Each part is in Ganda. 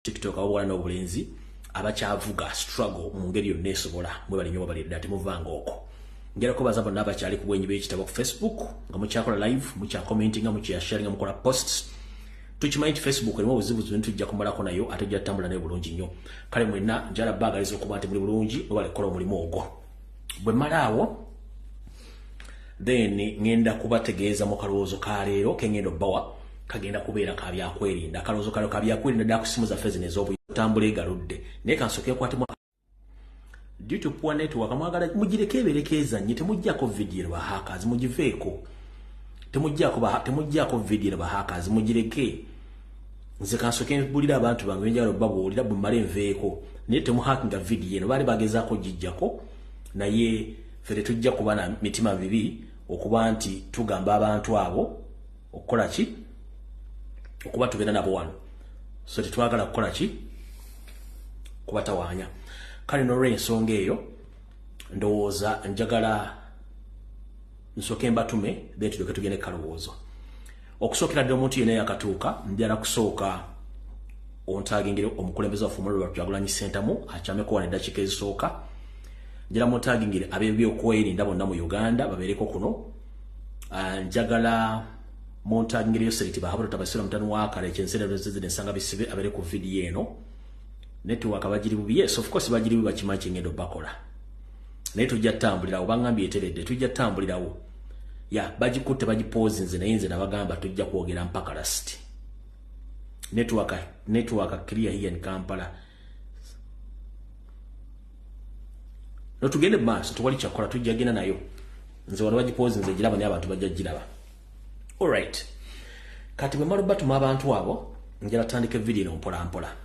TikTok awala n'obulenzi abakyavuga struggle mu ngeri yonna esobola mwe bali nnyo babalirira temuvanga okwo ngera ko bazabo n'abakyali ku bwenyi bw'ekitabo ku Facebook nga mukyakola live mukyakomentinga mukyasharinga mukola posts tukimanyi Facebook erimu obuzibu zino tujja kumalako nayo ate ojja tutambula nayo bulungi nnyo kale mwenna njala baagaliza okuba nti muli bulungi mwe balekola omulimu ogwo bwe malaawo then ngenda kubategeeza mu kalowoozo ka leero kengenda obbawa kagenda kubeera kabyakwerinda akalowoozo kalo kabyakwerinda ddala ku simu zaffe zino ez'obutambula egaludde naye kansooke kwatemu due to poor network mwagala mugireko ebeerekeeza nnyo temuggyako vidiyo bahakazi mugiveeko temuggyako vidiyo bahakazi mugireke nze kansooke mbulira abantu bange benjagala babuulira bumale nveeko naye temuhakinga vidiyo eno baali bagezaako gijjako naye ffe tetujja kuba na mitima mibi okuba nti tugamba abantu abo okukola ki okuba tubeera nabo wano so tetwagala kukola ki kubatawaanya kale n'olw'ensonga eyo ndowooza njagala nsooke mbatume then tulyoke tugende kalowoozo okusookera ddala omuntu yenna yakatuuka njala kusooka ontagingire omukulembeze waffe Omululu Kyagulanyi Ssentamu akyameko wano eddakiika ezisooka njala muntagingire ab'ebyokwerinda bonna mu Uganda babeereko kuno njagala montagingire Yoseriti bahabula tabasira mutanu wakale ekyensera lwezizide ensanga bisibe abere ku vidiyo eno network abagiri bubi yes of course bagiri bubi bakimanyi ngendo bakola naye tujja tambulirawo bangambye eteredde tujja tambulirawo ya bagikutte bagipose nze naye nze nabagamba tujja kwogera mpaka last network clear here in Kampala no tugende maso tuwali kyakola tujja gena nayo nze wano bagipose nze giraba ne abantu bajja giraba. Alright. Kati bwe maluba tuma abantu abo njala tandike video mpola mpola.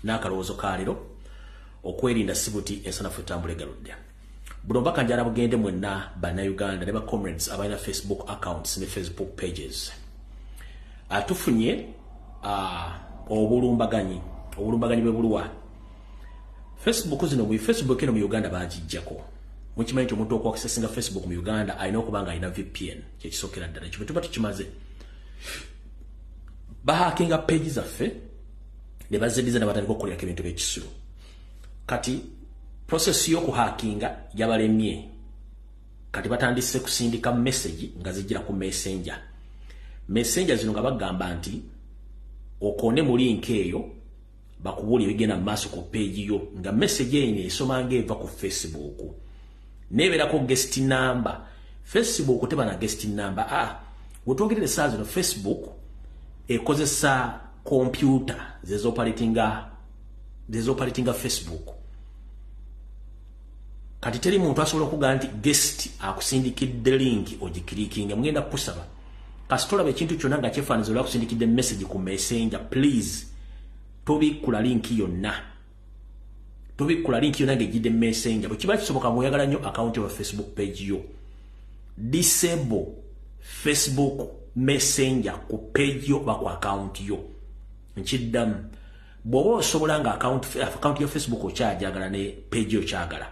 N'akalowoozo ka leero okwerinda sibuti ensanafu etambula egaludde. Buno mpaka njala bugende mwenna Bannayuganda ne ba comrades abalina Facebook accounts ne Facebook pages. Atufunye obulumbaganyi bwe bulwa. Facebook zino mu Facebook eno mu Uganda bagijjako. Mukimanyi nti omuntu okwakisesinga Facebook mu Uganda alina okubanga alina VPN kyekisookera ddala ekyo tuba tukimaze bahakinga page zaffe ne baziddiza ne batandika okukolerako ebintu by'ekisiru kati process y'okuhakinga yabalemye kati batandise kusindika message nga zijjira ku messenger zino nga bagamba nti okone mu link eyo bakubuulira ebigenda mu maaso ku page yo nga message eno esomanga eva ku Facebook neberako guest number Facebook teba na guest number wetwogerere saa zino Facebook ekozesa computer zezoperatinga Facebook kati teri muntu asobola okugamba nti guest akusindikidde link ogikilikinga mugenda kusaba kasitola bekintu kyonna nga kyefaaniza olwa kusindikidde message ku messenger please tobikkula link yonna ng'ejjidde messenger bwe kiba kisoboka muyagala nnyo account ya Facebook page yo disable Facebook messenger ku page yo oba ku account yo nkiddamu bw'oba osobola nga account ya Facebook okyajagala ne page yo kyagala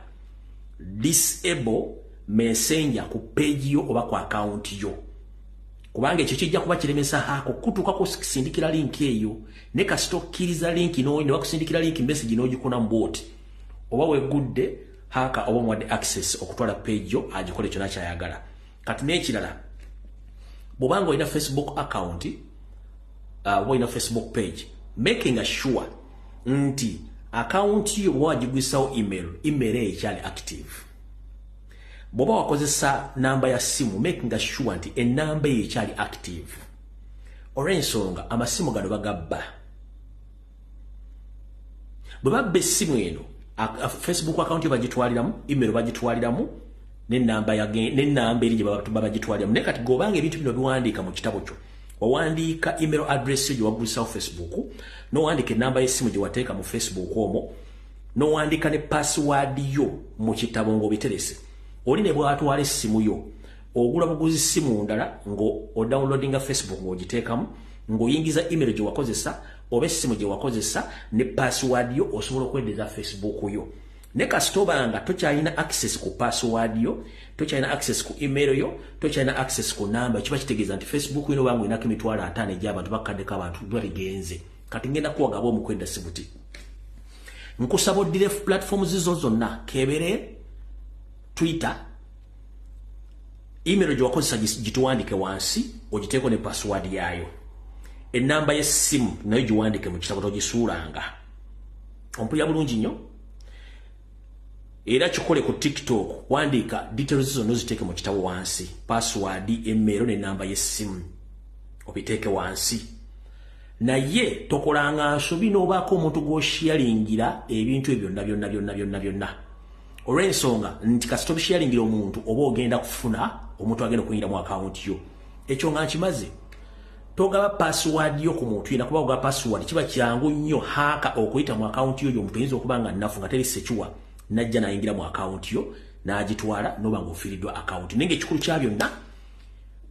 disable messenger ku page yo oba ku account yo kubanga ekyo kijja kuba kiremesa hako kutuuka kusindikira link eyo ne kasitokkiriza link ne wakusindikira link message n'ogikuna mu bot oba wegudde haka oba muwadde access okutwala page yo agikole kyonna kyayagala kati n'ekirala bw'obanga olina Facebook account olina Facebook page making sure nti account yo bw'oba wagigwisawo email ekyali active bw'oba wakozesa namba ya simu making sure nti enamba eyo ekyali active olw'ensonga amasimu gano bagabba bwe babba essimu eno Facebook account yo bagitwaliramu email bagitwaliramu n'enamba eri gye bagitwaliramu naye kati g'obanga ebintu bino biwandiika mu kitabo kyo wawandiika email address yo gye waggulisawo Facebook n'owandiika enamba y'essimu gye wateeka mu Facebook omwo n'owandiika ne password yo mu kitabo ng'obiterese oli ne bw'atwala essimu yo ogula buguzi simu ndala ng'odownloadinga Facebook ng'ogiteekamu ng'oyingiza email gye wakozesa oba essimu gye wakozesa ne password yo osobola okwedeza Facebook yo ne kasitobanga tokyalina access ku password yo tokyalina access ku email yo tokyalina access ku namba kiba kitegeeza nti Facebook ino bangu inako emitwalo 5 egy'abantu bakaddeko abantu babigenze kati ngenda kuwagaba omukwenda sibuti nkusaba oddire platforms zizo zonna kebere Twitter email gyowakozesa gituwandike wansi ogiteeko ne password yayo enamba y'essimu nayo giwandike mu kitabo togisuulanga ompulira bulungi nnyo era kikole ku TikTok wandika details zonna oziteeke mu kitabo wansi password email n'enamba y'essimu obiteeke wansi naye tokolanga nsobi n'obaako omuntu gw'osharingira ebintu ebyo byonna olw'ensonga nti kasita obisharingira omuntu oba ogenda kufuna omuntu agenda okuyingira mu account yo ekyo nga nkimaze togaba password yo ku muntu yina kuba ogaba password kiba kyangu nnyo haka okuyita mu account yo omuntu yinza okuba nga nnafu nga teri sekiwa najja nayingira mu account yo n'agitwala n'oba ng'ofiiriddwa account naye ng'ekikulu kya byonna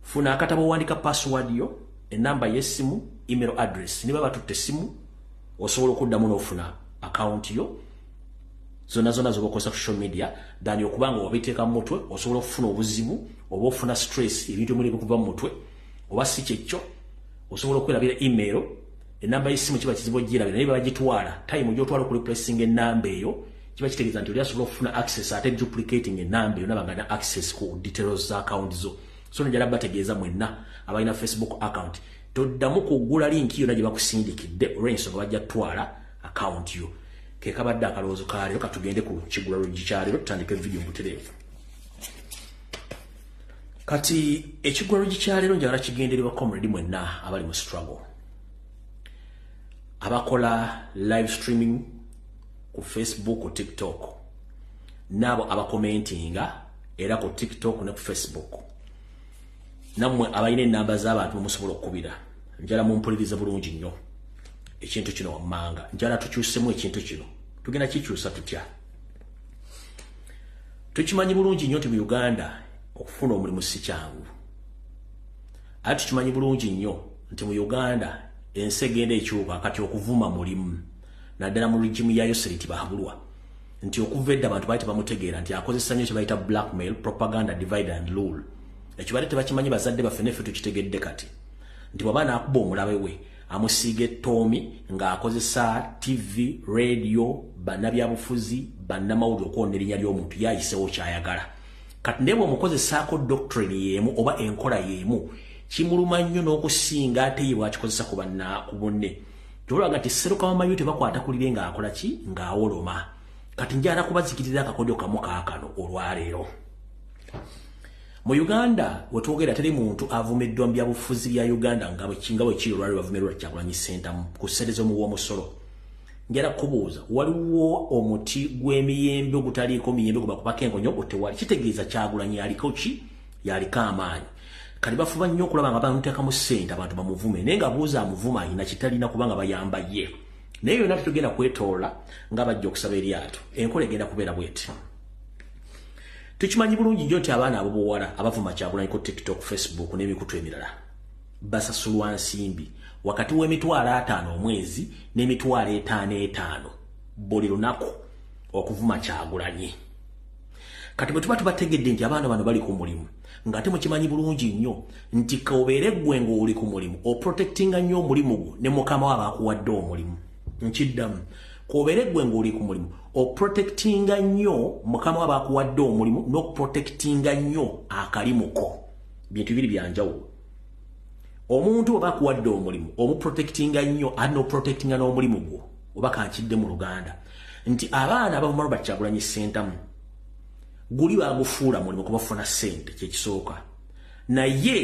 funa akatabo wandika password yo enamba y'essimu email address niba batutte essimu osobola okuddamu n'ofuna account yo zonna zoba okozesa social media dani okubanga wabiteeka mu mutwe osobola okufuna obuzibu oba ofuna stress ebintu ebimuli bikuva mu mutwe oba si kyekyo osobola okwerabira email enamba y'essimu kiba kizibu ogirabira naye bagitwala time gy'otwala okureplacing enamba eyo kiba kitegeeza nti oli asobola okufuna access ate duplicating enamba eyo nabanga na access ku details za account zo so njala bategeeza mwenna abalina Facebook account toddamu kugula link yonna gye bakusindikidde olw'ensonga bajja twala account yo kekabadde akalowoozo kaleero katugende ku kigula kyaleero tutandike video mutereevu kati ekigula kyaleero njagala kigendererwa comrade mwenna abali mu struggle abakola live streaming ku Facebook ku TikTok nabo abakomentinga era ku TikTok ne ku Facebook namwe abayina enamba z'abantu musobola okubira njala mumpuliriza bulungi nnyo ekintu kino wammanga njala tukyusemu ekintu kino tugenda kikyusa tutya tukimanyi bulungi nnyo nti mu Uganda okufuna omulimu si kyangu ate tukimanyi bulungi nnyo nti mu Uganda ensi egenda ekyuka kati okuvuma mulimu naddala mu regimu ya Yoseriti bahabulwa nti okuva edda abantu baali tebamutegeera nti akozesa nnyo kye bayita blackmail propaganda divide and rule ekibadde tebakimanyi bazadde baffe neffe tukitegedde kati nti bw'aba n'akuba omulabe we amusiiga ettoomi ng'akozesa TV, radio, bannabyabufuzi, bannamawulire okwonna erinnya ly'omuntu yayisewo kyayagala kati naye bw'omukozesaako doctrine y'emu oba enkola y'emu kimuluma nnyo n'okusinga ate ye bw'akikozesa ku bunne kyolwaga nti Sseruka Wamayu tebakwata kulire ng'akola ki ng'awoloma kati njala kubazikirira akakodyo kamu kaakano olwaleero mu Uganda wetwogera teri muntu avumiddwa mu byabufuzi bya Uganda nga bwe kiri olwaleero bavumirwa Kyagulanyi Ssentamu ku ssente z'omuwoomusolo njala kubuuza waliwo omuti gw'emiyembe ogutaliiko miyembe gwe bakubako enkonyo otewali kitegeeza Kyagulanyi yaliko ki yaliko amaanyi kati bafuba nnyo okulaba nga bamuteekamu ssente abantu bamuvume naye nga buuza amuvuma alina kitalina kubanga bayamba ye naye yonna tetugenda kwetoola nga bajja okusaba eryato enkola egenda kubeera bweti tukimanyi bulungi nnyo nti abaana abo bowala abavuma Kyagulanyi ku TikTok, Facebook n'emikutu emirala basasulwa nsimbi wakati w'emitwalo 5 omwezi n'emitwalo 5 buli lunaku okuvuma Kyagulanyi kati bwe tuba tubategedde nti abaana bano bali ku mulimu ng'ate mukimanyi bulungi nnyo nti kaobeere ggwe ng'oli ku mulimu oprotectinga nnyo omulimu gwo ne mukama waba akuwadde omulimu nkiddamu kobeere ggwe ng'oli ku mulimu oprotectinga nnyo mukama waba akuwadde omulimu n'okuprotectinga nnyo akalimuko bintu bibiri byanjawulo omuntu oba akuwadde omulimu omuprotectinga nnyo ate n'oprotectinga n'omulimu gwo oba kankidde mu Luganda nti abaana abavuma Robert Kyagulanyi Ssentamu guli bagufuula mulimu kubafuna ssente kyekisooka naye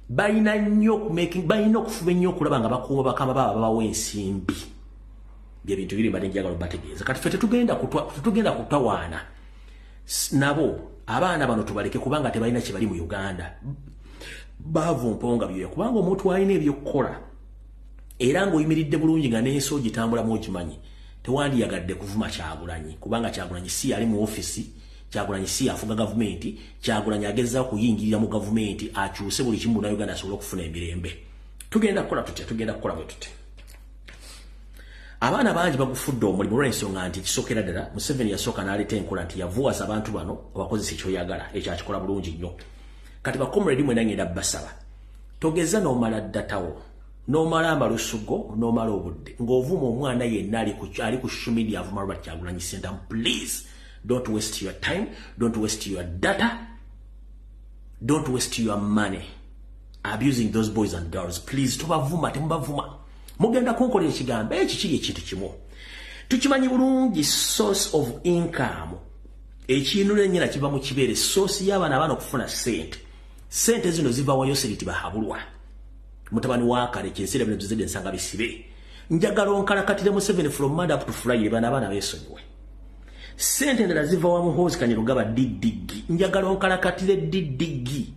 balina okufuba ennyo okulaba nga bakuuma bakama baaba babawa ensimbi byebintu biri mbadde njagala obategeeza kati ffe tetugenda kutawaana nabo abaana bano tubaleke kubanga tebalina kye bali mu Uganda bavumponga byoya kubanga omuntu alina ebyokukola era ng'oyimiridde bulungi nga n'ensi ogitambulamu ogimanyi tewandiyagadde kuvuma Kyagulanyi kubanga Kyagulanyi si ali mu ofisi Kyagulanyi si afuga gavumenti Kyagulanyi agezzaho kuyingirira mu gavumenti akyuse buli kimu na Uganda asobole okufuna emirembe tugenda kukola bwe tuti abaana bangi bagufudde omulimu olw'ensonga nti kisookera ddala Museveni yasooka n'aleeta enkola nti yavuwaza abantu bano abakozesa ekyoyagala ekyo akikola bulungi nnyo kati bakomredi mwena ngenda basaba togeza n'omala ddatawo nomala amalusugo nomala obudde ng'ovuma omwana yenna ali ku social media avuma Robert Kyagulanyi Ssentamu. Please don't waste your time, don't waste your data, don't waste your money abusing those boys and girls. Please tubavuma, temubavuma. Mugenda kunkolera ekigambo ekyo kiri ekintu kimu. Tukimanyi bulungi source of income ekintu lennyina kiva mu kibeere, source y'abaana abaana okufuna sente. Sente zino ziva wayo seriti bahabulwa mutabani wa kale kinsire bino tuzede nsanga bisibe. Njagala onkalakatire mu 7 from Monday up to Friday bana abaana besonyiwe. Sente ndala ziva wa muhozi Kanyarugaba didigi. Njagala onkalakatire didigi.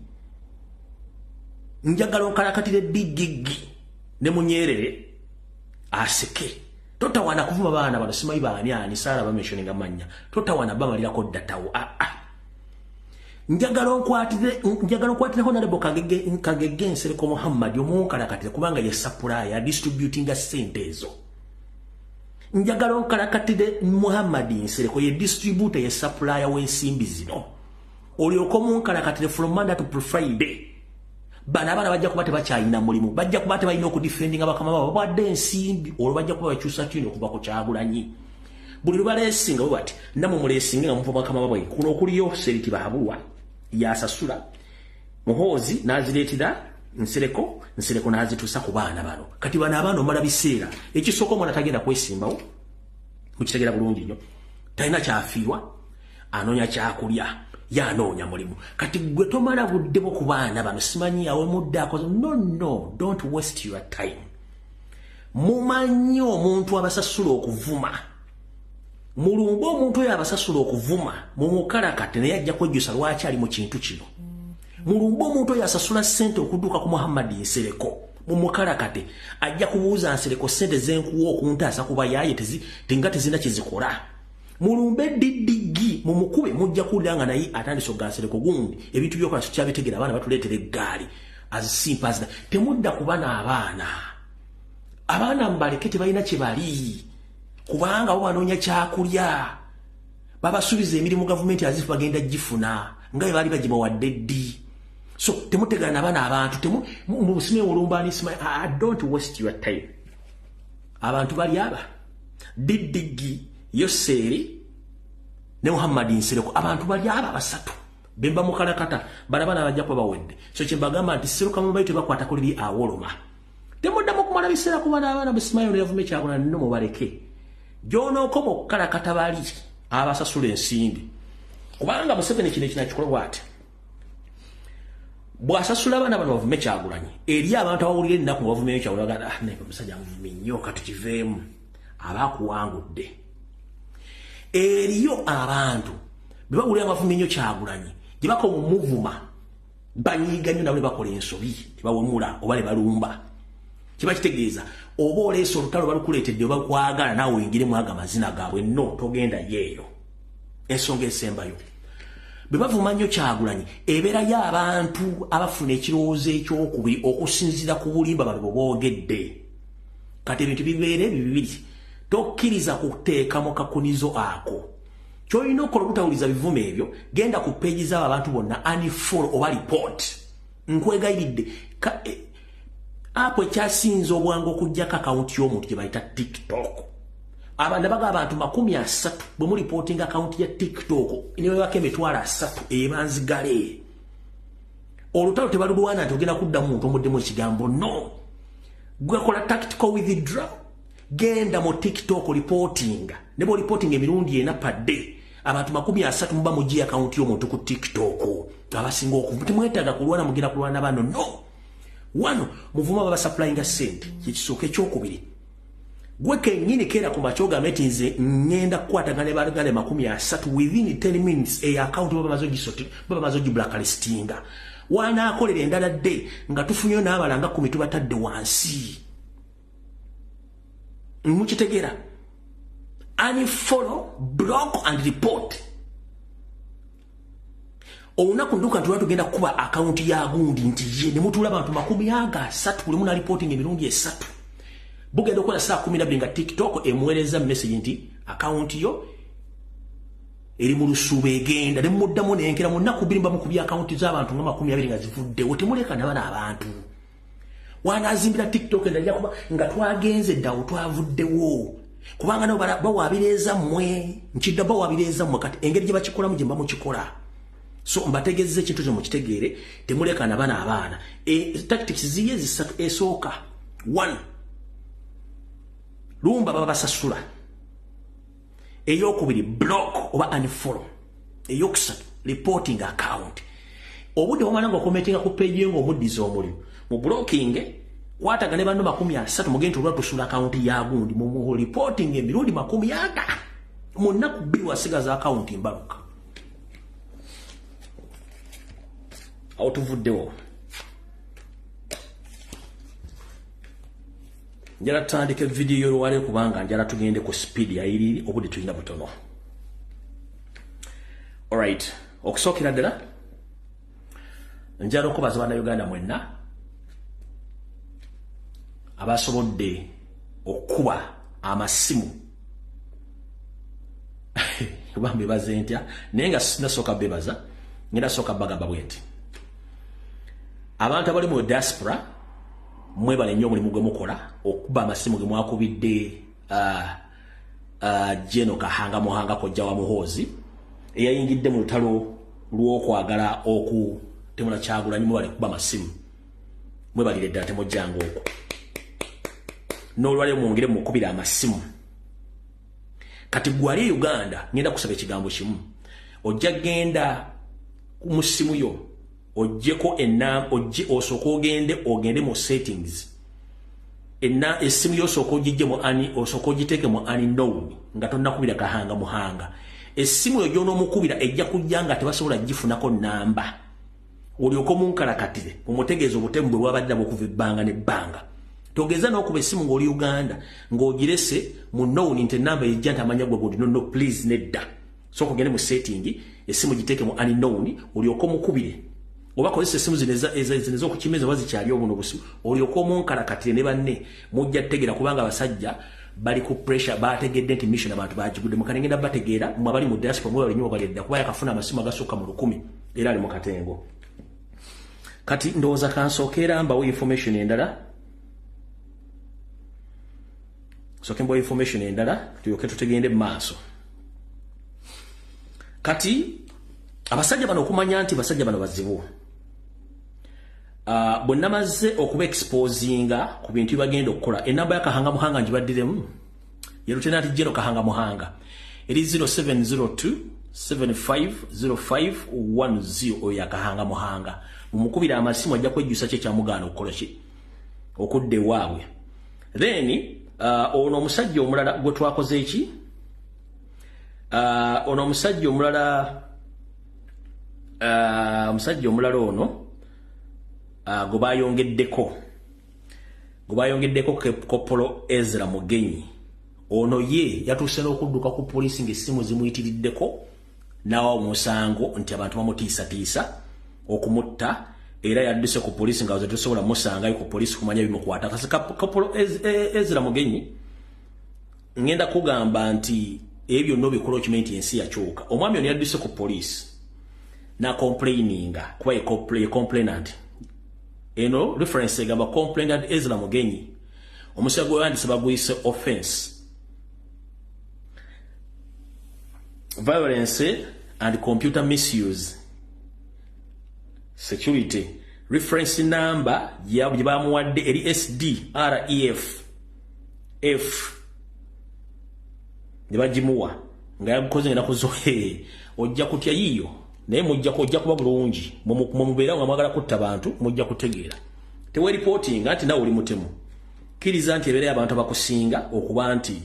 Njagala onkalakatire didigi ne Munyerere aseke. Totawana kuvuma baana bano simayi baani Sara bamentioninga manya. Totawana bamalirako datawo. Njagala nkwatire Honorable Kagege Nsereko Muhammad omunkalakatire kubanga ye supplier distributing sente ezo. Njagala onkalakatire Muhammad Nsereko ye distributor ye supplier w'ensimbi zino. Olyoka omunkalakatire from Monday to Friday. Bana bajja kuba tebakyayina mulimu, bajja kuba tebalina okudefendinga bakama babo badde ensimbi, olwo bajja kuba bakyusa kino okuva ku Kyagulanyi. Buli lubaleesinga bwati namwe muleesinga nga muva bakama babo kuno okuliyo seriti bahabulwa yasasula muhozi nazireetera Nsereko nazituusa ku baana bano. Kati bana abaana omala biseera ekisooka omwana tagenda kwesimbawo mukitegeera bulungi nnyo, talina kyafiirwa anoonya kyakulya yanoonya mulimu. Kati gwe tomala budde bwo ku baana bano simanyi awe muddako. No, don't waste your time. Mumanyi omuntu abasasula okuvuma, mulumba omuntu oyo abasasula okuvuma mumukalakate naye ajja kwejjusa lwaki ali mu kintu kino. Mulumba omuntu oyo asasula ssente okuduuka ku Muhammad Nsereko mumukalakate ajja kubuuza Nsereko ssente zenkuwa okuntaasa kuba yaaye tenga tezina kyezikola. Mulumbe didigi mumukube mujja kuulanga naye atandise ogansereko gundi ebintu byokola kyabitegera abaana batuleetera eggaali as simple as that. Temudda ku bana abaana mbaleke tebalina kye bali kubanga bo banoonya kyakulya, babasuubiza emirimu gavumenti azifu bagenda gifuna nga bwe baali bagibawadde ddi. So temutegana abaana abantu musime olumbaani sima. Don't waste your time. Abantu bali aba didigi Yoseri ne Muhammad Nsereko abantu bali aba basatu bemba mukalakata bana bajja kuba bawedde. So kyembagamba nti Seruka mu baito bakwata ku liri awoloma. Temuddamu kumala biseera ku bana bisimayo ne yavume Kyagulanyi nno mubaleke. Jono komo kalakata bali abasasula ensimbi kubanga Museveni kino kinakikola bwati bwasasula abana bano bavume Kyagulanyi eri abantu abawulira ennaku bavume Kyagulanyi naye omusajja amuvume kati kiveemu abakuwangudde. Eriyo abantu bebawulira bavume nnyo Kyagulanyi gye bakola omuvuma banyiiga nnyo nabo bakola ensobi tebawemula oba ne balumba. Kiba kitegeeza oba oleesa olutalo balukuleetedde oba kwagala naawe oyingiremu aga amazina gaabwe. No, togenda yeeyo. Ensonga esembayo bwe bavuma nnyo Kyagulanyi ebeerayo abantu abafuna ekirowoozo ekyokubiri okusinziira ku bulimba bano bwe boogedde. Kati ebintu bibeere bibiri. Tokkiriza kuteeka mu kakunizo ako. Kyolina okukola obutawuliza bivume ebyo, genda ku peegi z'abo abantu bonna unfollow oba report. Nkwegayiridde apo ekyasinza obwangu okuggyako akawunti y'omuntu gye bayita TikTok. Abanda baga abantu 30 bwe mu reporting akawunti ya TikTok ne bwebako emitwalo 3 ebanzigale. Olutalo tebalulwana nti ogenda kuddamu muntu omuddemu ekigambo. No, gwekola tactical withdraw. Genda mu TikTok reporting. Nebo reporting emirundi ena per day. Abantu 30 muba mugiye account y'omuntu ku TikTok. Abasinga okumbuti mwetaga kulwana mugenda kulwana bano. No. Wano muvuma baba supplying sente. Kikisooka ekyokubiri. Gwe kennyini keera ku machoga metinze ngenda kukwatagana ne balagane 30 within 10 minutes account baba mazogi blacklistinga. Wana akolera endala day nga tufunyo n'abalanga 10 tubatadde wansi. Mukitegeera unfollow, block and report. Olunaku nduka nti tugenda kuba account ya gundi nti ye ne mutula abantu 30 buli muna reporting emirundi 3. Bugenda okola saa 12 nga TikTok emwereza message nti account yo eri mu lusuubo egenda ne muddamu nenkera mu nnaku 2 mukubya account z'abantu nga 20 nga zivudde. Otemuleka nabana abantu wanazimbira TikTok ndajja kuba nga twagenze ddawo twavuddewo kubanga no bawabireza mmwe nkidda bawabireza mmwe kati engeri gye bakikolamu gye mukikola so mbategezze ekintu kyo mukitegeere temuleka abaana tactics ziye zisatu esooka 1 lumba baba basasula eyokubiri block oba unfollow eyokusatu reporting account obudde wamala nga okometinga ku page ngo omuddiza omulimu mu blocking kwatagane banno 30 mugende olwatusula account ya gundi mu reporting emirundi 40 mu nnaku 2 wasigaza account mbaluka awo tuvuddewo njala tutandike video y'olwale kubanga njala tugende ku speed ya iri obudde tulina butono. Alright, okusookera ddala njala okubaza bannayuganda mwenna abasobodde okuba amasimu bambebaze ntya naye nga sinasooka bebaza ngenda sooka bagamba bwenti abantu abali mu diaspora mwebale nnyo omulimu gwe mukola okuba amasimu ge mwakubidde Jeno Kahanga Muhanga kojja wa Muhoozi eyayingidde mu lutalo lw'okwagala okutemula Kyagulanyi mwebale kuba amasimu mwebalire ddala temujjanga okwo n'olwaliro mwongere mukubira amasimu kati gwali Uganda ngenda kusaba ekigambo kimu ojja genda mu simu yo ojjeko ojje osooka ogende mu settings esimu yo osooka ogijje mu osooka ogiteeke mu unknown nga tonnakubira Kahanga Muhanga esimu yo gy'onoomukubira ejja kujja nga tebasobola gifunako namba olyoka omunkalakatire omutegeeza obutemu bwe bwabadde bwokuva ebbanga n'ebbanga togeza n'okuba esimu ng'oli Uganda ng'ogirese mu known nti ennamba ejja ntamanya gwe gundi no please nedda so kugende mu setting esimu giteeke mu unknown olyoka omukubire oba kozesa esimu zino okukimeza wazikyali obuno busimu olyoka omunkalakatire ne banne mujja tutegeera kubanga abasajja bali ku pressure bategedde nti mission abantu bagigudde mukanengenda bategeera mu abali mu diaspora mwe bali nnyo baledda kuba yakafuna amasimu agasooka mu 10 era ali mu katengo kati ndowooza kansookera mbawo information endala sokembo information endala tuyoke tutegende maaso kati abasajja bano okumanya nti basajja bano bazibu bonna mazze okuba exposinga ku bintu bagenda okukola enamba ya Kahanga Muhanga njibaddiremu ye Lieutenant Jeno Kahanga Muhanga eri 0702 750510 oyo ya Kahanga Muhanga mumukubira amasimu ajja kwejjusa kye kyamugaana okukola ki okudde waabwe then ono omusajja omulala gwe twakoze eki ono omusajja omulala ono gwe bayongeddeko Kopolo Ezra Mugenyi ono ye yatuuse n'okudduka ku poliisi ng'essimu zimuyitiriddeko n'awa omusango nti abantu bamutiisatiisa okumutta era yadduse ku poliisi nga tetusobola musangayo ku poliisi kumanya bimukwata kasi Kopolo Ezra Mugenyi ngenda kugamba nti ebyo no bikola okimanyi nti ensi yakyuka omwami ono yadduse ku poliisi na complaininga kuba complainant eno reference egamba complainant Ezra Mugenyi omusiga gwe yandise baguyise offense violence and computer misuse security reference number gye bamuwadde eri SDREF ne bagimuwa nga yakoze ngenda kuzohe ojja kutya yiyo naye mujja kuba bulungi mubeera nga mwagala kutta bantu mujja kutegeera tewe reporting anti nawe oli mutemu kiriza nti ebeera abantu abakusinga okuba nti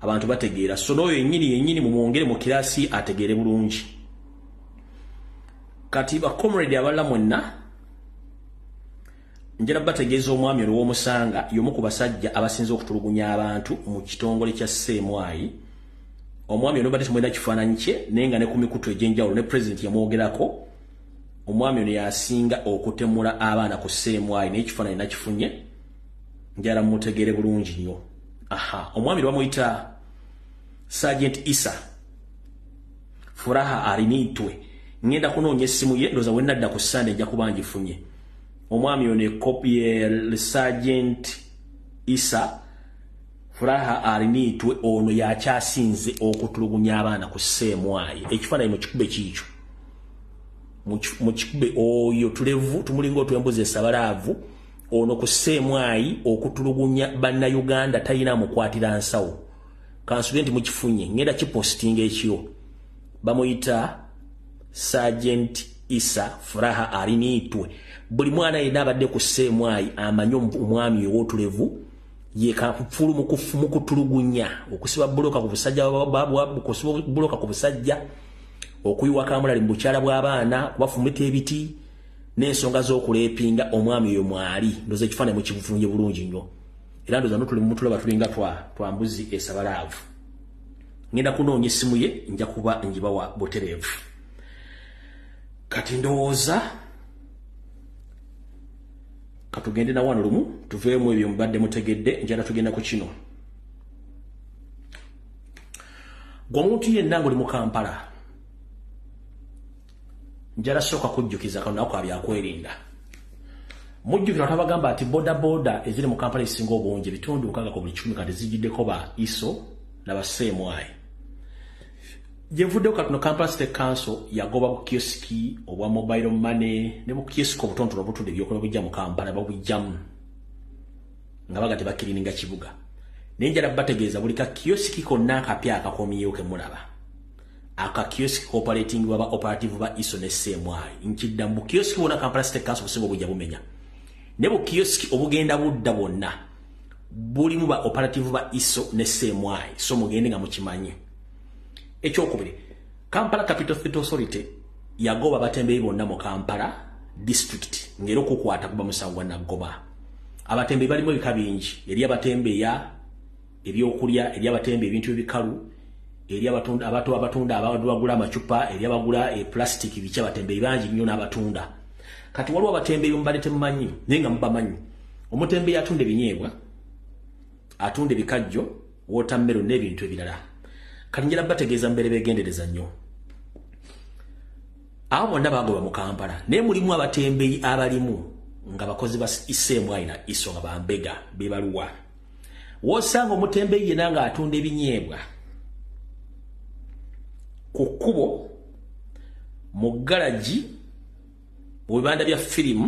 abantu bategeera so n'oyo yennyini mumwongere mu kirasi ategeere bulungi kati ba comrade abalala mwenna njala bategeeza omwami olw'omusanga y'omu ku basajja abasinze okutulugunya abantu mu kitongole kya Ssemwayi omwami ono badde tumwenda kifaananyi kye naye nga ne ku mikutu egy'enjawulo ne president yamwogerako omwami ono yasinga okutemula abaana ku Ssemwayi naye ekifaananyi nakifunye njala mutegeere bulungi nnyo omwami bamuyita Sergeant Isa Furaha Arinitwe ngenda kunoonya essimu ye ndoza wenadda ku Sunday nja kuba ngifunye omwami ono ekopi ye Sergeant Issa Furaha Arinitwe ono yakyasinze okutulugunya abaana ku Ssemwayi ekifaananyi mu kikube kiikyo mu kikube oyo tulevu tumulingo twembuze sabalaavu ono ku Ssemwayi okutulugunya bannayuganda talina mukwatira nsawo kansubenti mu kifunye ngenda kipostinga ekyo bamuyita Sergeant Issa Furaha Arinitwe buli mwana yenna abadde ku Ssemwayi amanyi omwami owotulevu ye kafulu mu kutulugunya okusiba buloka ku busajja okusiba buloka ku busajja okuyiwa kamulali mu bukyala bw'abaana kubafumita ebiti n'ensonga z'okuleepinga omwami oyo mwali ndoza ekifaananyi mu kifunye bulungi nnyo era ndoza notuli mu mutulaba tulinga twambuzi esabalaavu ngenda kunoonya essimu ye nja kuba njibawa butereevu kati ndowooza katugende na wano lumu tuveemu ebyo mubadde mutegedde njala tugenda ku kino gwe omuntu yenna ng'oli mu Kampala njala sooka kujjukiza kano nako abyakwerinda mujjukira tabagamba ati boda eziri mu Kampala ezisinga obungi ebitundu 6 ku buli 10 kati zijiddeko ba ISO n'aba Ssemwayi jevuddeko katuno Kampala State Council yagoba ku kioski obwa mobile money ne mu kioski obutontono obutunde byokola bujja mu Kampala babujjamu nga bagate bakirininga kibuga nenjala bategeeza buli ka kioski konna akapya akakomyewo ke mulaba aka kioski cooperating baba operative ba ISO ne Ssemwayi nkidda mu kioski wona Kampala State Council busingo bujja bumenya ne bu kioski obugenda budda bonna buli mu ba operative ba ISO ne Ssemwayi so mugende nga mukimanyi ekyokubiri Kampala Capital Authority yagoba batembeyi bonna mu Kampala district ngero kukwata kuba musangwa nagoba abatembeyi balimu ebika bingi eri abatembeya ebyokulya eri abatembeyi ebintu ebikalu eri abatunda abatunda abagula amacupa eri abagula plastic bicha batembeyi bangi nnyo n'abatunda kati waliwo abatembeyi mbale temumanyi nenga mubamanyi omutembeyi atunde binyeebwa atunde bikajjo watermelon n'ebintu ebirala kati njala bategeeza mbere begendereza nnyo abo bonna bagoba mu Kampala naye mulimu abatembeyi abalimu nga bakozi ba Ssemwayi na ISO nga bambega bebaluwa wosanga omutembeyi yenna nga atunda ebinyeebwa ku kkubo mu galaji mu bibanda bya firimu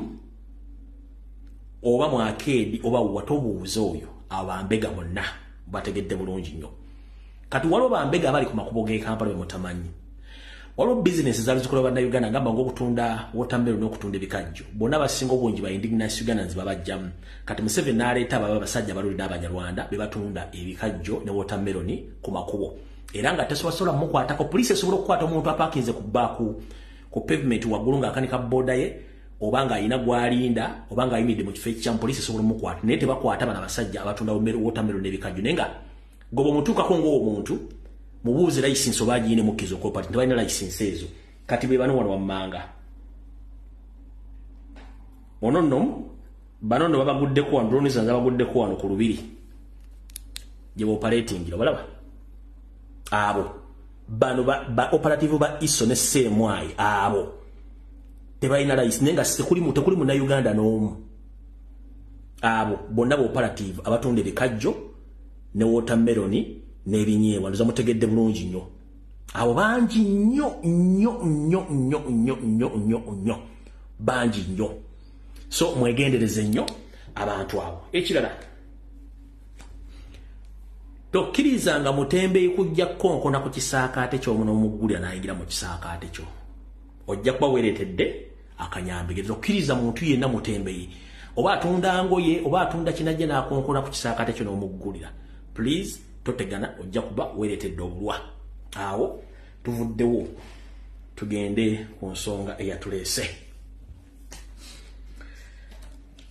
oba mu arcade oba watobuuza oyo abambega bonna bategedde bulungi nnyo kati waliwo bambega abali ku makubo g'e Kampala bemutamanyi waliwo bizinesi zaali zikola bannayuganda ngamba ng'okutunda watermelon n'okutunda ebikajjo bonna abasinga obungi ba Indigenous Ugandans babajjamu kati Museveni n'aleeta ababa abasajja abaluli n'Abanyarwanda be batunda ebikajjo ne watermelon ku makubo era nga tesobola mukwatako poliisi esobola okukwata omuntu apaakinze ku pavement waggulu ng'akanika boda ye oba ng'ayina gw'alinda oba ng'ayimiridde mu kifo ekikyamu poliisi esobola mukwata naye tebakwata bano abasajja abatunda watermelon n'ebikajjo naye nga gobo mutuukako ng'omuntu mubuuze license oba agiine mukkizo cooperative tebalina license ezo kati be bano wano wammanga bano nno babaguddeko wano drone zange babaguddeko wano ku lubiri gye baoperatingira balaba abo bano ba operative ba ISO ne Ssemwayi abo tebalina license nenga tekuli mu na Uganda n'omu abo bonna ba operative abatunda ebikajjo ne watermelon n'ebinyeebwa ndoza mutegedde bulungi nnyo abo bangi nnyo bangi nnyo so mwegendereze nnyo abantu abo ekirala tokkirizanga mutembeyi kujja konkona ku kisaakaate ky'omuno omuggulira n'ayingira mu kisaakaate kyo ojja kuba weeretedde akanyambige tokkiriza muntu yenna mutembeyi oba atunda ngoye oba atunda kinajja n'akonkona ku kisaakaate kyo n'omuggulira please totegana ojja kuba weeretedde obulwa awo tuvuddewo tugende ku nsonga eyatuleese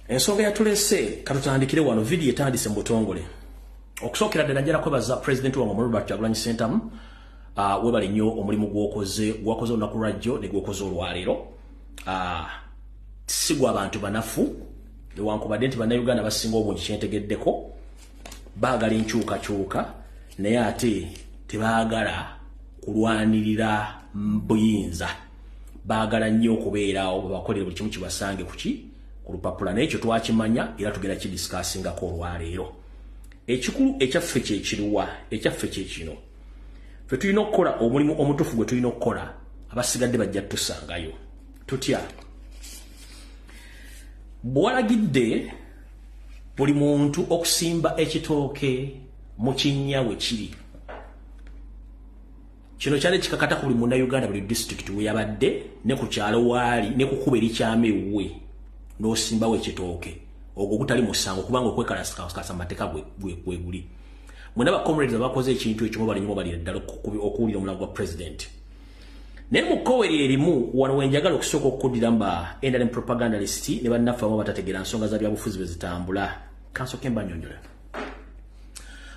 ensonga eyatuleese katutandikire wano vidiyo etandise mu butongole okusookera ddala njala kwebaza president wange Robert Kyagulanyi Ssentamu webali nnyo omulimu gwakoze olunaku lwajjo ne gwokoze olwaleero si gwa abantu banafu newankubadde nti bannayuganda basinga obungi kyentegeddeko baagala enkyukakyuka naye ate tebaagala kulwanirira buyinza baagala nnyo okubeerawo babakolera buli kimu kibasange ku ku lupapula n'ekyo twakimanya era tugenda kidiscussingako olwaleero. Ekikulu ekyaffe kyekiruwa, ekyaffe kyekino. Ffe tulina okukola omulimu omutuufu gwe tulina okukola, abasigadde bajja tusangayo. Tutya? Bwalagidde buli muntu okusimba ekitooke mu kinnya we kiri. Kino kyali kikakata ku buli munnayuganda buli district we yabadde ne ku kyalo waali ne ku kuba erikyama ewuwe n'osimbawo ekitooke. Ogwo gutali musango kubanga okwekalasa amateeka gwe guli. Mwena ba comrades abakoze ekintu ekyo balinyo bali ddala okuwulira omulago gwa president. Ne mu koweri erimu wano wenjagala okusooka okuddira mba NRM propagandalist ne bannaffe abamu batategeera nsonga za byabufuzi bwe zitambula. Kansoke mbanyonyola.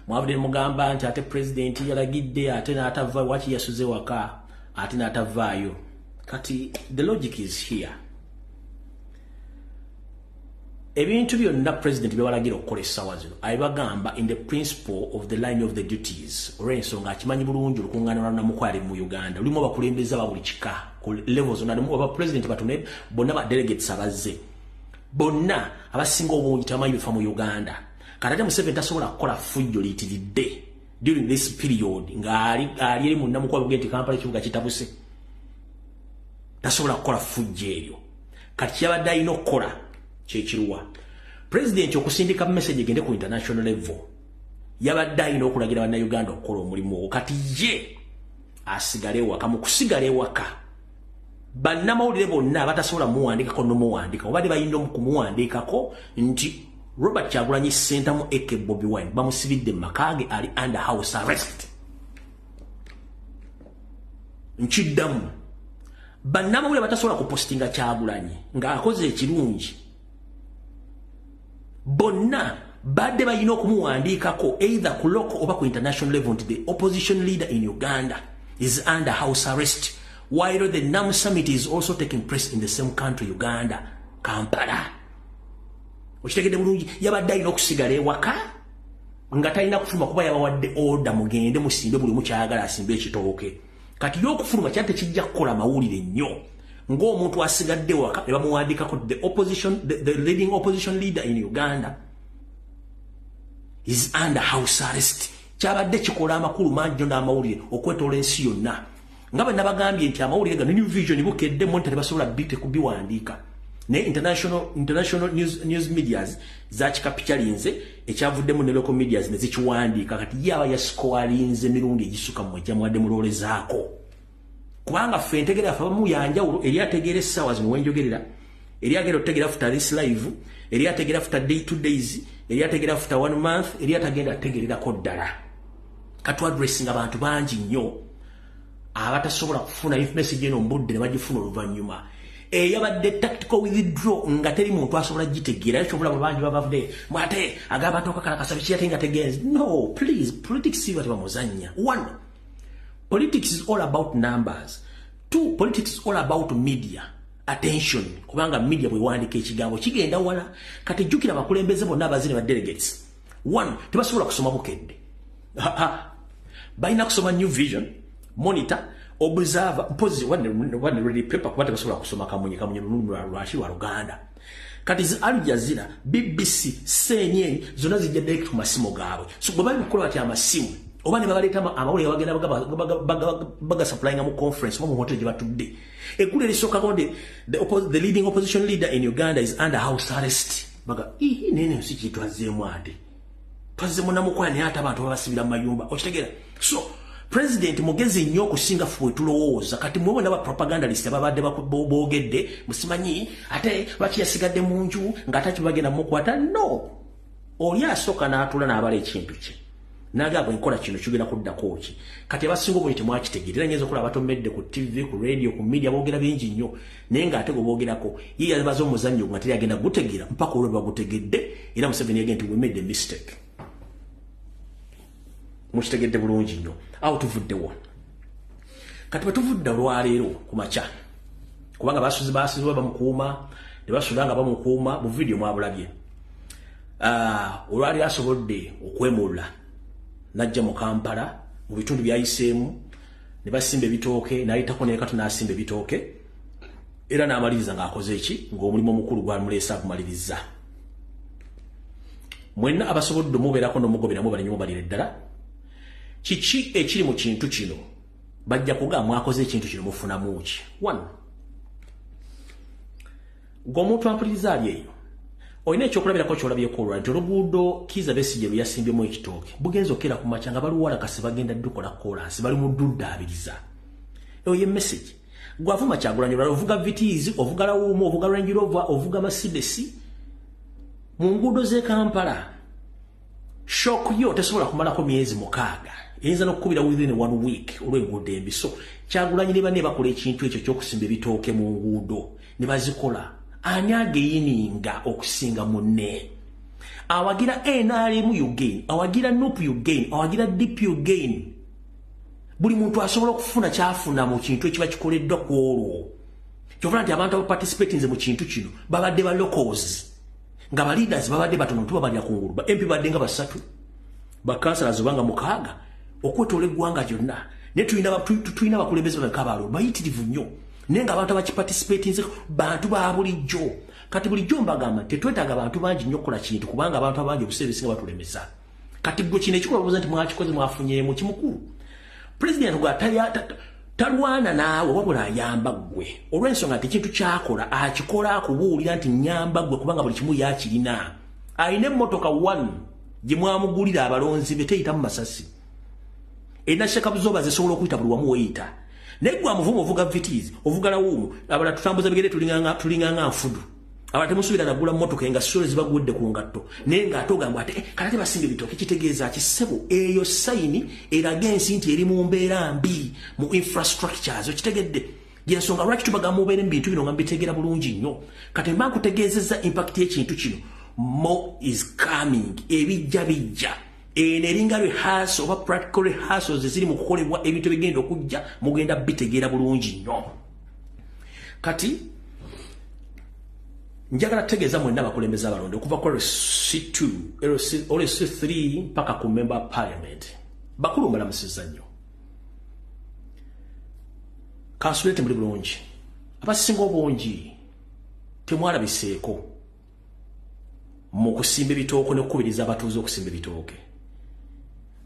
Mwavudde mugamba nti ate president yalagidde ate n'atava waki yasuze waka ate n'atavaayo. Kati the logic is here. Ebintu byonna president byabalagira okukola essaawa zino abibagamba in the principle of the line of the duties. Olw'ensonga akimanyi bulungi olukuŋŋaana lwa Namukwale mu Uganda lulimu abakulembeze aba buli kika ku level zonna aba president batone bonna ba delegates abazze bonna abasinga obungi tamanyi bifa mu Uganda. Kati Museveni tasobola kukola fujjo liyitiridde during this period ng'ali eri mu Namukwale bugenti Kampala ekibuga kitabuse. Tasobola kukola fujjo eryo. Kati kyabadde alina okukola kyekiruwa. President okusindika message egende ku international level yabadde alina okulagira bannayuganda okukola omulimu. Kati ye asigale waka. Mu kusigala ewaka bannamawulire bonna abatasobola muwandikako n'omuwandika obadde bayinza okumuwandikako nti Robert Kyagulanyi Center mu Eke Bobi Wine bamusibidde makage ali under house arrest. Nchiddamu bannamawulire batasobola kupostinga Kyagulanyi ng'akoze ekirungi bonna badde bayina okumuwandikako either ku local oba ku international level nti the opposition leader in Uganda is under house arrest while the NAM summit is also taking place in the same country, Uganda, Kampala. Okitegedde bulungi yabadde alina okusigala ewaka nga talina kufuluma kuba yabawadde order mugende musinde buli mukyayagala asimbe ekitooke. Kati y'okufuluma kyante kijja kukola mawulire nnyo ng'omuntu asigadde waka ne bamuwandikako the leading opposition leader in Uganda is under house arrest. Kyabadde kikola amakulu mangi n'amawulire okwetoola ensi yonna nga bwe nabagambye nti amawulire ga New Vision bukedde mu ntale basobola bite kubiwandiika ne international news medias zakikapitalinze ekyavuddemu ne local medias ne zikiwandiika. Kati yaba yasikoalinze mirundi egisuka mu ejja mulolezaako kubanga ffe ntegerera afa mu yanjawulo eri ategeera essaawa zino wenjogerera eri agenda otegeera after this live eri ategeera after day 2 days eri ategeera after 1 month eri atagenda ategererako ddala. Katu addressing abantu bangi nnyo abatasobola kufuna message eno mbudde ne bagifuna oluvannyuma. Yabadde tactical withdraw nga teri muntu asobola gitegeera ekyo bulabo bangi babavudde mwate agaba atoka kalakasa biki yatenga tegeeza. No, please, politics si bataba muzanya. 1, politics is all about numbers. 2, politics is all about media attention kubanga media bwe wandika ekigambo kigenda wala. Kati jjukira abakulembeze bonna abazire ba delegates 1 tebasobola kusoma bukedde balina kusoma New Vision, Monitor, Observer, one ready paper kubate basobola kusoma kamunye lwashi lwa Luganda. Kati Al Jazeera, BBC, CNN zonna zijja direct ku masimu gaabwe. So bwe bali mukola bati amasimu oba ne babaleeta amawulire bagenda baga supplying mu conference mu hotel gye batudde. Ekkulu erisooka konde the leading opposition leader in Uganda is under house arrest. Baga nene si kitwazeemu ate twazeemu Namukwale ne ate abantu babasibira mu mayumba. Okitegeera? So President mugezi nnyo okusinga fwe tulowooza. Kati mwe n'aba propagandalist ababadde boogedde musimanyi ate lwaki yasigadde mu nju ng'ataki bagenda mukwata. No, oli asooka n'atula n'abala ekintu kye n'agamba enkola kino kigenda kuddako ki. Kati abasinga obungi temwakitegeera. Nnyinza okulaba batomedde ku TV, ku radio, ku media boogera bingi nnyo naye ng'ate gwe boogerako ye yabaza omuzannyo nga teri agenda gutegeera mpaka olwo bagutegedde era Museveni yagenda nti we made a mistake. Mukitegedde bulungi nnyo. Awo tuvuddewo. Kati bwe tuvudde olwaleero ku makya kubanga basuzi bamukuuma ne basula nga bamukuuma mu video mwabulabye. Olwaleero asobodde okwemulula najja mu Kampala mu bitundu byayiseemu ne basimba ebitooke n'ayitako ne katu n'asimba ebitooke era n'amaliriza ng'akoze eki ng'omulimu omukulu gw'amuleesa akumaliriza. Mwenna abasobodde mubeerako n'omugobera mubalenya mubalire ddala kiki ekiri mu kintu kino bajja kugamba mwakoze ekintu kino mufunamu ki. 1 ng'omuntu ampuliriza ali eyo olina ekyokulabirako kyolabyeko olwa nti oluguudo Kizza Besigye lwe yasimbyemu ekitooke bugenza okera ku makya nga baliwo Walakasi bagenda dukola kolansi bali mu dduddaabiriza. Eyo ye message gwavuma Kyagulanyi olwala ovuga vitiizi ovuga lawuumu ovuga Range Rover ovuga Mercedes mu nguudo z'e Kampala shock yo tesobola kumalako myezi 6 eyinza n'okukubira within 1 week olw'enguudo embi. So Kyagulanyi ne banne bakola ekintu ekyo ky'okusimba ebitooke mu nguudo ne bazikola ani ageyininga okusinga munne awagira NRM Ugain awagira NUP Ugain awagira DP Ugain. Buli muntu asobola okufuna kyafuna mu kintu ekiba kikoleddwa ku olwo kyovula nti abantu abaparticipatinze mu kintu kino babadde ba locals nga ba leaders babadde batono tubabalira ku ngulu ba MP badde nga 3 ba councillors banga 6 okwetoola eggwanga gyonna ne tulina abakulembeze babekabaalo bayitirivu nnyo naye nga abantu abakiparticipatinze bantu ba bulijjo. Kati bulijjo mbagamba tetwetaaga abantu bangi nnyo okukola kintu kubanga abantu abangi obuseera ebisinga batulemesa. Kati gwe kino ekikulabuza nti mwakikoze mwafunyeemu kimukulu. President gwa talwana naawe wabula ayamba ggwe olw'ensonga nti ekintu kyakola akikola akubuulira nti nyamba ggwe kubanga buli kimu yakirina. Ayina emmotoka 1 gye mwamugulira abalonzi be teyita mu masasi erina shekabuzoba zisobola okuyita buli wamu weeyita naye gwe amuvumu ovuga vitiizi ovuga lawuumu abala tutambuza bigere tulinganga nfudu abala temusuubira nagula mmotoka nga sole zibagudde ku ngatto naye ng'ate ogamba ati kalate basimba ebitooke kitegeeza kisebo eyo sayini eraga ensi nti eri mu mbeera mbi mu infrastructures okitegedde gyensonga lwaki tubagamba mubeere mu bintu bino nga mbitegeera bulungi nnyo. Kati mba nkutegeezezza impact y'ekintu kino more is coming ebijja bijja eno eringa rehearsal oba practical rehearsals eziri mu kukolebwa ebintu bigenda okujja mugenda bitegeera bulungi nnyo. Kati njagala tegeeza mwenna abakulembeze abalonde okuva ku LC2 LC3 mpaka ku member of parliament bakulu mbalamusiza nnyo kansulete muli bulungi abasinga obungi temwalabiseeko mu kusimba ebitooke n'okukubiriza abatuuze okusimba ebitooke.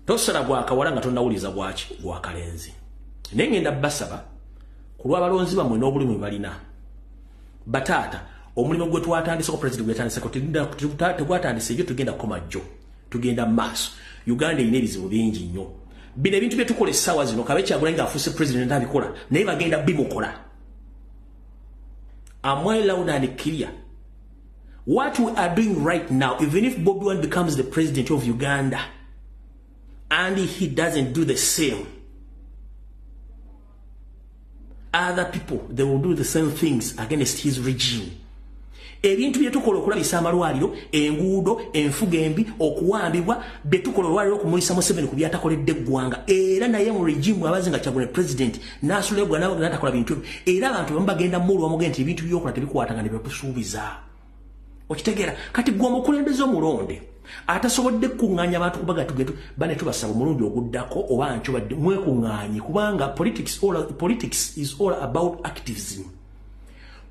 Tosala gwakawala nga tonnawuliza gwaki gwakalenzi naye ngenda basaba ku lw'abalonzi bammwe n'obulumi bwe balina bataata omulimu gwe twatandiseko president gwe yatandiseko tegwatandise ebyo tugenda kukomajjo tugenda maaso. Uganda erina ebizibu bingi nnyo bino ebintu bye tukola essaawa zino kabe Kyagulanyi ng'afuuse president abikola naye bagenda bimukola. I'm well loud and clear. What we are doing right now, even if Bobi Wine becomes the president of Uganda and he doesn't do the same, other people, they will do the same things against his regime. Ebintu bye tukola okulabisa amalwaliro enguudo enfuga embi okuwambibwa bye tukola olwaliro okumulisa Museveni ku byatakoledde eggwanga era naye mu regime abazi nga Kyagulanyi president n'asuulebwa nabo n'atakola bintu era abantu bamwe bagenda mmulu bamugenda nti ebintu byokola tebikwatanga ne byetusuubiza. Okitegeera kati gwe omukulembeze omulonde atasobodde kuŋŋaanya abantu kubaga tugetu bane tubasaba omulundi oguddako oba nkibadde mwekuŋŋaanye kubanga politics is all about activism.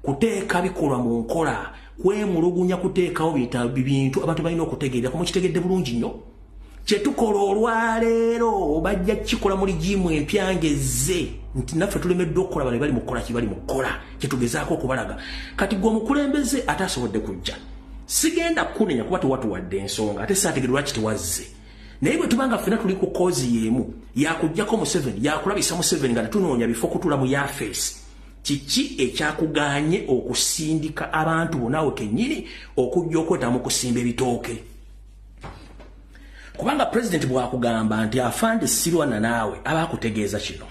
Kuteeka bikolwa mu nkola kwemulugunya kuteekawo bintu abantu balina okutegeera mukitegedde bulungi nnyo kye tukola olwaleero bajja kikola muri jimu empyangeze nti naffe tulemeddwe okukola bali mukola kibali mukola kyetugezaako okubalaga. Kati gwe omukulembeze atasobodde kujja sigenda kunenya kuba tewatuwadde ensonga ate saategerwa lwaki tewazze naye bwe tubanga ffena tuli ku kozi y'emu yakujjako Museveni yakulabisa Museveni nga tetunoonya bifo kutula mu yafeesi kiki ekyakuganye okusindika abantu bonawe kennyini okujja okweta mu kusimba ebitooke kubanga president bwakugamba nti afande sirwana naawe aba akutegeeza kino.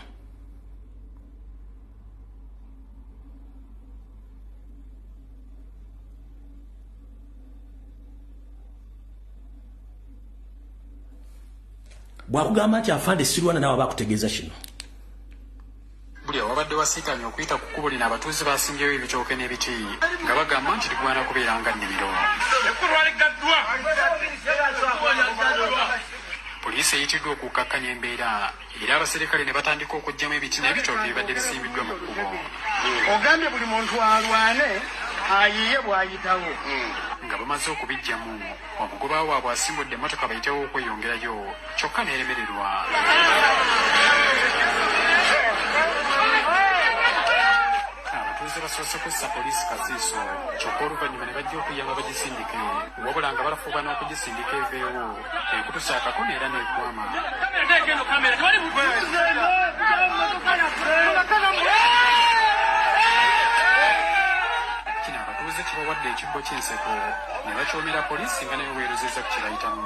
Bwakugamba nti afande sirwana naawe aba akutegeeza kino. Buli wabadde wasiikanye okuyita ku kkubo lino abatuuze basimbyewo ebitooke n'ebiti nga bagamba nti ligwana kubeera nga nnimiro. Poliisi eyitiddwa okukkakkanya embeera era abaserikale ne batandika okuggyamu ebiti n'ebitooke ebibadde bisimbiddwa mu kkubo. ogambye buli muntu alwane ayiye bwayitawo nga bamaze okubijjamu omugoba waabwe asimbudde emmotoka bayitewo okweyongerayo kyokka neeremererwa. Abatuuze basoose kussa poliisi kaziiso kyokka oluvannyuma ne bajja okuyamba bagisindike wabula nga balafuuba n'okugisindika eveewo ekutusaakako neera n'ekwama. Kino abatuuze kibawadde ekibbo ky'enseko ne bakyomera poliisi nga nayo weerozezza ku kibayitamu.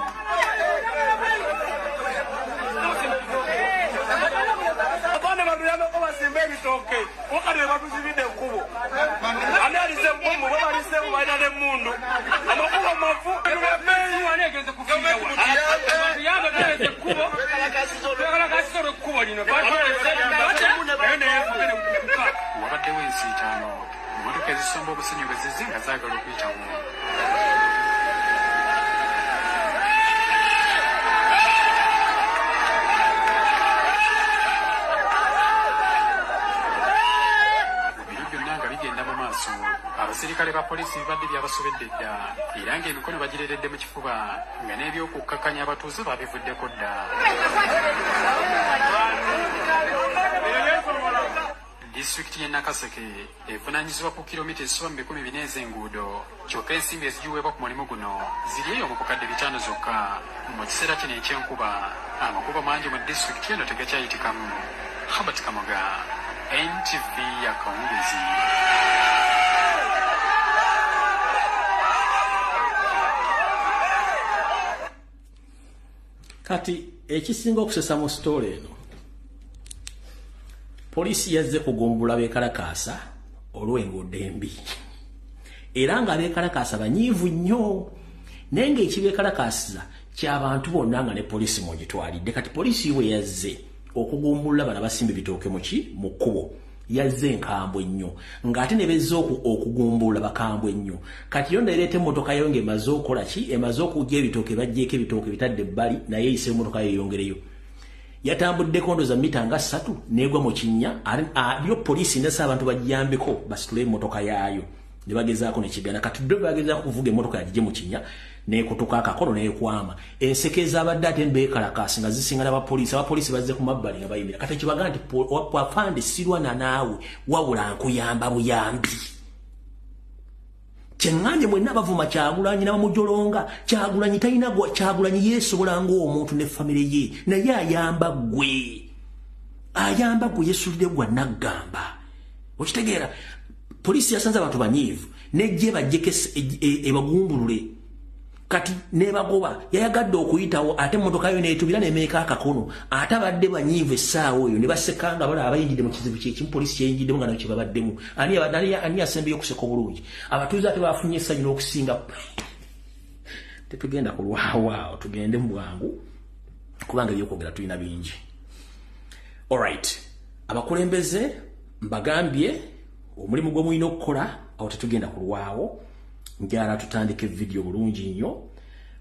abaana batuyambeko basimba ebitooke wakati webatuzibidde ekkubo ani alise empumu bebalisemu balina n'emmundu amakubo mafu wabaddewo ensiitaano emmotoka ezisomba obusenyu bwe zizze nga zaagala okuyitawo. Abasirikale ba poliisi bibadde byabasobedde dda era ng'emikono bagireredde mu kifuba nga n'ebyokukkakkanya abatuuze babivuddeko dda. Disitulikiti y'e Nakaseke evunaanyizibwa ku kilomita ezisoba mu 400 ez'enguudo kyokka ensimbi ezigiweebwa ku mulimu guno ziri eyo mu bukadde 5 zokka. Mu kiseera kino eky'enkuba amakubo mangi mu disitulikiti eno tegakyayitikamu. Habert Kamoga, NTV ya Kawungezi. Kati ekisinga okusesa mu story eno poliisi yazze kugumbula beekalakaasa olw'enguudo embi era nga beekalakaasa banyiivu nnyo naye ng'ekibeekalakaasiza ky'abantu bonna nga ne poliisi mwegitwalidde. Kati poliisi we yazze okugumbulula bana basimba ebitooke mu kkubo yazze enkambwe nnyo ng'ate ne bezze okugumbulula bakambwe nnyo. Kati yo ndereeta emmotoka yo ng'emaze okukola ki emaze okujja ebitooke bajjeeko ebitooke bitadde ebbali naye eyise emmotoka yo eyongereyo yatambudde kondo za mita nga 3 n'egwa mu kinnya yo poliisi ndasa abantu bajjambeko basitule emmotoka yaayo ne bagezaako nekigana. Kati ddo bagezaako kuvuga emmotoka yagije mu kinnya n'ekutuka akakono n'ekwama enseke ezabadde ate mbeekalakaasi nga zisingana abapoliisi bazze ku mabbali nga bayimira. Kati kibaga nti afande sirwana naawe wabula nkuyamba buyambi kyeŋŋambye mwenna bavuma Kyagulanyi n'abamujolonga Kyagulanyi talina Kyagulanyi yeesobola ng'omuntu ne famire ye naye ayamba gwe yeesulire gwa naggamba okitegeera. Poliisi yasanze abantu banyiivu nejje bajjeko ebagumbulule kati nebagoba yayagadde okuyitawo ate emmotoka yo neetubira nemeeka akakono ate abadde banyiivu essaawa eyo ne basekanga bala abayingidde mu kizibu kyekimu poliisi kyeyingiddemu nga nakyo babaddemu ani asembeyo okuseka obulungi abatuuze ate bafunye essanyu n'okusinga. Tetugenda kulwawaawo tugende mu bwangu kubanga ebyokwogera tulina bingi. Alright, abakulembeze mbagambye omulimu gwe mulina okukola awo tetugenda kulwawo njala tutandike video bulungi nnyo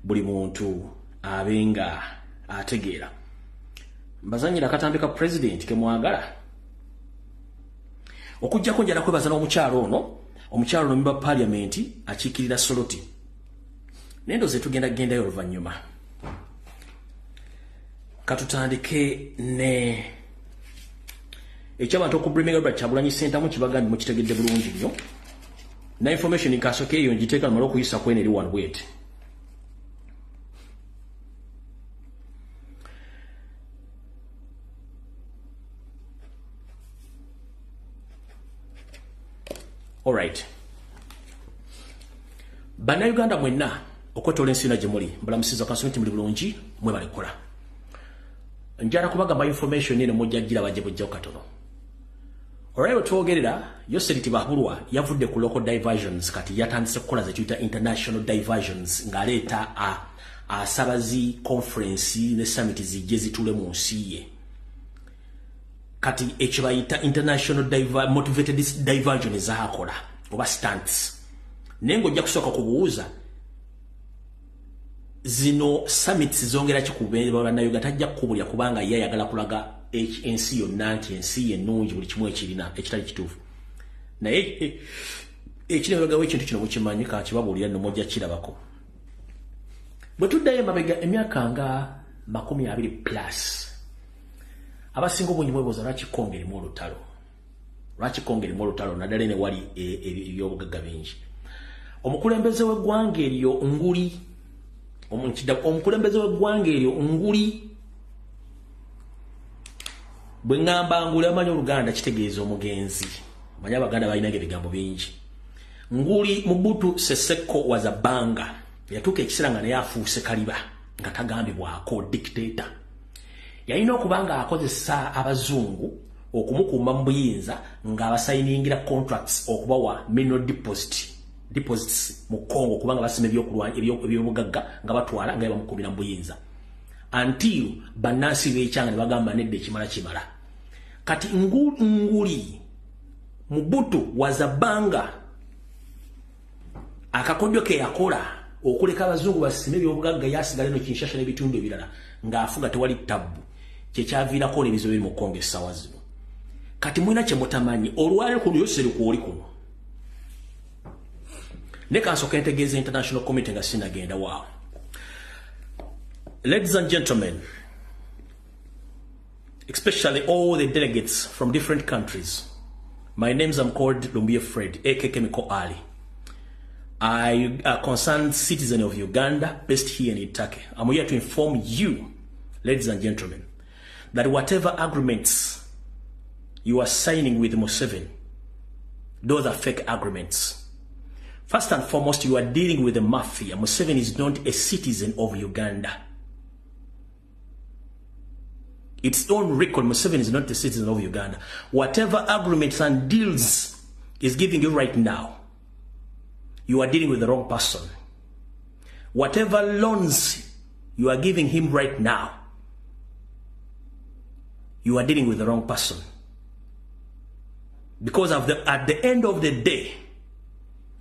buli muntu abenga ategeera. Mbazanyira akatambi ka president ke mwagala okujjako njala kwebaza n'omukyalo ono member parliament akiikirira Soloti nendoze tugenda oluvannyuma. Katutandike ne ekyabantu okubrimega Robert Kyagulanyi Center mu kibagambye mu kitegedde bulungi nnyo na information ikasoke eyo njiteeka mala okuyisa kwene eri one wait. Alright, Bannayuganda mwenna okwetola ensi yonna gye muli mbalamusiza kansonti muli bulungi mwebale kukola. Njala kubagamba information eno mujjagira bajje bujjawo katono. Alright, twogerera Yoseriti Bahulwa yavudde ku local diversions kati yatandise kukola ze tuyita international diversions ngaleeta asabazi conference ne summit zijje zitule mu nsi ye. Kati ekibayita international motivated diversion ezaakola oba stunts. Nengo ojja kusooka kubuuza zino summits zongera kikubeera Bannayuganda tajja kukubulya kubanga ye ayagala kulaga ensi yonna nti ensi ye ennungi buli kimu ekirina ekitali kituufu. naye ekinebagawo ekintu kino mukimanyi kakibabuulira nno mujja kirabako. Bwe tuddayo emabega emyaka nga 20 plus abasinga obungi mwebuuza lwaki Kongo erimu olutalo. Lwaki Kongo erimu olutalo naddala ne wali ebyobugagga bingi. Omukulembeze w'eggwanga eryo Nguli, omukulembeze w'eggwanga eryo Nguli, bwe ngamba Nguli amanyi Oluganda kitegeeza omugenzi. Manyi Abaganda balina ebigambo bingi. Nguli Mobutu Sese Seko Wazabanga yatuuka ekiseera nga naye afuuse kaliba nga tagambibwako dictator. Yalina okuba nga akozesa abazungu okumukuuma mu buyinza ng'abasayiningira contracts okubawa mineral deposits mu Congo kubanga basima ebyobugagga nga batwala nga bamukubira mu buyinza. Until bannansi b'ekyanga ne bagamba nedda ekimala. Kati Nguli Mobutu Wazabanga akakodyo ke yakola okuleka abazungu basime ebyobugagga yasigala no Kinshasa n'ebitundu ebirala ng'afuga tewali tabu kyekyaviirako n'ebizibu biri mu Congo essaawa zino. Kati mwina kye mutamanyi olwaleero kuno yosere kwoli kuno. Ne kansooka ntegeeza International Committee nga sinagenda waawo. Ladies and gentlemen, especially all the delegates from different countries, my names I'm called Lumbiye Fred, aka Chemical Ali. I am a concerned citizen of Uganda, based here in Turkey. I'm here to inform you, ladies and gentlemen, that whatever agreements you are signing with Museveni, those are fake agreements. First and foremost, you are dealing with the mafia. Museveni is not a citizen of Uganda. Its own record, Museveni is not a citizen of Uganda. Whatever agreements and deals is giving you right now, you are dealing with the wrong person. Whatever loans you are giving him right now, you are dealing with the wrong person. Because at the end of the day,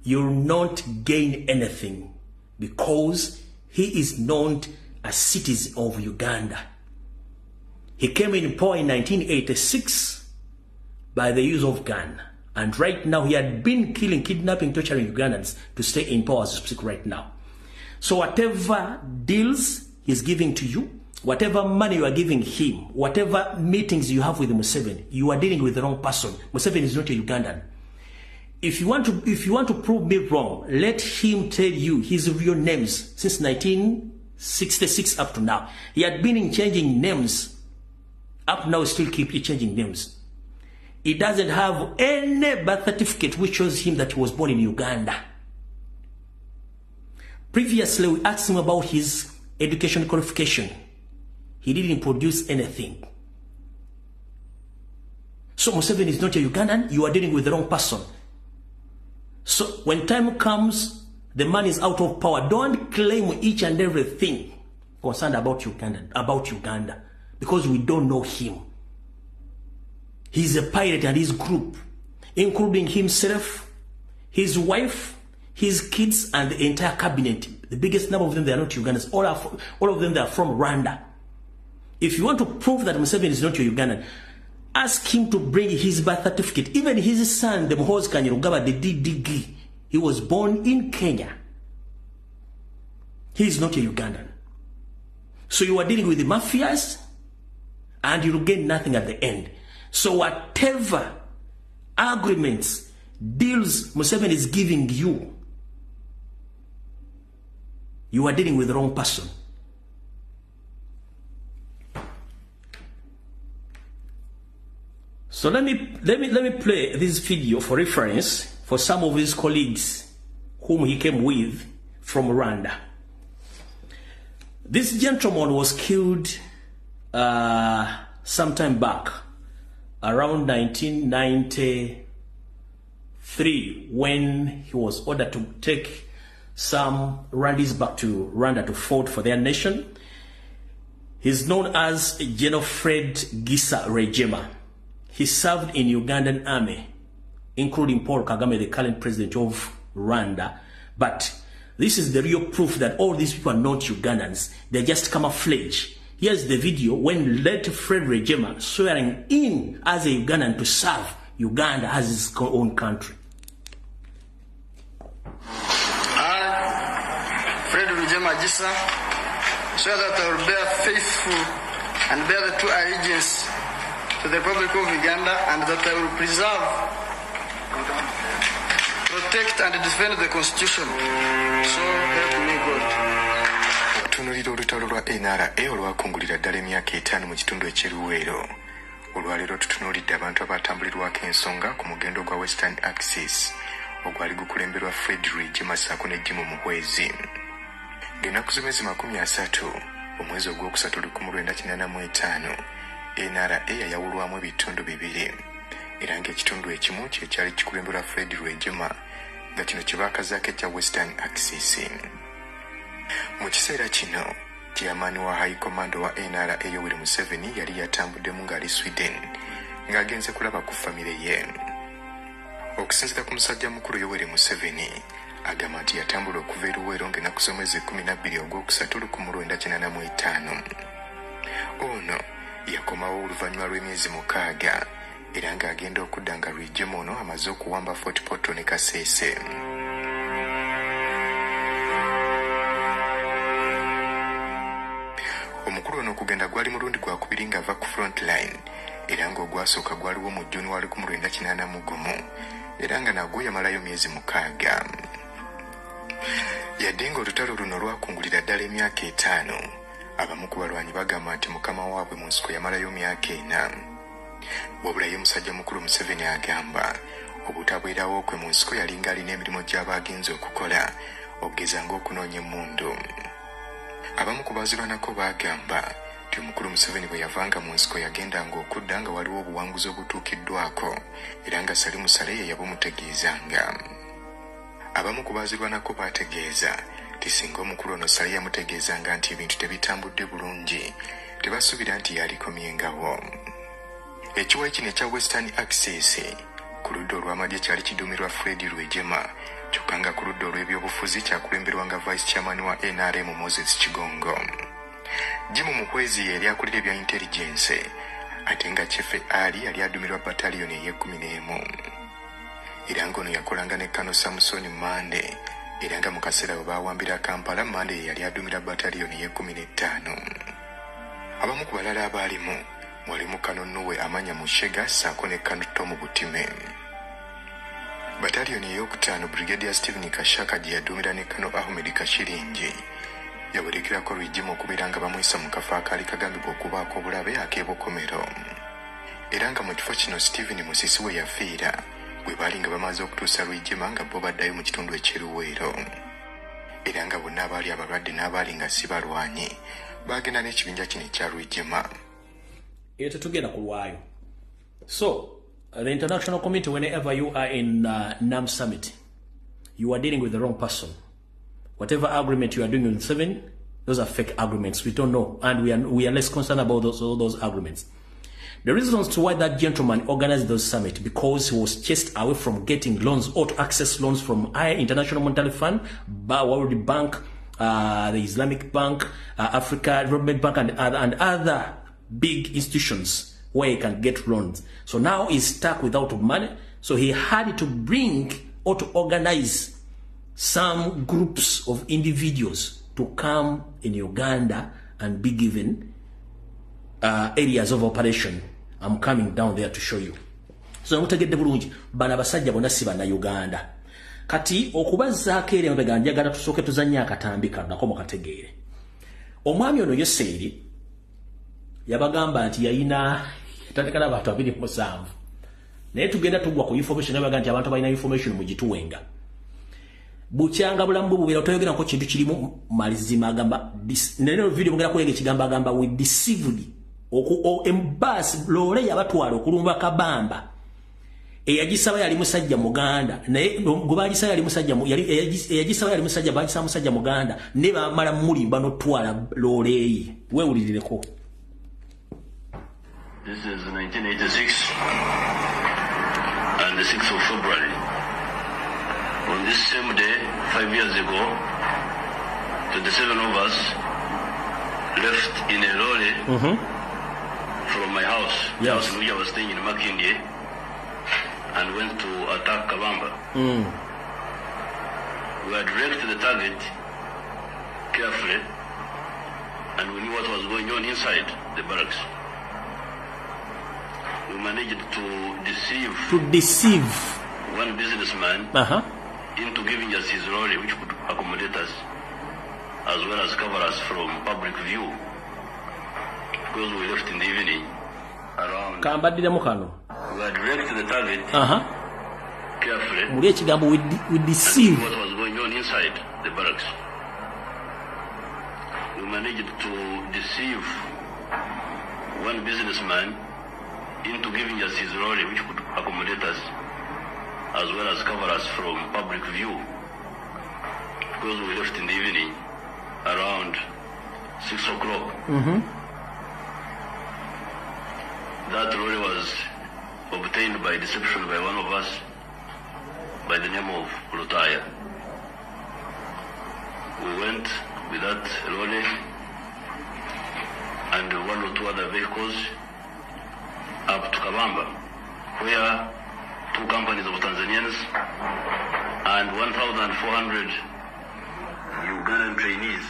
you will not gain anything because he is not a citizen of Uganda. He came in power in 1986 by the use of gun. And right now, he had been killing, kidnapping, torturing Ugandans to stay in power as we speak right now. So whatever deals he's giving to you, whatever money you are giving him, whatever meetings you have with Museveni, you are dealing with the wrong person. Museveni is not a Ugandan. If you want to prove me wrong, let him tell you his real names since 1966 up to now. He had been changing names. Up now, still keep changing names. He doesn't have any birth certificate which shows him that he was born in Uganda. Previously, we asked him about his education qualification. He didn't produce anything. So Museveni is not a Ugandan. You are dealing with the wrong person. So when time comes, the man is out of power. Don't claim each and everything concerned about Uganda, because we don't know him. He's a pirate and his group, including himself, his wife, his kids, and the entire cabinet. The biggest number of them, they are not Ugandans. All of them, they are from Rwanda. If you want to prove that Museveni is not your Ugandan, ask him to bring his birth certificate. Even his son, the Muhoozi Kainerugaba, the DDG, he was born in Kenya. He is not a Ugandan. So you are dealing with the mafias, and you will gain nothing at the end. So whatever agreements, deals Museveni is giving you, you are dealing with the wrong person. So let me play this video for reference for some of his colleagues whom he came with from Rwanda. This gentleman was killed some time back, around 1993, when he was ordered to take some Rwandese back to Rwanda to fight for their nation. He's known as General Fred Gisa Rejema. He served in Ugandan army, including Paul Kagame, the current president of Rwanda. But this is the real proof that all these people are not Ugandans. They're just camouflage. Here's the video when late Fred Rejema swearing in as a Ugandan to serve Uganda has its own country. Fred Rujema Jisa, so that I will bear faithful and bear the true allegiance to the Republic of Uganda, and that I will preserve, protect and defend the Constitution. So help me God. Tunulira olutalo lwa NRA olwakungulira ddala emyaka 5 mu kitundu ekyeruweero. Olwaleero tutunuulidde abantu abatambulirwako ensonga ku mugendo gwa Western Axis ogwali gukulemberwa Fred Rujema ssaako ne Jim Muhwezi. Ng'ennaku z'emyezi 30 omwezi ogwokusatu 1985 NRA yayawulwamu ebitundu bibiri era ng'ekitundu ekimu kye kyali kikulemberwa Fred Rujema nga kino kye baakazaako ekya Western Axis. Mu kiseera kino chairman wa High Command wa NRA Yoweri Museveni yali yatambuddemu ng'ali Sweden ng'agenze kulaba ku famire ye. Okusinziira ku musajja mukulu Yoweri Museveni agamba nti yatambula okuva eruweero ng'ennaku z'omwezi 12 ogwokusatu 1985. Ono yakomawo oluvannyuma lw'emyezi 6 era ng'agenda okudda nga Rujema ono amaze okuwamba Fort Portal ne Kasese. Omukulu ono okugenda gwali mulundi gwakubiri ng'ava ku front line era ng'ogwasooka gwaliwo mu June 1981 era nga nagwo yamalayo myezi 6. Yadde ng'olutalo luno lwakungulira ddala emyaka 5, abamu ku balwanyi bagamba nti mukama waabwe mu nsiko yamalayo myaka 4. Wabula ye musajja mukulu Museveni agamba obutabwerawo kwe mu nsiko yalinga alina emirimu gy'abaagenza okukola okugeza ng'okunoonya emmundu. Abamu ku baazirwanako bagamba nti omukulu Museveni bwe yavanga mu nsiko yagendanga okudda nga waliwo obuwanguzi obutuukiddwako era nga Salimu Saleh yabumutegeezanga. Abamu ku baazirwanako baategeeza nti singa omukulu ono Saleh yamutegeezanga nti ebintu tebitambudde bulungi tebasuubira nti yalikomyengawo. Ekiwayi kino ekya Western Axis ku ludda olw'amagye kyali kiduumirwa Fred Rujema kyokka nga ku ludda olw'ebyobufuzi kyakulemberwa nga Vice Chairman wa NRM Moses Kigongo. Jim Muhwezi yali akulira ebya intelligence ate nga Chief Ali yali aduumirwa battalion ey'11 era ng'ono yakolanga ne Kano Samson Mande era nga mu kaseera bwe baawambira Kampala Mande yali aduumira battalion ey'15. Abamu ku balala abaalimu mwalimu Kano Nuwe Amanya Mushega ssaako ne Kano Tom Butime. Battalion ey'okutaano Brigadier Stephen Kashaka gye yaduumira ne Kano Ahmed Kashiringi yawerekerako Rujema okubeera nga bamuyisa mu kafo akaali kagambibwa okubaako obulabe ak'ebukomero. Era nga mu kifo kino Stephen Musisi we yafiira bwe baali nga bamaze okutuusa Rujema nga bo baddayo mu kitundu ekyeruweero. Era nga bonna abaali abalwadde n'abaali nga si balwanyi baagenda n'ekibinja kino ekya Rujema. Era tetugenda kulwayo. So the international community, whenever you are in NAM Summit, you are dealing with the wrong person. Whatever agreement you are doing with 7, those are fake agreements. We don't know, and we are less concerned about all those agreements. The reasons to why that gentleman organized those summit, because he was chased away from getting loans or to access loans from International Monetary Fund, World Bank, the Islamic Bank, Africa Development Bank, and other big institutions where he can get loans. So now he's stuck without money. So he had to bring or to organize some groups of individuals to come in Uganda and be given areas of operation. I'm coming down there to show you. So mutegedde bulungi bana basajja bonna si bana Uganda. Kati okubazzaako eri emabega njagala tusooke tuzannya akatambi nako mukategeere. Omwami ono Yoseri yabagamba nti yayina tatekala abantu 27. Naye tugenda tugwa ku information yabaga nti abantu balina information mugituwenga. Bukyanga bulambu bubeera toyogera ko kintu kirimu malizima agamba neno video mugera kulenga kigamba agamba we deceived embassy lole yabatwala okulumba kabamba eyagisaba yali musajja Muganda naye gobagisaba yali musajja eyagisaba yali musajja bagisaba musajja Muganda ne bamala mulimba notwala lole wewulirireko. This is 1986 and the 6th of February. On this same day, 5 years ago, 27 of us left in a lorry from my house. Yes. The house in which I was staying in Makindye, and went to attack Kabamba. We had directed the target carefully, and we knew what was going on inside the barracks. We managed to deceive one businessman into giving us his lorry, which could accommodate us, as well as cover us from public view, because we left in the evening around. We had directed the target carefully. We deceive what was going on inside the barracks. We managed to deceive one businessman into giving us his lorry, which could accommodate us, as well as cover us from public view, because we left in the evening around 6 o'clock. That lorry was obtained by deception by one of us by the name of Lutaya. We went with that lorry and one or two other vehicles up to Kabamba, where two companies of Tanzanians and 1,400 Ugandan trainees.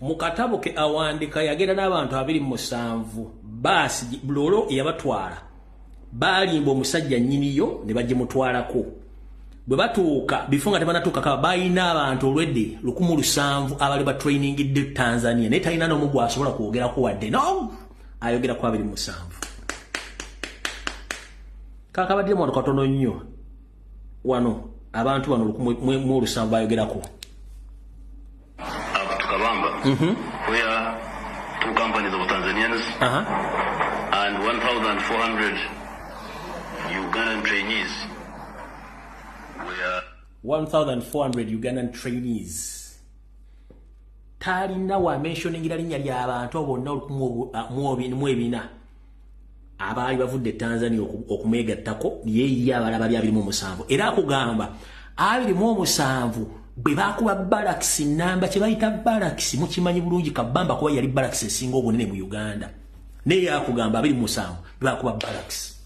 Mukatabo ke awandika yagenda n'abantu 27 basi lolo yabatwala balimba omusajja nnyiniyo ne bagimutwalako bwe batuuka bifunga tebanatuuka kaba bayina abantu olwedde 1700 abali ba training de Tanzania ne talina n'omu asobola kwogerako wadde no ayogera ku 27 kaka badde mu katono nnyo wano abantu bano 1700 bayogerako where two companies of Tanzanians and 1,400 Ugandan trainees were 1,400 Ugandan trainees. Talina wa mentioning linnya lya abantu bonna mwebina abaali bavudde Tanzania okumegattako ye abalaba bya 27 era akugamba 27 bwe bakuba barracks namba kye bayita barracks mukimanyi bulungi Kabamba kuba yali barracks esinga obunene mu Uganda naye akugamba 27 bwe bakuba barracks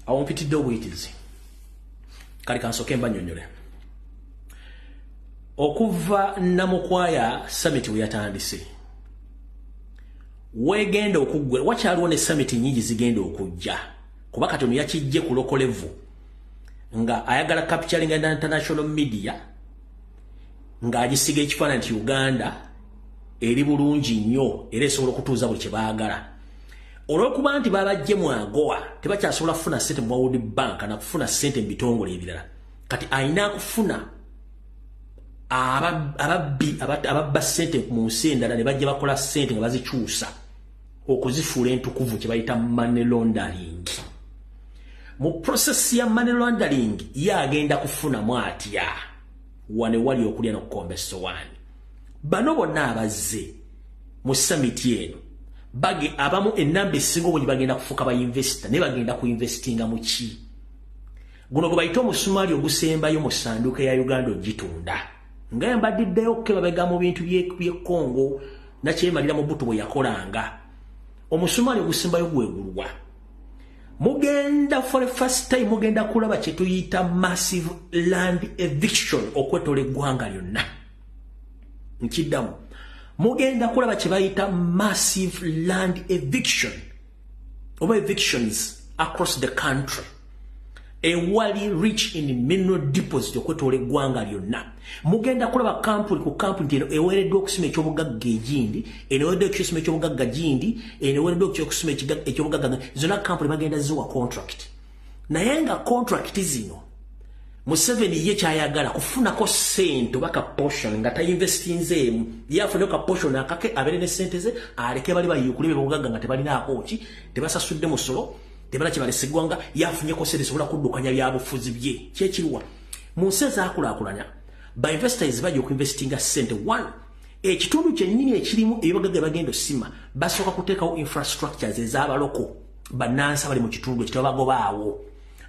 awompitidde obuyitizi kali kansoke mbanyonyole okuva Namukwaya summit we yatandise wegenda okugwe wakyaliwo ne summit nyingi zigenda okujja kuba katono yakijje ku local level nga ayagala capturing international media nga agisiga ekifaananyi nti Uganda eri bulungi nnyo era esobola okutuuza buli kye baagala olw'okuba nti babajje mu AGOA tebakyasobola kufuna ssente mu World Bank na kufuna ssente mu bitongole ebirala kati ayina kufuna ababba ssente mu nsi endala ne bajja bakola ssente nga bazikyusa okuzifuula entukuvu kye bayita money laundering. Mu process ya money laundering yagenda kufuna mwatya wane wali okulya n'okukomba essowaani bano bonna abazze mu summit eno bage abamu ennamba esinga obungi bagenda kufuuka ba investor ne bagenda ku investinga mu ki guno gwe bayita omusumaali ogusembayo mu ssanduuka ya Uganda ogitunda nga mbadiddeyo okukebabega mu bintu by'e Congo nakyemalira mu buto bwe yakolanga omusumaali ogusembayo gwegulwa mugenda for the first time mugenda kulaba kye tuyita massive land eviction okwetola eggwanga lyonna nkiddamu mugenda kulaba kye bayita massive land eviction oba evictions across the country ewali rich in mineral deposit okwetola eggwanga lyonna mugenda kulaba kampuni ku kampuni eno eweereddwa okusima ekyobugagga egindi eneweereddwa okusima ekyobugagga gindi eneweereddwa okusima ekyobugagga zonna kampuni bagenda ziwa contract naye nga contract zino Museveni ye kyayagala kufunako sente baka portion nga ta investinzeemu yafune ka portion akake abere ne sente ze aleke bali bayukulebe bugagga nga tebalina akoki tebasasudde musolo tebala kibale sigwanga yafunye ko sente sobola kuddukanya byabufuzi bye kyekiriwa mu nsi ezaakulaakulanya ba investors bajja okuinvestinga sente 1 ekitundu kyennyini ekirimu ebibagagga bagenda osima basooka kuteekawo infrastructures ez'abaloko bannansi bali mu kitundu ekitebabagobaawo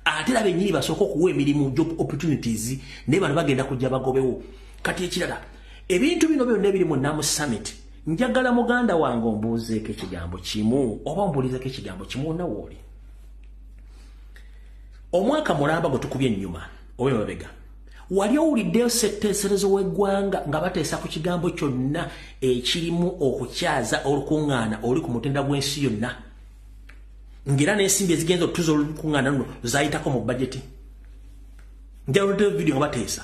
ate labe nyiri basooka okuwa emirimu job opportunities naye bano bagenda kujja bagobewo kati ekirala ebintu bino byonna ebiri mu Namu Summit njagala muganda wange ombuuzeeko ekigambo kimu oba ombuulizeko ekigambo kimu onna wooli. Omwaka mulamba gwe tukubye ennyuma oba emabega wali owuliddeyo ssetteeserezo w'eggwanga nga bateesa ku kigambo kyonna ekirimu okukyaza olukuŋŋaana oli ku mutenda gw'ensi yonna ng'era n'ensimbi ezigenza okutuuza olukuŋŋaana luno zaayitako mu bajeti njaluddeyo vidiyo nga bateesa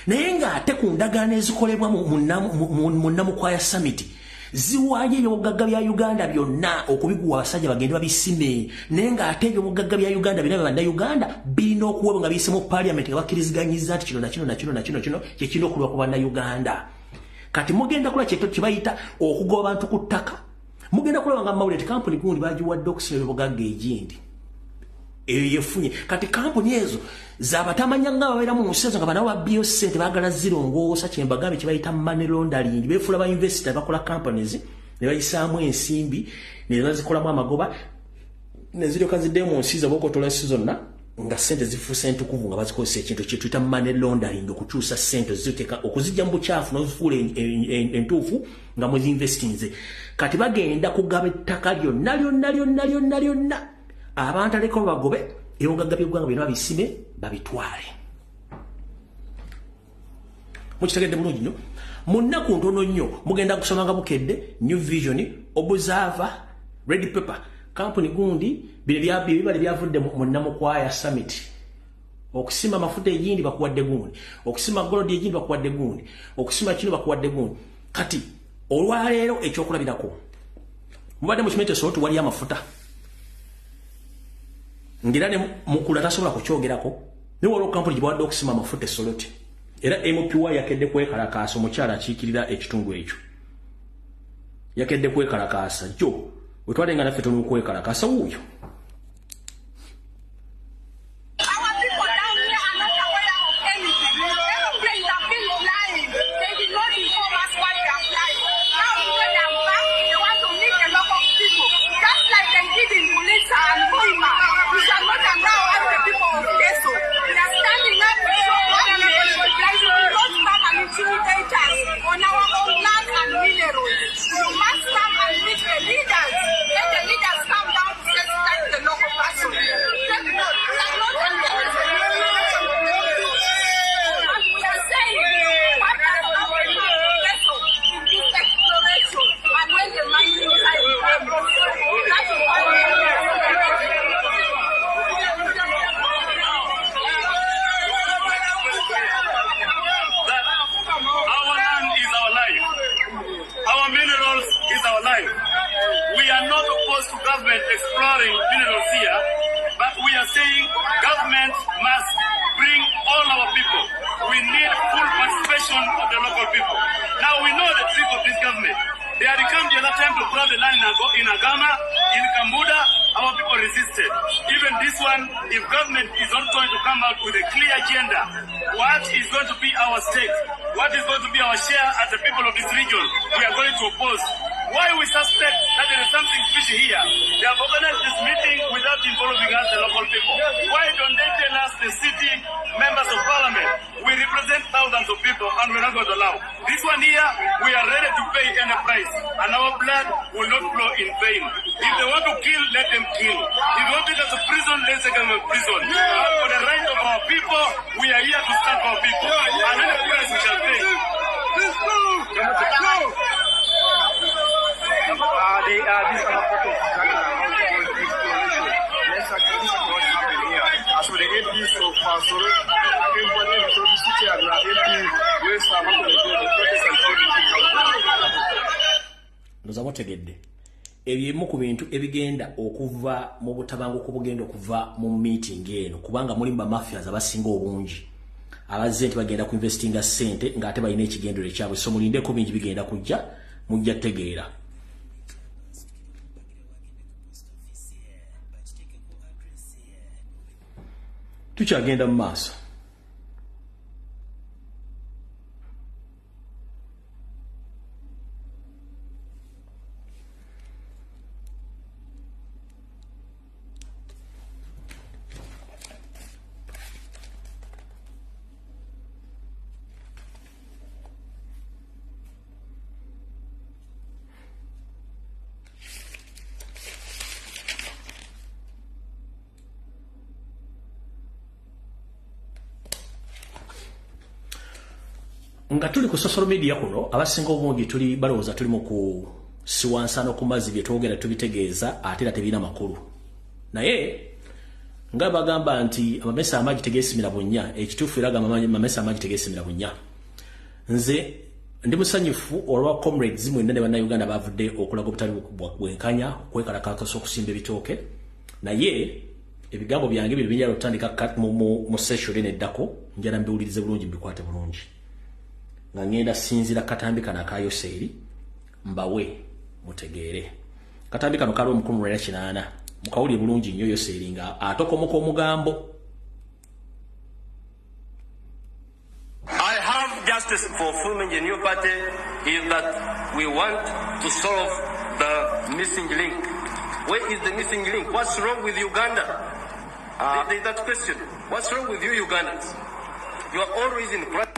naye ng'ate ku ndagaano ezikolebwa mu Namukwaya Summit ziwaayo ebyobugagga bya Uganda byonna okubiguwa abasajja bagende babisime naye ng'ate ebyobugagga bya Uganda binabe bannayuganda birina okuweebwa nga biyise mu paaliyamenti nga bakkiriziganyizza nti kino nakino kyekirina okulwa ku bannayuganda. Kati mugenda kulaba kye bayita okugoba abantu ku ttaka mugenda kulaba nga mawulire ti kampuni gundi bagiwadde okusima ebyobugagga egindi eyo yefunye. Kati kampuni ezo zabatamanya nga babeera mu nsi ezo nga banabo babbiyo ssente baagala zirongoosa kyembagambe kye bayita money laundering beefuula ba investor bakola companies ne bayisaamu ensimbi ne bazikolamu amagoba ne ziryoka zidde mu nsi zabookotola ensi zonna nga ssente zifuuse entukuvu nga bazikozesa ekintu kye tuyita money laundering okukyusa ssente ziteeka okuzijja mu bukyafu n'ozifuula entuufu nga muzinvestinze. Kati bagenda kugaba ettaka lyonna abantu aleko bagobe ebyobugagga by'eggwanga byonna babisime babitwale. Mukitegedde bulungi nnyo. Mu nnaku ntono nnyo mugenda kusoma nga bukedde New Vision, Observer, Red Pepper, kampuni gundi bibale byavudde mu Namukwaya Summit. Okusima amafuta egindi bakuwadde gundi, okusima gold egindi bakuwadde gundi, okusima kino bakuwadde gundi. Kati olwaleero ekyokulabirako mubadde mu kimete sooti wali amafuta ngera ne mukula tasobola kukyogerako ne waliwo kampuni gye bawadde okusima amafuta esoloti era MPY yakedde kwekalakaasa omukyala akiikirira ekitundu ekyo yakedde kwekalakaasa jjo wetwale nga naffe tonokwekalakaasa wuuyo. On our own land and minerals. You must come and meet the leaders. Let the leaders come down to sensitize the local person. Take note. We are not we are saying what has our vessel in this exploration and when the mining time comes. That is why we are we are not opposed to government exploring minerals here, but we are saying government must bring all our people. We need full participation of the local people. Now we know the trick of this government. They had come the other time to grab the land in Agama, in Kambuda, our people resisted. Even this one, if government is not going to come out with a clear agenda, what is going to be our stake? What is going to be our share as the people of this region? We are going to oppose. Why we suspect that there is something fishy here? They have organized this meeting without involving us, the local people. Why don't they tell us, the city members of parliament, we represent thousands of people and we're not going to allow. This one here, we are ready to pay any price and our blood will not flow in vain. If they want to kill, let them kill. If they want to take us to prison, let's take them to prison. For the right of our people, we are here to stand for our people. And any price we shall pay. Let's go! These are the photos of exploration. Let's actually see what happened here. As for the MPs of Pasoro, everybody from the city and the MPs, West Africa, the protest and politics. Ndoza mutegedde. Ebimu ku bintu ebigenda okuva mu butabanguko bugenda okuva mu meeting eno kubanga mulimba mafias abasinga obungi. Abazze nti bagenda ku investinga sente ng'ate balina ekigendero ekyabwe so mulindeko bingi bigenda kujja mujja tegeera. Tukyagenda mu maaso. nga tuli ku social media kuno abasinga obungi tuli balowooza tuli mu kusiwansana ku mazzi bye twogera tubitegeeza ate era tebirina makulu naye nga bagamba nti amamesa amagi tegeesimira bunnya ekituufu era gamba amamesa amagi tegeesimira bunnya nze ndi musanyufu olwa comrades mwenna ne bannayuganda bavudde okulaga obutali bwenkanya okwekalakaasa okusimba ebitooke naye ebigambo byange bino bijja okutandika mu session eddako njala mbiwulirize bulungi mbikwate bulungi nga ngenda sinzira katambi kana ka Yoseeri mbawe mutegeere katambi kano kali omukulu era kinaana mukawuli bulungi nnyo Yoseeri nga atokomoka omugambo. I have justice for Fulminji and new party is that we want to solve the missing link. Where is the missing link? What's wrong with Uganda? There's that question. What's wrong with you Ugandans? You are always in crisis.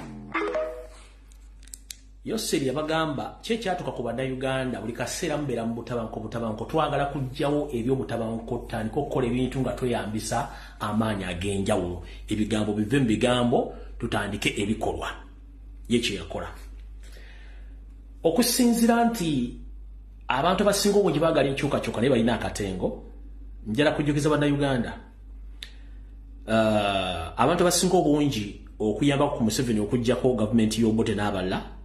Yoseeri yabagamba kyekyatuka ku bannayuganda buli kaseera mubeera mu butabanko twagala kujjawo eby'obutabanko tutandika okukola ebintu nga tweyambisa amaanyi ag'enjawulo ebigambo bive mu bigambo tutandike ebikolwa ye kye yakola okusinzira nti abantu abasinga obungi baagala enkyukakyuka naye balina akatengo njala kujjukiza bannayuganda abantu abasinga obungi okuyamba ku Museveni okujjako gavumenti y'Obote n'abalala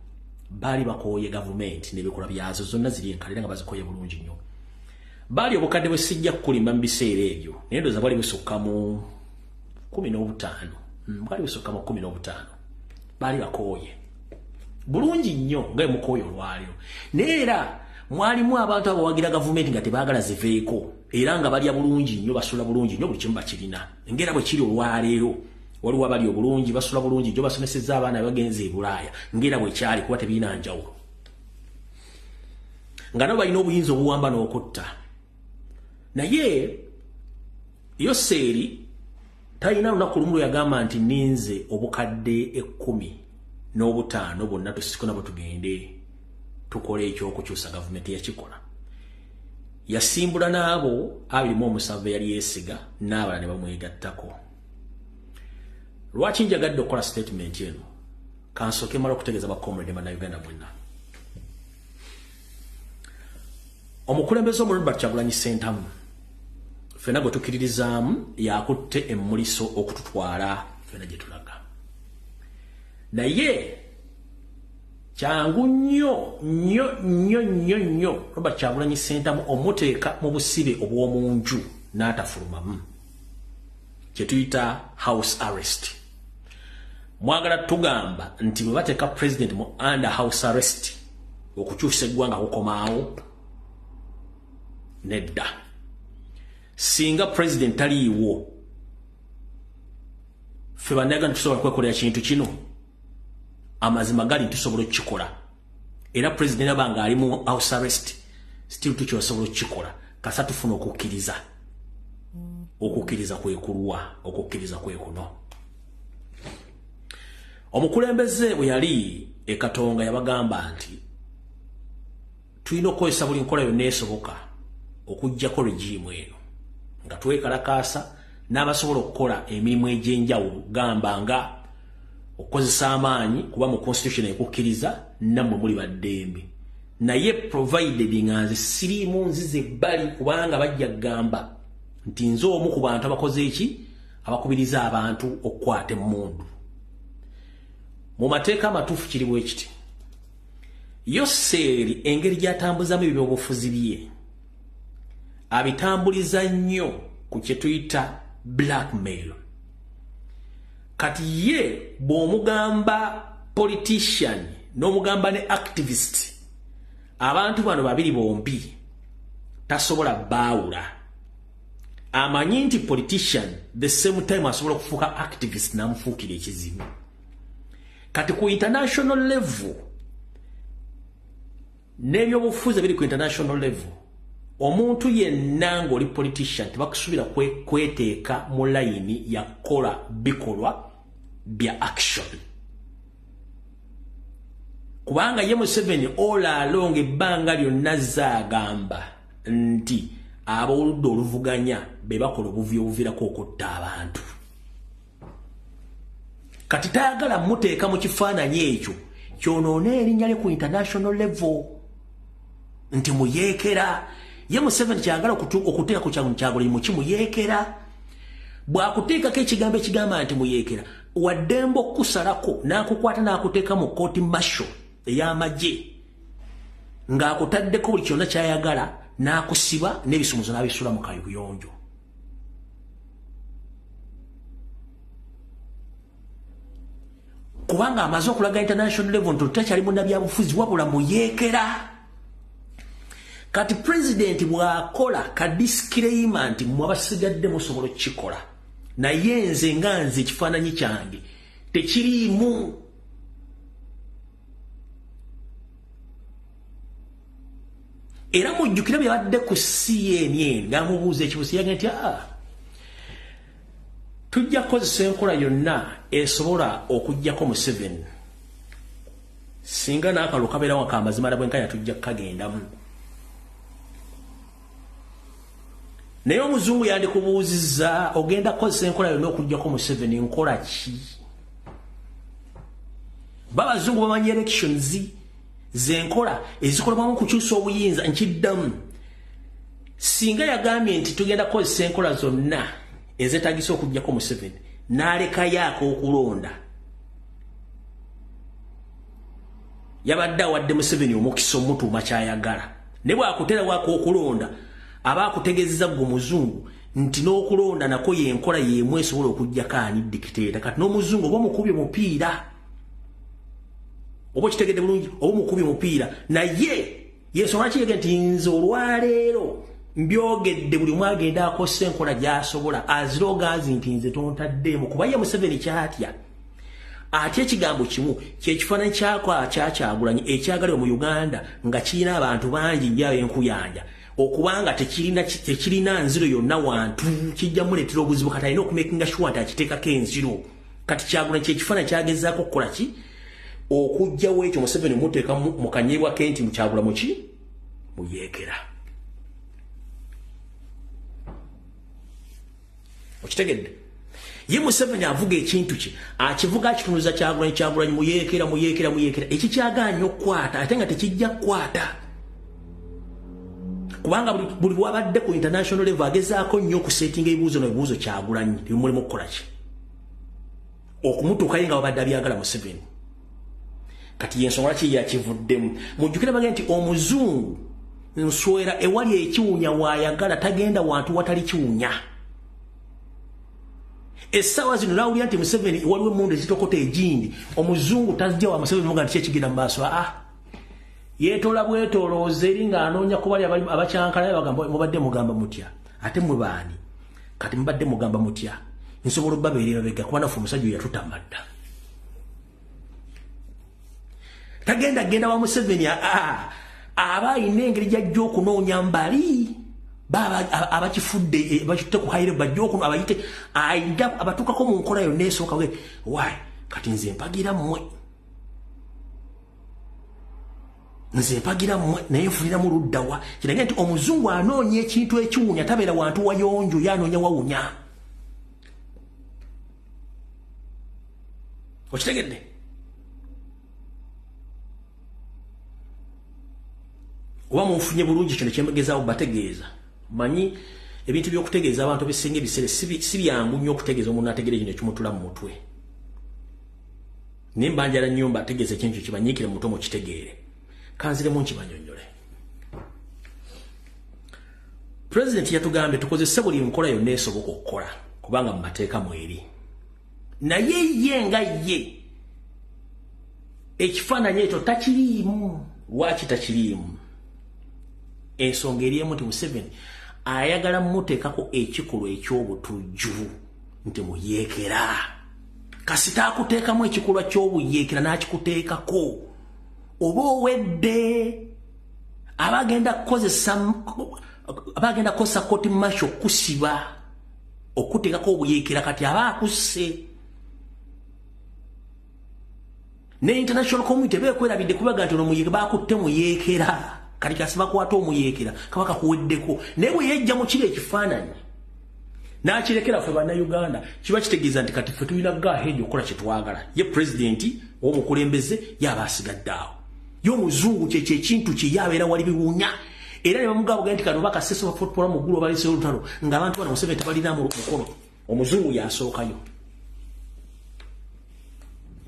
bali bakooye gavumenti n'ebikola byazo zonna ziri enkalira nga bazikooye bulungi nnyo bali obukadde bwe sijja kukulimba mu biseera ebyo naye ndowooza bwali busukka mu 15 bwali busukka mu 15 bali bakooye bulungi nnyo nga mukooye olwaliro naye era mwalimu abantu abawagira gavumenti nga tebaagala ziveeko era nga balya bulungi nnyo basula bulungi nnyo buli kimu bakirina engera bwe kiri olwaleero waliwo abali obulungi basula bulungi nnyo basomesezza abaana bagenze e Bulaaya ngera bwe kyali kuba tebirina njawulo nga nabo balina obuyinza obuwamba n'okutta naye Yoseeri talina lunaku lumu yagamba nti ninze obukadde 15 bonna tusikona bwe tugende tukole ekyokukyusa gavumenti yakikola yasimbula n'abo 27 yali yeesiga n'abalala ne bamwegattako. Lwaki njagadde okukola statement eno kansooke mala okutegeeza bakomrade bannayuganda mwenna omukulembeze omululu Robert Kyagulanyi Ssentamu ffenna gwe tukkiririzaamu yakutte emmuliso okututwala ffenna gye tulaga naye kyangu nnyo Robert Kyagulanyi Ssentamu omuteeka mu busibe obw'omunju n'atafulumamu kye tuyita house arrest. Mwagala tugamba nti bwe bateeka president mu under house arrest okukyusa eggwanga kukomaawo nedda singa president taliiwo ffe bannayuganda tusobola kwekolera kintu kino amazima gali ntusobola okukikola era president abanga ali mu house arrest still tukyosobola okukikola kasa tufuna okukkiriza kwekulwa okukkiriza kwekuno. Omukulembeze bwe yali Katonga yabagamba nti tulina okukozesa buli nkola yonna esoboka okuggyako regimu eno nga twekalakaasa n'abasobola okukola emirimu egy'enjawulo gamba nga okukozesa amaanyi kuba mu constitution ekukkiriza nammwe muli baddembe naye provided nga nze siriimu nzize ebbali kubanga bajja kugamba nti nze omu ku bantu abakoze eki abakubiriza abantu okukwata emmundu. Mu mateeka amatuufu kiri bwe kiti Yoseeri engeri gy'atambuzamu ebyobufuzi bye abitambuliza nnyo ku kye tuyita blackmail. Kati ye bw'omugamba politician n'omugamba ne activist abantu bano babiri bombi tasobola baawula amanyi nti politician the same time asobola okufuuka activist n'amufuukira ekizibu. Kati ku international level n'ebyobufuzi biri ku international level omuntu yenna ng'oli politician tebakusuubira kweteeka mu layini ya kola bikolwa bya action kubanga ye Museveni olaalonga ebbanga lyonna zaagamba nti ab'oludda oluvuganya be bakola obuvuyo obuviirako okutta abantu. Kati tayagala muteeka mu kifaananyi ekyo kyonoona erinnya lye ku international level nti muyeekera ye Museveni kyagala okuteeka ku Kyagulanyi mu kimuyeekera bw'akuteekako ekigambo ekigamba nti muyeekera waddembe okukusalako n'akukwata n'akuteeka mu kooti marshal ey'amagye ng'akutaddeko buli kyonna ky'ayagala n'akusiba n'ebisumuzo n'abisula mu kayuyonjo. Kubanga amaze okulaga international level nti takyali munnabyabufuzi wabula muyeekera. Kati president bw'akola ka disclaimer nti mmwe abasigadde musobola okukikola naye nze nga nze ekifaananyi kyange tekiriimu. Era mujjukira byabadde ku CNN ng'amubuuza ekibuuzo yagamba nti tujja kukozesa enkola yonna esobola okuggyako Museveni singa n'akalulu kabeerawo akamazima bwenkanya tujja kukagendamu. Naye omuzungu yandikubuuzizza ogenda kukozesa enkola yonna okuggyako Museveni nkola ki? Babazungu bamanyi elections zenkola ezikolebwamu kukyusa obuyinza nkiddamu. Singa yagambye nti tugenda kukozesa enkola zonna ezeetagisa okuggyako Museveni n'alekayaako okulonda yabadde awadde Museveni omukisa omutuuma kyayagala. Ne bw'akuteerawaako okulonda aba akutegeezezza gwe muzungu nti n'okulonda nako yenkola y'emu esobola okuggyako ani dikiteeta. Kati n'omuzungu oba omukubye mupiira oba kitegedde bulungi oba omukubye mupiira naye yensonga kiyege nti nze olwaleero mbyogedde buli omu agenda akosa enkola gy'asobola azirogaazi nti nze tontaddeemu kuba ye Museveni kyatya atya ekigambo kimu kyekifaananyi Kyagulanyi ekyagalibwa mu Uganda nga kirina abantu bangi ng'ab'enkuyanja okubanga tekirina nziro yonna wantu kijja muleetera obuzibu kati alina okumakinga sure nti akiteekako enziro. Kati Kyagulanyi kyekifaananyi kyagezaako okukola ki okugjawo ekyo Museveni muteeka mu kanyeebwa ke nti Kyagulanyi muki muyeekera. Okitegedde ye Museveni avuga ekintu kye akivuga akitunuza Kyagulanyi muyeekera eki kyagaanye okukwata ate nga tekijja kukwata kubanga buli bwabadde ku international level agezaako nnyo okusetinga ebibuuzo n'ebibuuzo Kyagulanyi tebimulimu okukola ki okumutuukayo nga babadde abyagala Museveni. Kati yensonga ki yakivuddemu mujjukire bagenda nti omuzungu nswera ewali ekiwunya waayagala tagenda wantu watali kiwunya. Essaawa zino nawulira nti Museveni waliwo emmundu ezitokota egindi omuzungu tazija wa Museveni muga nti kyekigenda mu maaso yeetoola bwetoolooza eri ng'anoonya ku bali abakyankalayo bagamba mubadde mugamba mutya ate mwe baani kati mubadde mugamba mutya nsobola obbabeera babega kuba naffe omusajja oyo yatutama dda. Tagenda wa Museveni aba ayina engeri gy'ajja okunoonya mbali abakifudde bakitte ku hayire bajja okuno abayite ayinda abatuukako mu nkola yonna esooka we waayi kati nze mpagira mmwe naye nfuniramu luddawa kirage nti omuzungu anoonya ekintu ekiwunya tabeera wantu wayonjo yanoonya wawunya. Okitegedde oba munfunye bulungi kino kyemegezaawo bategeeza manyi ebintu by'okutegeeza abantu bisinga ebiseera si byangu nnyo okutegeeza omuntu ategeere kino ekimutula mu mutwe naye mbanjala nnyo mbategeeza ekintu kibanyiikire mu mutwe mukitegeere kanziremu nkibanyonnyole. Pulezidenti yatugambye tukozese buli nkola yonna esoboka okukola kubanga mu mateeka mweri naye ye nga ye ekifaananyi ekyo takiriimu. Lwaki takiriimu? Ensonga eri emu nti Museveni ayagala muteekako ekikolwa eky'obutujju nti muyeekera. Kasita akuteekamu ekikolwa ky'obuyeekera n'akikuteekako oba owedde abagenda kukozesa kooti marshal okusiba okuteekako obuyeekera kati aba akusse. Ne international community beekwerabidde kubaga nti ono bakutte muyeekera kati kasiba kwata omuyeekera kabaka kuweddeko naye bwe yejja mu kiro ekifaananyi N'akirekera ffe bannayuganda kiba kitegeeza nti kati ffe tulina gaheedi okukola kye twagala. Ye pulezidenti w'omukulembeze yaba asigadde awo. Ye omuzungu kye kintu kye yabeera wali biwunya. Era ne bamugamba nti kano bakaseso bafotopola mu ggulu balisewo olutalo ng'abantu bano Museveni tebalina mukono. Omuzungu yasookayo.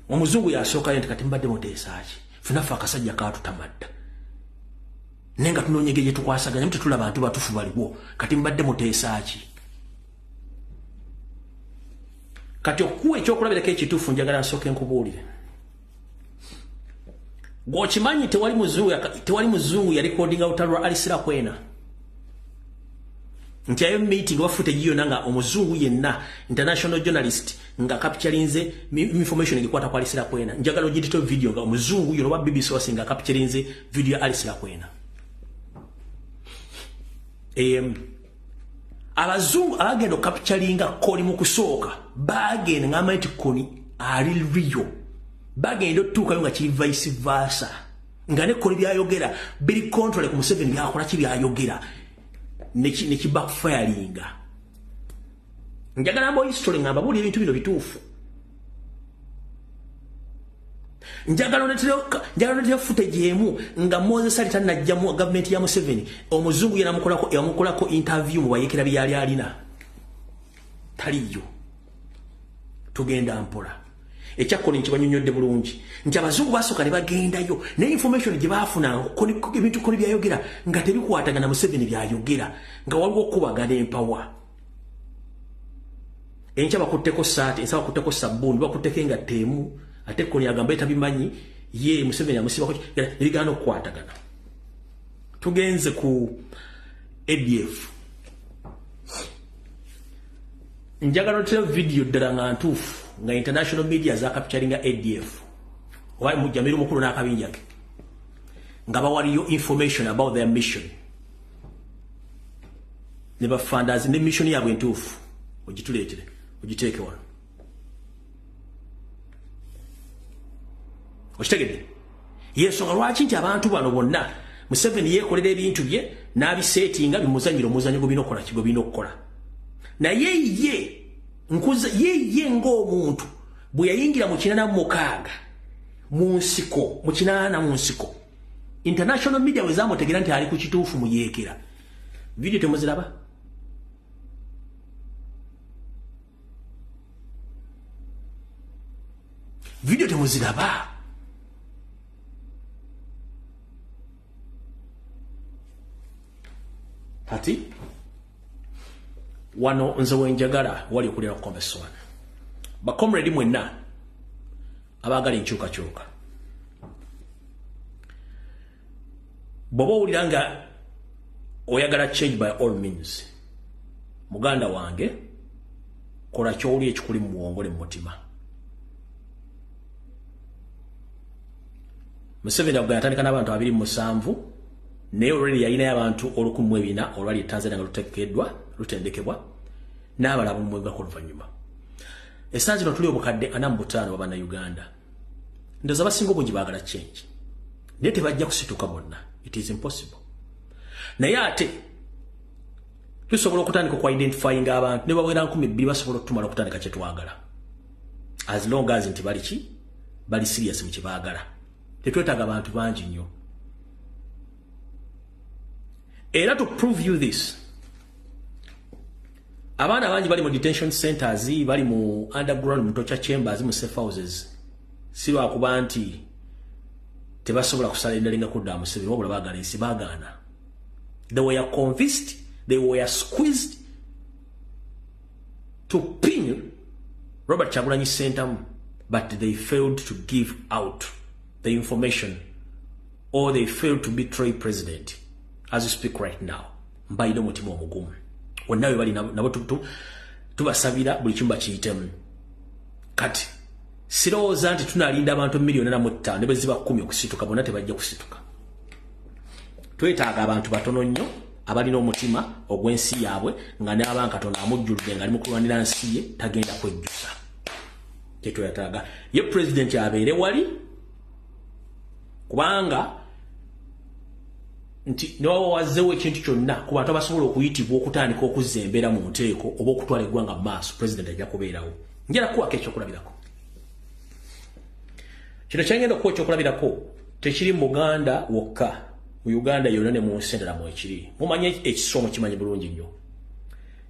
Omuzungu yasookayo nti kati mbadde muteesa ki? Ffenaffe akasajja kaatutamadda. Naye nga tunoonyege gye tukwasaganya mu tetulaba abantu batufu baliwo. Kati mbadde muteesa ki? Kati okuwa ekyokulabirako ekituufu njagala nsooke nkubuulire. Gwokimanyi tewali muzungu ya recording olutalo lwa Alisira Kwena. Nti ayo meeting wafute yonna nga omuzungu yenna international journalist nga capturinze information egikwata kwa Alisira Kwena. Njagala ogidito video nga omuzungu yonna wa BBC wasinga capturinze video ya Alisira Kwena. Abazungu abagenda capturinga koni mu kusooka bagenda ngamba nti koni ali real. Bagenda otuukayo nga kiri vice versa. Nga ne koni byayogera biri control ku Museveni byakola ki byayogera. Neki backfiringa. Njagala mbo history ngamba buli ebintu bino bituufu. Njagala onetera footage emu nga Moses ali tanajja mu government ya Museveni. Omuzungu yamukolako interview mu bayekera byali alina. Taliyo. Tugenda mpola. Ekyakoni nkibanyonyodde bulungi. Nti abazungu basooka ne bagendayo ne information gye baafuna ebintu koni byayogera nga tebikwatagana Museveni byayogera nga waliwo okubagana empawa. Enkya bakutteko saati, ensa bakutteko sabbuuni, bakutteko engato emu, ate koni agamba etabimanyi ye Museveni amusibako ebigaana okukwatagana. Tugenze ku ADF. Njagala otera video ddala nga ntuufu nga international media za capturing ADF. Why mujamiru mukulu n'akabinja ke. Nga bawaliyo information about their mission. Ne bafandazi ne mission yabwe ntuufu. Ogituleetere, ogiteeke wano. Okitegedde? Yensonga lwaki nti abantu bano bonna Museveni yeekolera ebintu bye n'abiseetinga bimuzanyira omuzanyo gw'obinokola kigobina okukola. Naye ye ng'omuntu bwe yayingira mu 86 mu nsiko mu 88 mu nsiko international media we zaamutegera nti ali ku kituufu mu yeekera. Video temuziraba? Video temuziraba? Kati wano nze wenjagala wali okulira okukomesa wano. Bakomredi mwenna abagala enkyukakyuka. Bw'oba owulira nga oyagala change by all means, muganda wange kola ky'oli ekikuli mu bwongole mu mutima. Museveni agenda atandika n'abantu 27 naye already yalinayo abantu 1,400 olwali Tanzania nga lutendekebwa n'abalala bumwegako oluvannyuma. Essanzi no tuli obukadde 45 baba na Uganda. Ndoza basinga obungi baagala change. Naye tebajja kusituka bonna. It is impossible. Naye ate tusobola okutandika ku identifying abantu ne bawera 2,000 basobola okutumala okutandika kye twagala. As long as nti bali serious mu kye baagala. Tetwetaaga abantu bangi nnyo. Era to prove you this, abaana bangi bali mu detention centers, bali mu underground mu torture chambers, mu safe houses. Si lwakuba nti tebasobola kusala endalinga kudda Museveni wabula baagala ensi baagaana. They were convinced, they were squeezed to pin Robert Kyagulanyi Ssentamu, but they failed to give out the information, or they failed to betray president. As we speak right now, mbaide mutima omugumu. Wonna bali nabo tubasabira buli kimba kiyitemu. Kati sirowooza nti tunalinda abantu 1,500,000 ne bwe ziba 10 okusituka, bonna tebajja kusituka. Twetaaga abantu batono nnyo abalina omutima ogw'ensi yaabwe nga n'abantu Katonda amujjuludde nga ali mu kulwanira nsi ye tagenda kwejjusa. Kyetwetaaga ye president abeere wali kubanga nti newawo wazzeewo ekintu kyonna ku bantu abasobola okuyitibwa okutandika okuzza embeera mu nteeko oba okutwala eggwanga mu maaso pulezidenti ajja kubeerawo njala kuwako ekyokulabirako kino kyangenda okuwa ekyokulabirako tekiri mu Buganda wokka mu Uganda yonna ne mu nsi endala mu ekiri mumanye ekiswa mukimanyi bulungi nnyo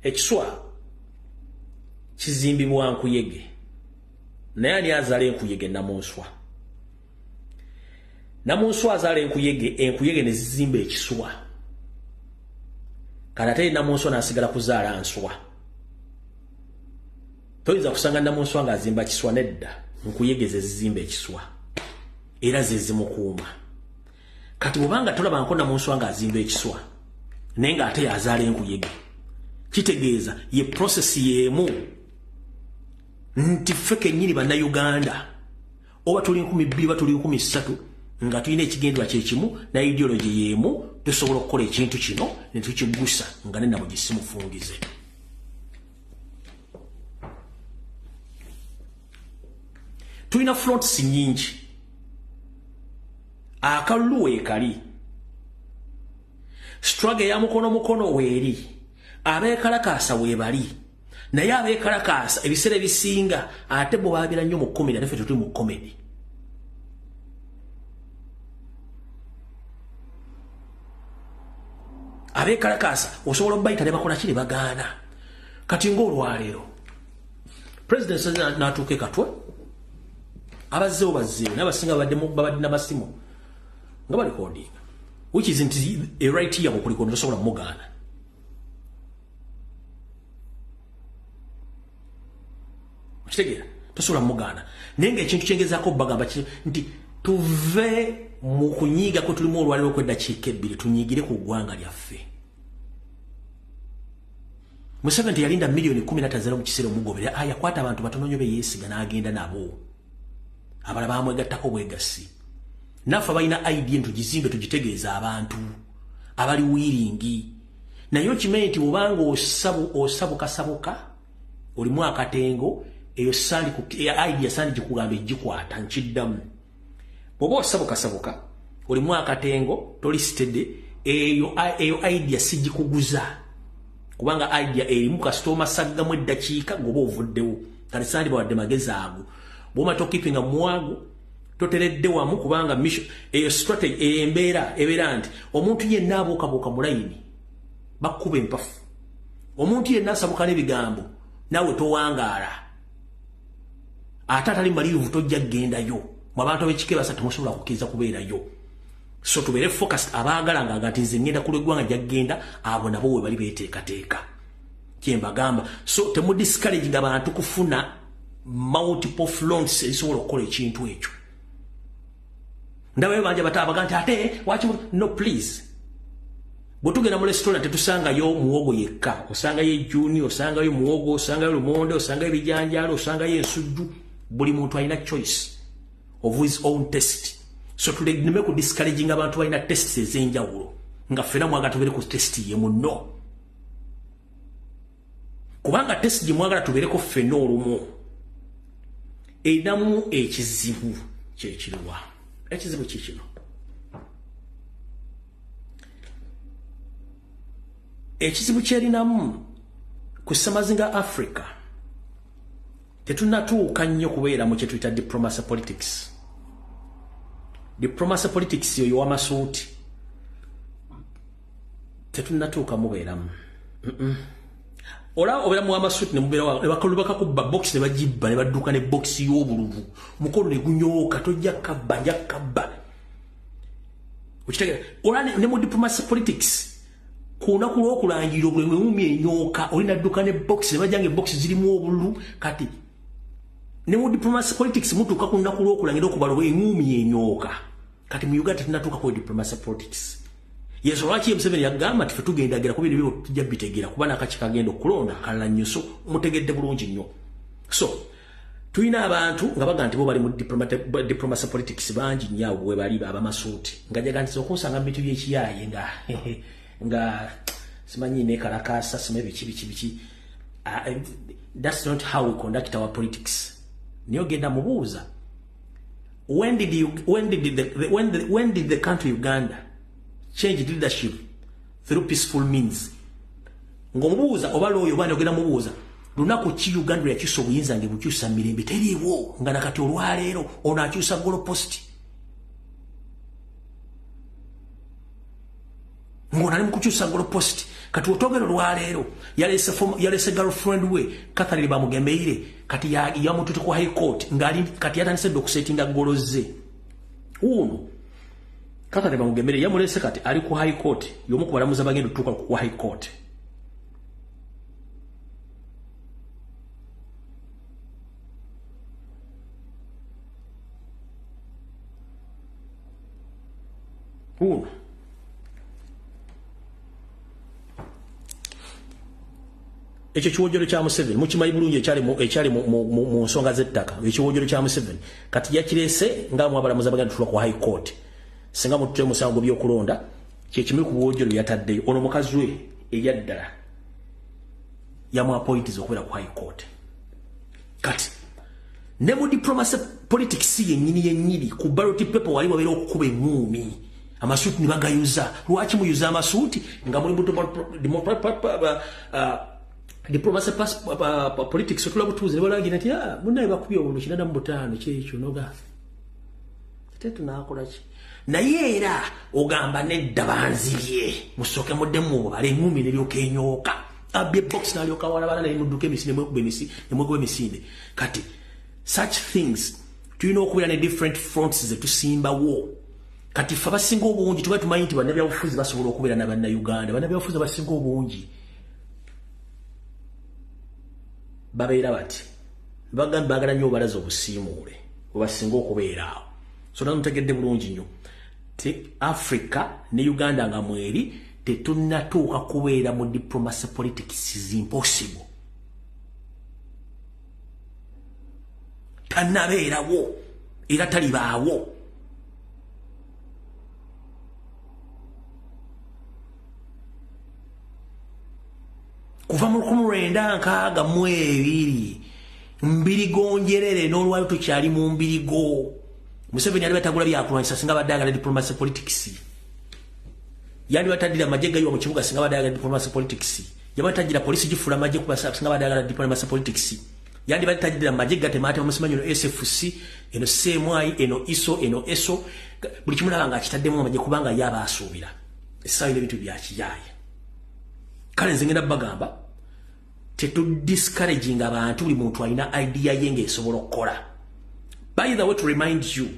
ekiswa kizimbibwa nkuyege naye ani azaala enkuyege namunswa namunswa azaala enkuyege ne zizimba ekiswa kati ate namunswa n'asigala kuzaala nswa toyinza kusanga namunswa ng'azimba kiswa nedda nkuyege ze zizimba ekiswa era ze zimukuuma kati bw'obanga tolaba namunswa ng'azimba ekiswa naye ng'ate yazaala enkuyege kitegeeza ye process yeemu nti ffe kennyini bannayuganda oba tuli 200 oba tuli 300 nga tulina ekigendwa kyekimu na ideology yeemu tusobola okukola ekintu kino ne tukigusa nga nenabo gisimufungize tulina fronts nyingi akalulu weekali struggle ya mukono weeri abeekalakaasa weebali naye abeekalakaasa ebiseera ebisinga ate bo baabira nnyo mu comedy ate ffe tetuli mu comedy abeekalakaasa osobola okubayita ne bakola kiri bagaana kati ng'olwaleero president n'atuuka ekatwe abazzeewo bazzeewo n'abasinga babadde n'amasimu nga balikodinga which is nti right yabo kuliko tosobola mugaana okitegeera tosobola mugaana naye ng'ekintu kyengezaako bagamba nti tuve mu kunyiiga kwe tulimu olwaliro okw'eddakiika 2 tunyiigire ku ggwanga lyaffe Museveni yalinda milioni 15 mu kiseera omugobera yakwata abantu batono nnyo be yeesiga n'agenda nabo abala baamwegattako bwegassi naffe balina idea ntugizimbe tugitegeeza abantu abali wiringi naye okimanyi nti bw'obanga osabukasabuka olimu akatengo eyo idea sandi gikugamba egikwata nkiddamu bw'oba osabukasabuka olimu akatengo tolisitedde eyo idea sigikuguza kubanga idea erimu kasitoma saggamu eddakiika ng'oba ovuddewo kati sandi bawadde magezi ago bw'oma tokipinga mwago toteredde wamu kubanga mission eyo strategy embeera ebeera nti omuntu yenna abookabuuka mu layini bakkuba empafu omuntu yenna asabuka n'ebigambo naawe towangaala ate atali malirivu tojja kgendayo mu abantu ab'ekika basatu musobola kukkiriza kubeerayo so tubeere focused abaagalanga nga nti nze ngenda ku lw'eggwanga gyagenda abo nabo we bali beeteekateeka kyembagamba so temudiscourage nga bantu kufuna multiple fronts ezisobola okukola ekintu ekyo ndabayo banja batabaga nti ate waki no please bwetugenda mu restaurant tetusangayo muwogo yekka osangayo ejjuuni osangayo muwogo osangayo lumonde osangayo ebijanjaalo osangayo ensujju buli muntu alina choice of his own taste so tuleme ku discouraging abantu balina tests ez'enjawulo nga ffena mwagala tubeere ku test ye munno kubanga test gye mwagala tubeereko ffenna olumu erinamu ekizibu kyekiriwa ekizibu kikino ekizibu kyerinamu ku ssemazinga Africa tetunatuuka nnyo kubeera mu kyetuyita diplomacy politics yoyo w'amasuuti tetunatuuka mubeeramu ola obeera mu w'amasuuti ne mubeera bakulu bakakubba box ne bagibba ne badduka ne box y'obululu mukono ne gunyooka tojja kabba nja kabba okitegeera ola ne mu diplomacy politics ku lunaku lw'okulangira obulemu emumi enyooka olina dduka ne box ne bajjanga box zirimu obululu kati ne mu diplomacy politics mutuuka ku lunaku lw'okulangira okubala emumi enyooka kati mu Uganda tunatuuka ku diplomacy politics yeso lwaki Museveni yagamba nti ffe tugendagera ku bintu byo tujja bitegeera kuba n'akaki kagenda okulonda kalala nnyo so mutegedde bulungi nnyo so tulina abantu nga baga nti bo bali mu diplomacy politics bangi nnyo abo bwe bali abamasuuti nga jagantiza okunsanga mu bintu by'ekiyaaye nga simanyi nekalakaasa sima biki that's not how we conduct our politics niyo genda mubuuza when did the country Uganda change leadership through peaceful means. Ngomubuuza oba loyo bane ogenda mubuuza lunaku ki Uganda yakyusa obuyinza nge bukyusa mirembe teriiwo nga nakati olwaleero ono akyusa Goalpost ng'onali mu kukyusa Goalpost kati otogero olwaleero yalese girlfriend we Catherine bamugemeire kati yamutute ku high court ngali kati yatandise okusetinga golo ze uno Catherine bamugemeire yamulese kati ali ku high court yomu ku balamuzi bagenda tutuuka ku high court. Ekyo kiwojjolo kya Museveni mukimanyi bulungi ekyali mu nsonga z'ettaka ekiwojjolo kya Museveni kati yakirese nga mu abalamuzi abagenda tutuuka ku high court singa mutute musango by'okulonda kyekimu ku buwojjolo yataddeyo ono mukazi we eyaddala yamu appointees okubeera ku high court kati ne mu diplomacy politics yennyini ku ballot paper wali wabeera okukuba eŋŋuumi amasuuti ne bagayuza lwaki muyuza amasuuti nga muli diplomacy politics otula butuuze ne balagira nti munnaye bakubye obuntu 85 kyekyo noga ate tunaakola ki naye era ogamba nedda banzibye musooke muddemu obubale eŋŋuumi neryoka enyooka abye box n'alyoka walabala naye mudduka emisinde nemwekuba emisinde kati such things tulina okubeera ne different fronts zetusimbawo kati ffe abasinga obungi tuba tumanyi nti bannabyabufuzi basobola okubeera na bannayuganda bannabyabufuzi abasinga obungi babeera bati bagamba baagala nnyo obalaza obusiimuule webasinga okubeera awo so namutegedde bulungi nnyo ti Africa ne Uganda nga mweri tetunnatuuka kubeera mu diplomacy politics is impossible tannabeerawo era talibaawo kuva mu 1962 mbirigonjerere n'olwali tukyali mu mbirigo Museveni yali batagula byakulwanyisa singa badagala diplomacy politics yali batadira amagye gayiwa mu kibuga singa badagala diplomacy politics yabatadira polisi gifula amagye kubasa singa badagala diplomacy politics yali batadira amagye gatemate bamusimanyo no SFC eno CMI eno ISO eno ESO buli kimu nabanga akitaddemu amagye kubanga yaba asuubira esaayire ebintu byakiyaye kale nze ngenda bagamba tetu discouraging abantu buli muntu alina idea yenge esobola okukola. By the way, to remind you,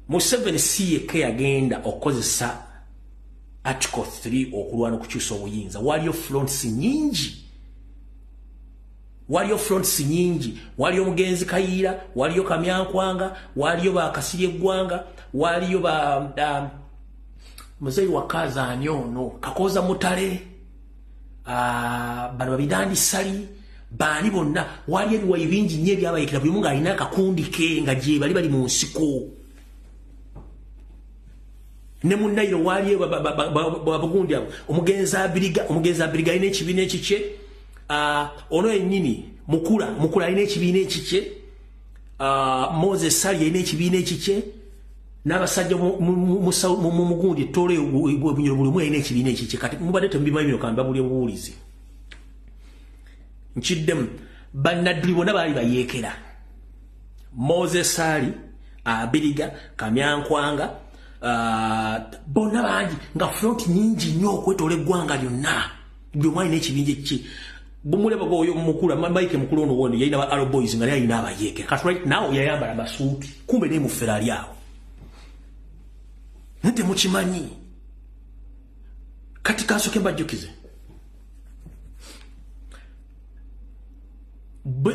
Museveni siyeke agenda okozesa Article 3 okulwana okukyusa obuyinza. Waliyo fronts nyingi. Waliyo Mugenzi Kayiira, waliyo Kamyankwanga, waliyo ba Kasirye Gwanga, waliyo ba Muzeyi Wakaza Anyono, Kakoza Mutale, bano babidandi Sali, bani bonna wali ebiwa ebingi nnyo ebyabayikira buli munga alina akakundi ke nga gye bali mu nsiko ne munnairo wali abagundi abo Omugenzi Abiriga alina ekibiina ekikye ono yennyini mukula alina ekibiina ekikye Moses Sali alina ekibiina ekikye n'abasajja mu mugundi ettole buli mu alina ekibiina ekikye kati mubadde temubimanyi bino kamba buli obuwulizi nchiddemu bannaduli bonna baali bayeekera Moses Sali Abiriga Kamyankwanga bonna bangi nga front nyingi nnyo okwetoola eggwanga lyonna buli omu alina ekibinja ki bumuleba oyo mukulu Mike mukulu ono wone yalina ba Arrow Boys nga yalina abayeekera kati right now yayambala amasuuti kumbe ne mufera ali awo nte mukimanyi kati kansoke mbajjukize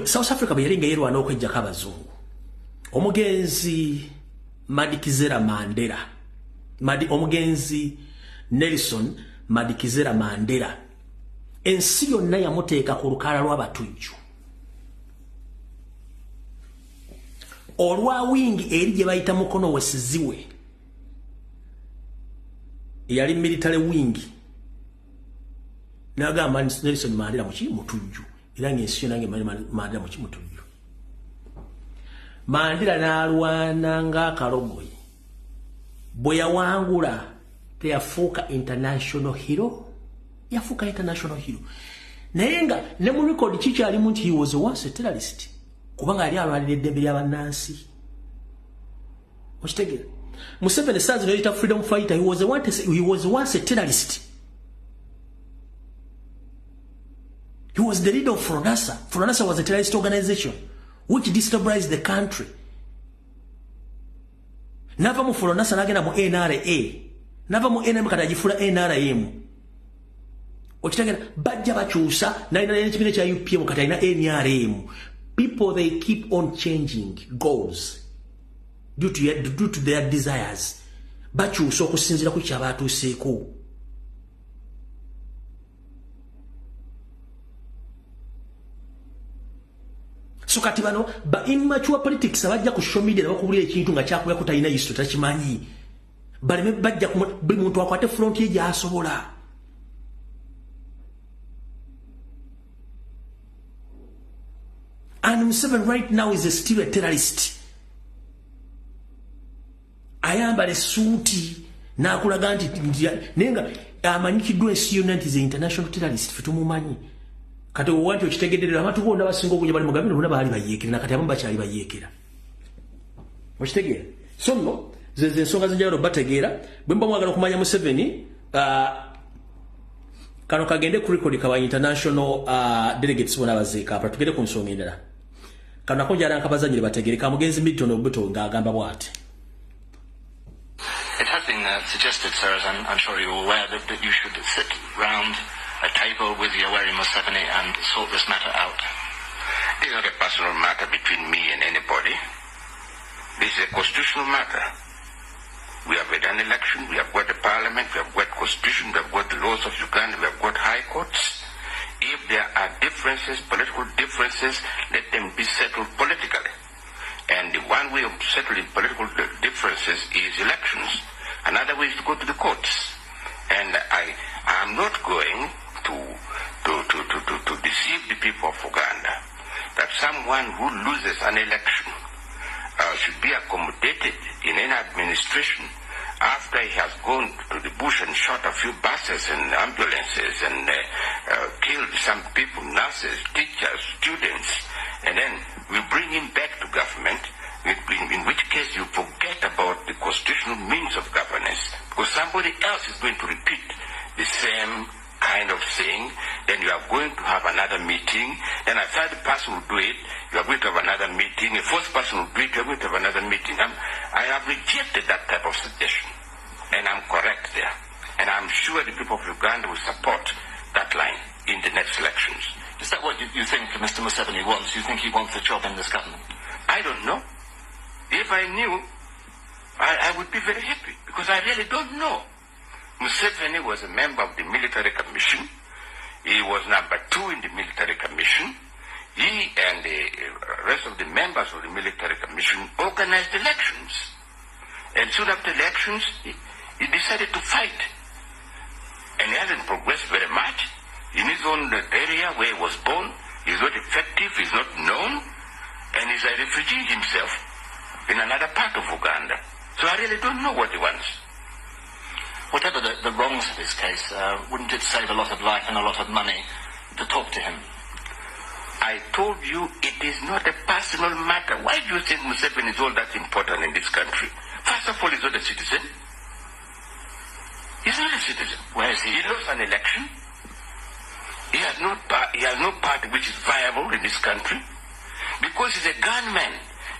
South Africa bayalinga yerwana okwejjako abazungu Omugenzi Madikizela Mandela Omugenzi Nelson Madikizela Mandela ensi yonna yamuteeka ku lukalala lw'abatujju olwa wingi eri gye bayita mukono wesiziwe yali military wing n'agamba Nelson Mandela mutujju era ng'ensi yonna Mandela mutujju Mandela n'alwana ng'akalogoyi bwe yawangula teyafuuka international hero. Yafuuka international hero. Naye nga ne mu record kikyalimu nti he was once a terrorist. Kubanga yali alwanirira eddembe ly'abannansi. Okitegeera? Museveni says no yita freedom fighter. He was once a terrorist. He was the leader of Fronasa. Fronasa was a terrorist organization which destabilized the country. Nava mu Fronasa nagenda mu NRA. Nava mu NRA kati agifula NRM. Okitegeera bajja bakyusa nalina n'ekibiina kya UPM kati alina NRM. People, they keep on changing goals due to their desires. Bakyusa okusinziira ku kyabatuuseeko. So kati bano ba immature politics abajja ku social media bakubulira ekintu nga kyakuba kutalina history takimanyi. Baleme bajja buli muntu akwate front ye gy'asobola. And Museveni right now is still a terrorist. Ayambale suuti n'akulaga nti nenga amanyikiddwa ensi yonna nti ze international terrorist fe tumumanyi. Kati owanti okitegedderera abantu bonna basinga okuja bali mugabiro bonna baali bayeekera nakati abamu bakyali bayeekera. Okitegeera? So nno ze ensonga zenjawulo bategeera bwe mba mwagala okumanya Museveni kano kagende ku record ka international delegates bona bazeeka apra tugende ku nsonga endala. Kano ako njala nkabazanyire bategeere ka mugenzi Milton Obuto ng'agamba bw'ati. It has been suggested, sir, as I'm sure you're aware, that you should sit round a table with Yoweri Museveni and sort this matter out. This is not a personal matter between me and anybody. This is a constitutional matter. We have had an election, we have got a parliament, we have got constitution, we have got the laws of Uganda, we have got high courts. If there are differences, political differences, let them be settled politically. And the one way of settling political differences is elections. Another way is to go to the courts. And I am not going to deceive the people of Uganda that someone who loses an election should be accommodated in any administration after he has gone to the bush and shot a few buses and ambulances and killed some people, nurses, teachers, students, and then we bring him back to government, in which case you forget about the constitutional means of governance, because somebody else is going to repeat the same kind of thing, then you are going to have another meeting, then a third person will do it, you are going to have another meeting, a fourth person will do it, you are going to have another meeting. I have rejected that type of suggestion, and I'm correct there. And I'm sure the people of Uganda will support that line in the next elections. Is that what you think Mr. Museveni wants? You think he wants a job in this government? I don't know. If I knew, I would be very happy, because I really don't know. Museveni was a member of the military commission. He was number 2 in the military commission. He and the rest of the members of the military commission organized elections. And soon after elections, he decided to fight. And he hasn't progressed very much. In his own area where he was born, he's not effective, he's not known, and he's a refugee himself in another part of Uganda. So I really don't know what he wants. Whatever the wrongs of his case, wouldn't it save a lot of life and a lot of money to talk to him? I told you it is not a personal matter. Why do you think Museveni is all that important in this country? First of all, he's not a citizen. He's not a citizen. Where is he? He lost an election. He has no party which is viable in this country. Because he's a gunman.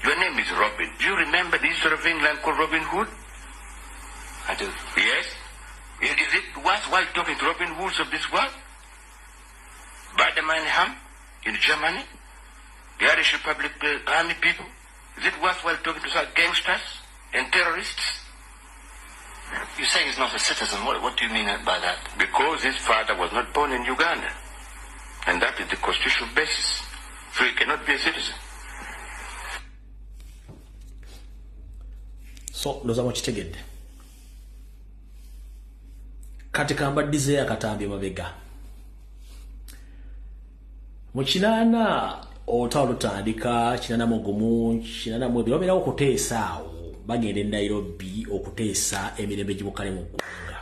Your name is Robin. Do you remember the history of England called Robin Hood? I do. Yes? Is it worthwhile talking to Robin Hoods of this world? Bader-Meinhof in Germany? The Irish Republic army people? Is it worthwhile talking to such gangsters and terrorists? You say he's not a citizen. What do you mean by that? Because his father was not born in Uganda. And that is the constitutional basis. So he cannot be a citizen. So, ndoza mwachitegedde. Kati kambaddize akatambye mabega. Mu kinaana olutalo lutandika, kinaana mugumu, kinaana mwebiri babeerawo okuteesa awo bagenda e Nairobi okuteesa emirembe gibukale mu ggwanga.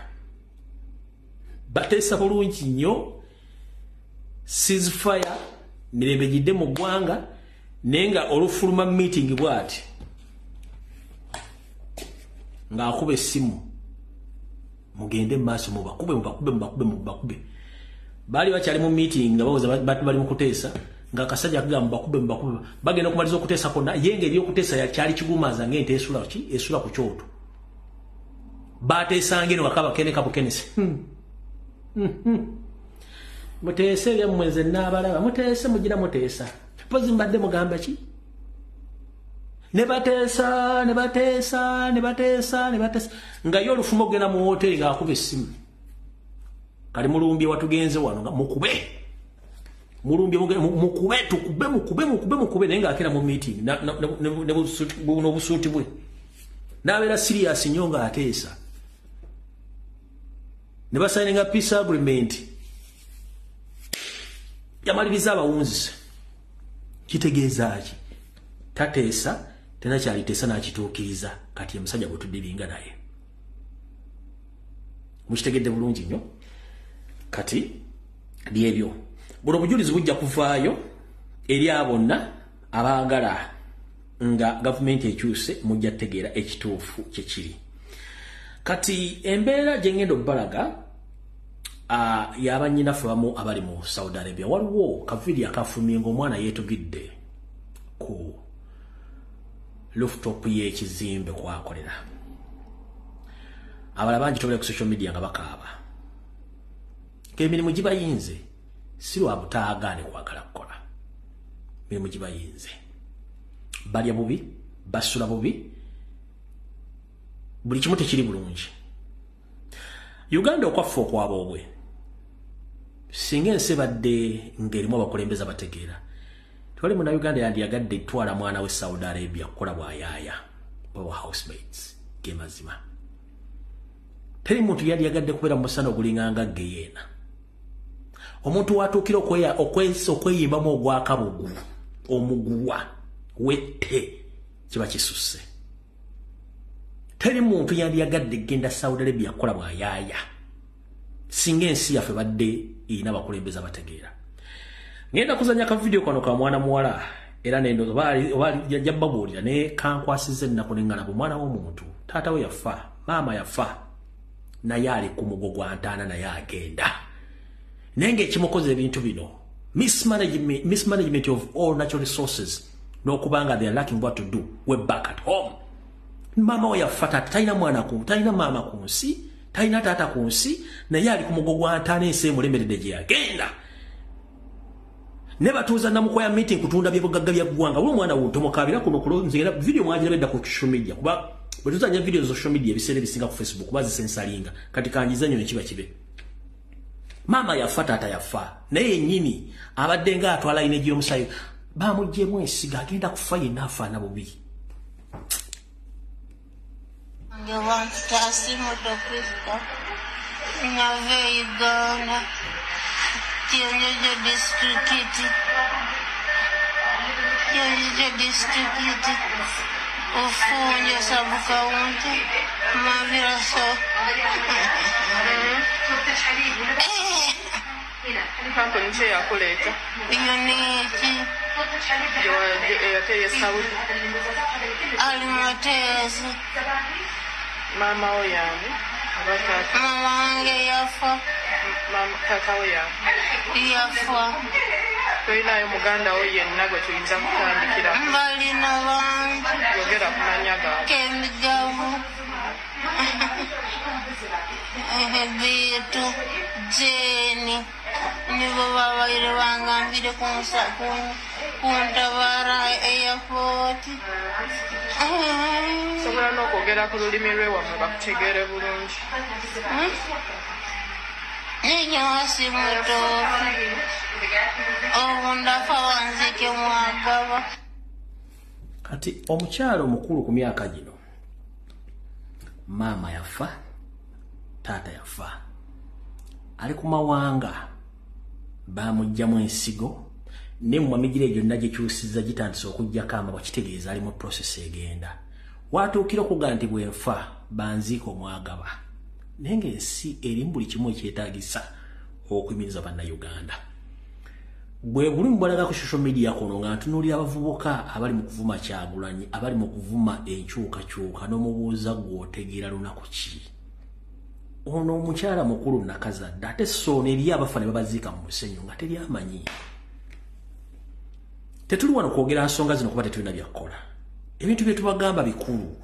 bateesa bulungi nnyo ceasefire mirembe gidde mu ggwanga naye nga olufuluma meeting bw'ati ng'akuba essimu mugende mu maaso mubakube baali bakyali mu meeting nga bawoza bali mu kuteesa nga akasajja akagamba mubakube bagenda okumaliza okuteesa konna ye ngeri y'okuteesa yakyali kigumaza ng'ente esula ku kyoto bateesa ngeno kakaba kene kabukenesi muteese byammwe nze n'abalaba muteese mugira muteesa pozi mbadde mugamba ki ne bateesa nga yo olufumo ogenda mu hoteri ng'akuba essimu kali mulumbye watugenze wano nga mukube tukube naye ng'akera mu meeting n'obusuuti bwe n'abeera serious nnyo ng'ateesa ne basayininga peace agreement yamaliriza abawunzise kitegeeza ki tateesa tenakyaliteesa n'akituukiriza kati emusajja bwe tuddiringa naye mukitegedde bulungi nnyo kati lyebyo buno obujulizi bujja kuvaayo eri abonna abaagala nga gavumenti ekyuse mujja kutegeera ekituufu kyekiri kati embeera gye ngenda obbalaga y'abanyinafu abamu abali mu Saudi Arabia waliwo kaviiri akafulumye ng'omwana yeetugidde ku rooftop y'ekizimbe kwakolera abala bangi tobera ku social media nga bakaaba k'emirimu gibayinze si lwa butaagaane kwagala kukola emirimu gibayinze balya bubi basula bubi buli kimu tekiri bulungi Uganda okwaffe okwaboobwe singa ensi badde ng'erimu abakulembeze abategeera twali muna Uganda yandiyagadde twala mwana we Saudi Arabia kukola bwayaaya baba housemates ge mazima teri muntu yandiyagadde kubeera mu musana ogulinganga geyeena omuntu watuukira okweyimbamu ogwakabugu omuguwa wette kiba kisusse teri muntu yandiyagadde genda Saudi Arabia kukola bwayaaya singa ensi yaffe badde ina bakulembeze abategeera ngenda kuzanya ka video kano ka mwana muwala era nendo bali jabbabuulira ne kankwasize ennaku nengana bu mwana w'omuntu taata we yafa maama yafa naye ali ku mugo gwa ntaana naye agenda nenge ekimukoze ebintu bino mismanagement of all natural resources n'okubanga they are lacking what to do we're back at home mama we yafa talina mwana ku talina maama ku nsi talina taata ku nsi naye ali ku mugo gwa ntaana ensi emulemeredde gye yagenda ne batuuza namukoya meeting kutunda byebugagga bya ggwanga buli mwana wuntomokabira kuno kulonzera video mwagira bedda ku social media kuba bwetuzanya video zo social media ebiseera ebisinga ku Facebook kuba zisensalinga kati kanjiza nnyo ne kiba kibe mama yafa taata yafa naye yennyini abadde nga atwala ine gy'omusayi bamuggyemu ensiga agenda kufa yenna afaana bubi Kionyejo distrikiti ufunye sabuka unti mavira so kampuni nche yakuleta iyo niki yateye Saudi alimatezi mama oyani mama wange yafa tata we yafa toyinayo muganda wo yenna gwe tuyinza kutandikira balina bangi yogera ku mannya gaabwe kemigavu bitu jeni nibo babaire bangambire kuntabara airport sobola n'okwogera ku lulimi lwewamwe bakutegeere bulungi Ninyasi mutofu obundafa wanzike mwagaba kati omukyalo omukulu ku myaka gino maama yafa taata yafa ali ku mawanga bamugjamu ensigo ne mumamigira egyo nagye kyusiza gitandise okujjako amabwa kitegeeza ali mu process egenda watuukira okuga nti bwenfa banziika omwagaba nenge si erimbuli kimu ekyetaagisa okuyimiriza bannayuganda. Bwe buli mbalaga ku social media kono nga ntunuulira abavubuka abali mu kuvuma Kyagulanyi, abali mu kuvuma enkyukakyuka n'omubuuza gw'otegeera lunaku ki. Ono omukyala mukulu nakazadde ate so n'eri abafa ne babaziika mu musenyu nga teri amanyi. Tetuli wano kwogera nsonga zino kuba tetulina byakukola. Ebintu bye tubagamba bikulu.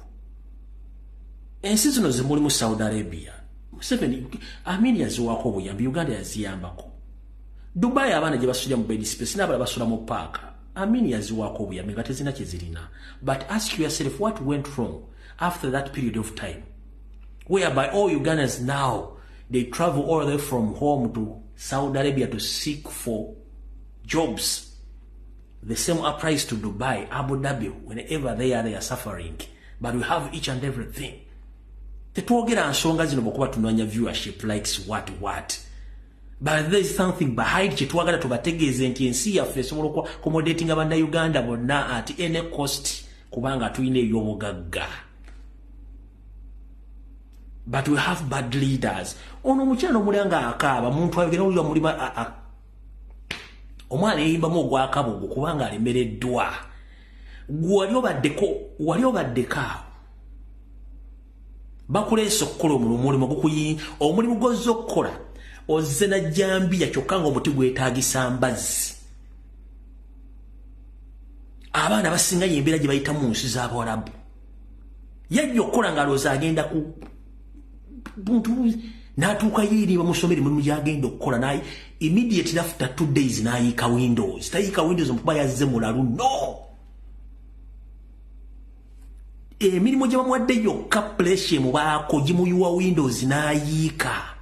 Ensi zino zimulimu Saudi Arabia. Museveni Amin yaziwaako obuyambi, Uganda yaziyambako. Dubai abaana gye basula mu bed space n'abala basula mu park. Amin yaziwaako obuyambi nga tezina kye zirina. But ask yourself what went wrong after that period of time, whereby all Ugandans now, they travel all the way from home to Saudi Arabia to seek for jobs. The same applies to Dubai, Abu Dhabi. Whenever they are suffering. But we have each and everything. Tetwogera nsonga zino bw'okuba tunoonya viewership likes what. But there is something behind kye twagala tubategeeze nti ensi yaffe esobola accommodating abannayuganda bonna at any cost kubanga tulina ebyobugagga. But we have bad leaders. Ono omukyala omulanga akaaba muntu ayogera olwa mulima omwana eyimbamu ogwakabugu kubanga alemereddwa. Wali obaddeko bakuleesa okukola omulimu gukuyi omulimu gozza okukola ozze na Jambiya kyokka nga omuti gwetaagisa mbazzi. Abaana basinga yembeera gye bayita mu nsi z'Abawarabu. Yajja okukola ng'alowooza agenda ku buntu n'atuuka yeeriba musomere mulimu gy'agenda okukola naye immediately after 2 days n'ayiika Windows. Tayiika Windows mukuba yazze mulalu, no! Emirimu gye bamuwadde yokka pressure mubaako gimuyuwa Windows n'ayiika.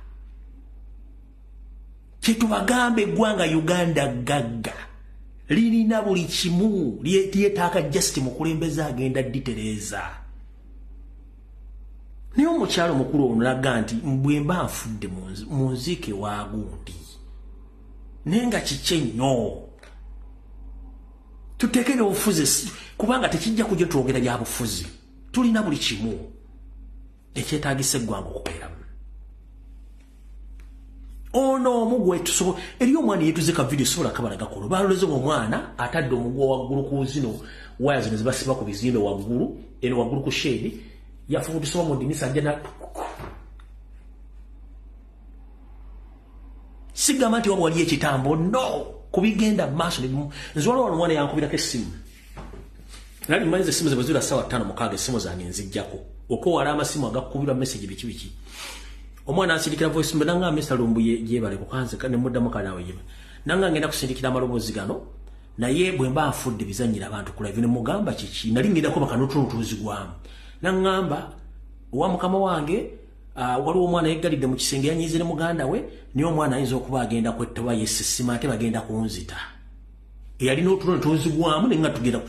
Kyetubagambe eggwanga Uganda gagga lirina buli kimu lyetaaka just mukulembeze agenda ditereeza. Naye omukyalo omukulu onulaga nti bwe mba nfudde mu nziike wa gundi naye nga kiki ennyo tuteekere obufuzi kubanga tekijja kujja twogera bya bufuzi. Tulina buli kimu ekyetaagisa eggwanga okubeeramu. Ono omugwe tusobola eri omwana yetuzeka video sobola kabala gakolo baloleze omwana atadde omugwa waggulu ku zino waya zino zibasiba ku bizimbe waggulu eno waggulu ku shade yafundisibwa mu dinisa ajja sigamba nti waliyo ekitambo, no, kubigenda maaso nzwala wano omwana yankubirako essimu nali mmanyiza essimu ze bwe zira ssaawa 5:6 essimu zange nzijjako okowala amasimu agakubirwa message biki omwana asindikira voice mbe nanga Mr. Lumbu yebale kukanze ne muddamu kanawe yeba nanga ngenda kusindikira amaloboozi gano naye bwe mba nfudde bizanyira abantu ku live ne mugamba kiki nali ngenda kuba kanotuutuuzi gwamu nangamba wa mukama wange waliwo omwana yeggalidde mu kisenge yanyize ne muganda we niyo omwana ayinza okuba agenda kwettoba yesisima ate bagenda kunzita eyalina otuutuuzi gwamu ne nga tugenda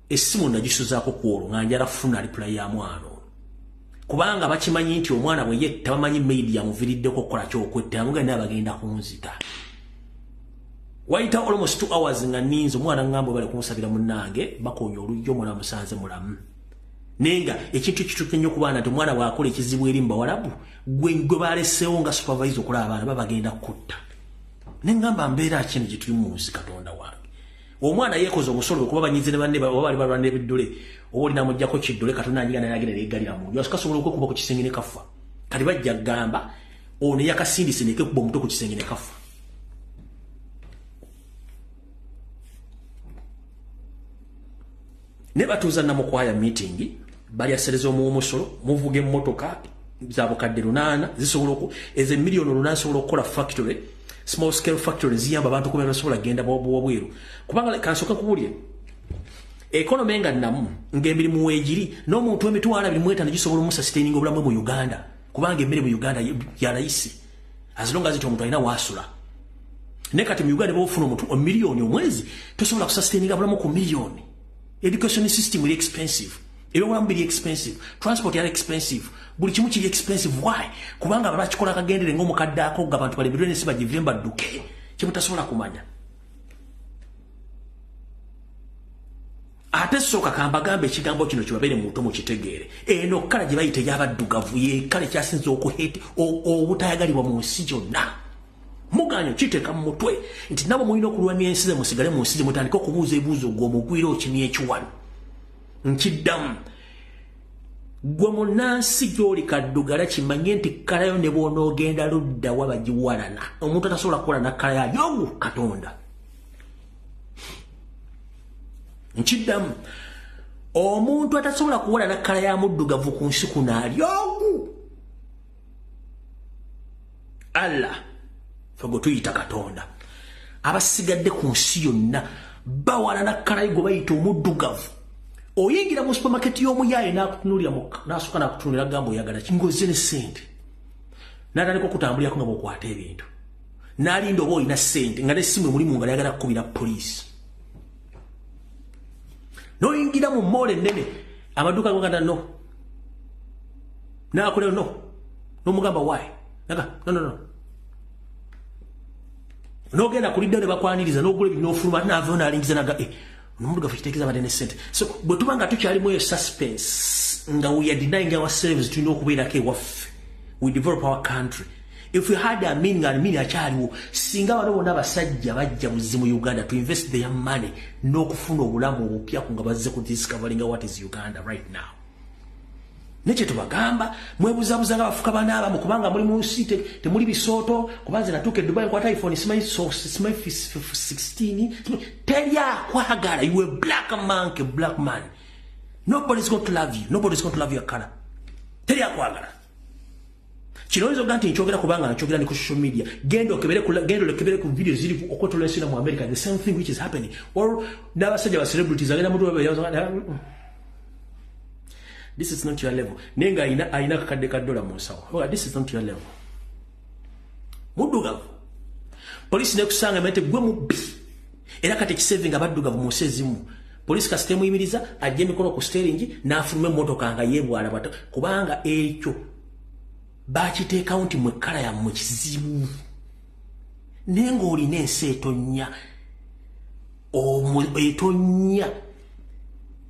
essimu nagisuzaako kwolwo nga njala funa reply ya mwana kubanga bakimanyi nti omwana bwe yetta bamanyi media muviriddeko okukola kyokwetta nga naye bagenda kunzita. Waita almost 2 hours nga ninzi omwana ngambo bali kumusabira munnange bakonya olujjo omwana musanze mulamu nenga ekintu kituke nnyo ku baana nti omwana bw'akola ekizibu eri mbawalabu gwe baleseewo nga supervisor okulaba abaana babagenda kutta nengamba mbeera kino gye tuli mu nsi Katonda wange. Omwana yeekoze omusolo okuba banyize ne banne bali balwana n'ebiddole oli namujjako kiddole Katonda anyiga naye agenda neeggalira mu nju asikasobola okwekuba ku kisenge ne kafa kati bajja gamba ono yakasindise neekekuba omutwe ku kisenge ne kafa. Ne batuuza namukwaya meeting bali asereza omusolo muvuge emmotoka za bukadde 8 zisobola eze million 8 zisobola okukola factory small scale factory ziyamba abantu kubeera basobola genda bwabweru kubanga kansoka kubulye economy nga namu ng'emirimu weegiri n'omuntu emitwala 25 gisobola omusustaining obulamu mu Uganda kubanga emmere mu Uganda ya layisi as long as omuntu alina waasula ne kati mu Uganda bw'ofuna omuntu omiliyoni omwezi tosobola kusustaininga obulamu ku miliyoni. Education system is expensive. Everyone be expensive. Transport is expensive. Buli kimu kiri expensive. Why? Kubanga babakikola kagendere ng'omukadde ako abantu bali bidone siba givemba duke. Kimutasobola kumanya. ate soka kambagambe ekigambo kino kibabeere muntu mu kitegeere eno kala gye bayite y'abaddugavu ye kale kyasinze okuhete obutayagalibwa mu nsi gyonna muganyo kiteeka mu mutwe nti nabo mulina okulwanya ensi ze musigale mu nsi ze mutandike okubuuza ebibuuzo gw'omugwira okimye ekiwano nkiddamu gwe munnansi gy'oli kaddugala kimanye nti kalayo ne bw'onoogenda ludda wa bagiwalana omuntu atasobola kuwalana kala yayo Katonda nkiddamu omuntu atasobola kuwalana kala ya muddugavu ku nsi kuno ali ogu Allah fago tuyita Katonda abasigadde ku nsi yonna bawalana kala gwe bayita omuddugavu oyingira mu supermarket y'omuyaaye n'akutunulira n'asooka n'akutunulira gamba oyagala kingoze ne ssente n'atandika okutambulirako nga bw'okwata ebintu n'alinda oba olina ssente nga n'essimu emulimu nga yagala kukubira poliisi n'oyingira mu moole ennene amaduuka goganda no n'akolero no n'omugamba waayi naga no n'ogenda ku liddayo ne bakwaniriza n'ogula ebintu n'ofuluma n'avayo n'alingiza naga n'omudugavu kitegeeza badde ne ssente so bwe tuba nga tukyalimu eyo suspense nga we are denying ourselves tulina okubeerako ewaffe we develop our country if we had a meaning and meaning akyaliwo singa bano bonna abasajja bajja buzi mu Uganda to invest their money n'okufuna obulamu obupya nga bazze ku discovering what is Uganda right now nekye tubagamba mwebuzabuza nga bafuka banaaba mu kubanga muli mu nsi temuli bisooto kubanze natuuka Dubai nkwata iPhone simanyi 16 teryakwagala you a black man nobody's going to love you nobody's going to love your color teryakwagala kino oyinza okuga nti nkyogera kubanga nkyogera ne ku social media genda olekebere ku video ziri okwetolesina mu America the same thing which is happening or n'abasajja ba celebrities agenda mutu this is not your level nenga ayina kakadde ka dola mu nsawo this is not your level muddugavu polisi nekusanga mente gwe mubbi era kati ekisaving abaddugavu mu nsi ezimu polisi kasite muyimiriza ajja emikono ku steering n'afuluma emmotoka nga yeebwala bato kubanga ekyo bakiteekawo nti mwe kala yammwe kizibu naye ng'olina ensi etonya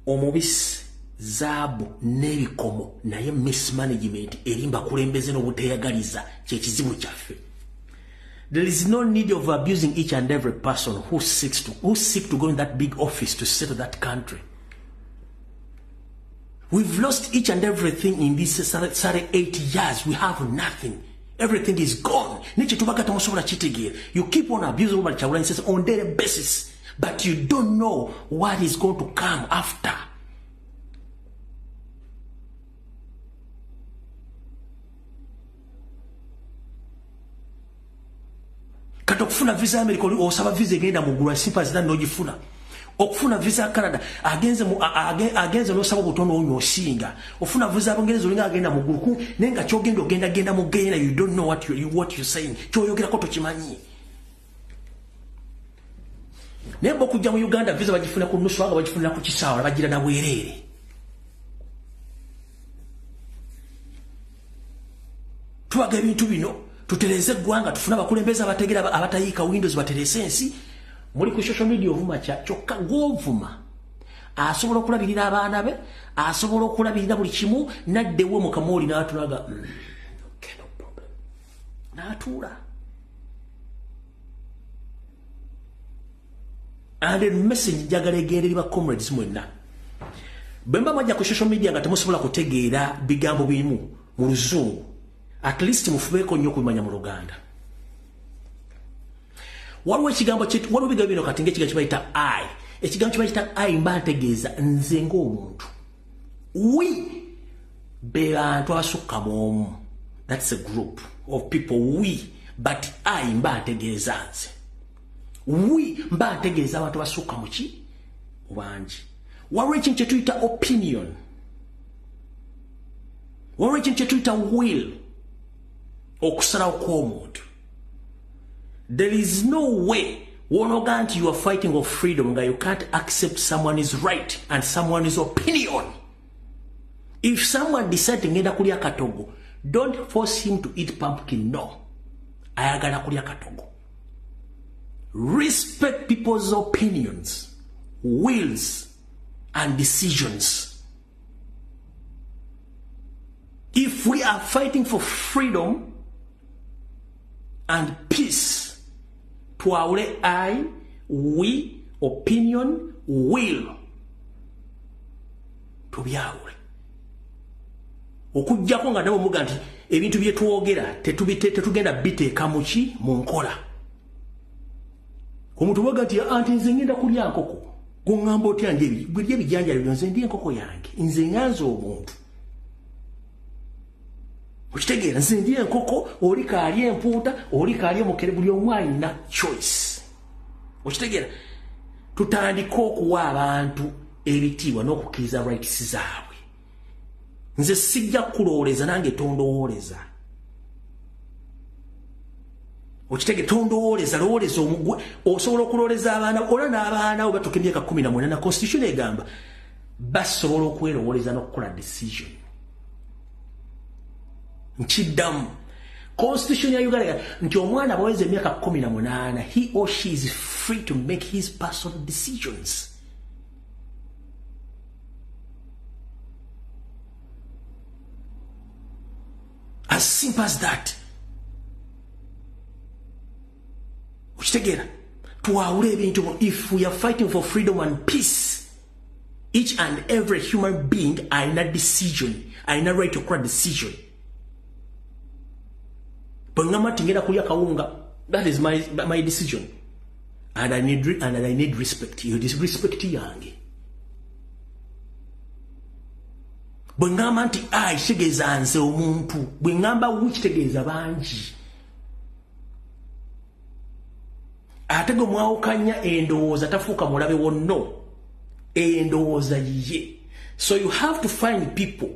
omubisi zaabu n'ebikomo naye mismanagement erimba kulembeze n'obuteyagaliza kyekizibu kyaffe. There is no need of abusing each and every person who seeks to go in that big office to settle that country. We've lost each and everything in these 8 years. We have nothing. Everything is gone. You keep on abusing on a daily basis, but you don't know what is going to come after. Kati okufuna visa America osaba visa egenda mu gulwa simple zina nogifuna. Okufuna visa Canada agenze n'osaba obutono onyosinga. Ofuna visa Bungereza olinga agenda mu gulu nenga kyogenda genda mu genda you don't know what you're saying. Kyoyogera ko tokimanyi. Nembo kujja mu Uganda visa bagifuna ku nusu wanga bagifuna ku kisawa bagira na bwerere. Tuwaga ebintu bino tutereze gwanga tufuna bakulembeza abategera abatayika Windows baterese ensi muri ku social media ovuma kyokka govuma asobola okulabirira abaana be asobola okulabirira buli kimu naddewo mu kamoli n'atulaga okay no problem n'atuula and the message jagala egende liba comrades mwenna bemba majja ku social media nga temusobola kutegeera bigambo bimu mu luzungu at least mufubeko nnyo kumanya mu Luganda. Waliwo ekigambo waliwo bigambo bino kati ng'ekigambo kibayita I. Ekigambo kibayita I mba ntegeeza nze ng'omuntu. We be bantu abasukka mu omu. That's a group of people we. But I mba ntegeeza nze. We mba ntegeeza abantu abasukka mu ki? Bangi. Waliwo ekintu kye tuyita opinion. Waliwo ekintu kye tuyita will. Okusalawo kw'omuntu. There is no way wonoga nti you are fighting of freedom nga you can't accept someone's right and someone's opinion. If someone decides ngenda kulya katogo, don't force him to eat pumpkin. No. Ayagala kulya katogo. Respect people's opinions, wills, and decisions. If we are fighting for freedom and peace, twaule I, we, opinion, will, tubyawule. Okujjako nga nabo muga nti ebintu bye tuwogera tetugenda biteeka muki mu nkola. Omuntu waga nti anti nze ngenda kulya nkoko. Gongamba otya ngebi gwe ebijanjalo nze ndi enkoko yange. Nze nganze omuntu. Okitegeera nze ndi enkoko oli kaali empuuta oli kaali omukere buli omu alina choice. Okitegeera tutandika okuwa abantu ebitiibwa n'okukkiriza rights zaabwe. Nze sijja kulooleza nange tondowooleza. Okitege tondowooleza lowooleza omugwe osobola okulooleza abaana ola n'abaana abo batuuka emyaka 14 na constitution egamba basobola okwerowooleza n'okukola decision. Nkiddamu constitution ya Uganda nti omwana baweze emyaka 18 he or she is free to make his personal decisions. As simple as that. Ukitegeera tuwawule ebintu. If we are fighting for freedom and peace, each and every human being alina decision, alina right to make decision. Bwengamba tingenda kulya kawunga, that is my decision, and I need respect. You disrespect yange. Bwengamba nti kitegeeza nze omuntu, bwengamba wikitegeeza bangi. Ate gwe mwawukanya endowooza tafuuka mulabe wonno, endowooza yiye. So you have to find people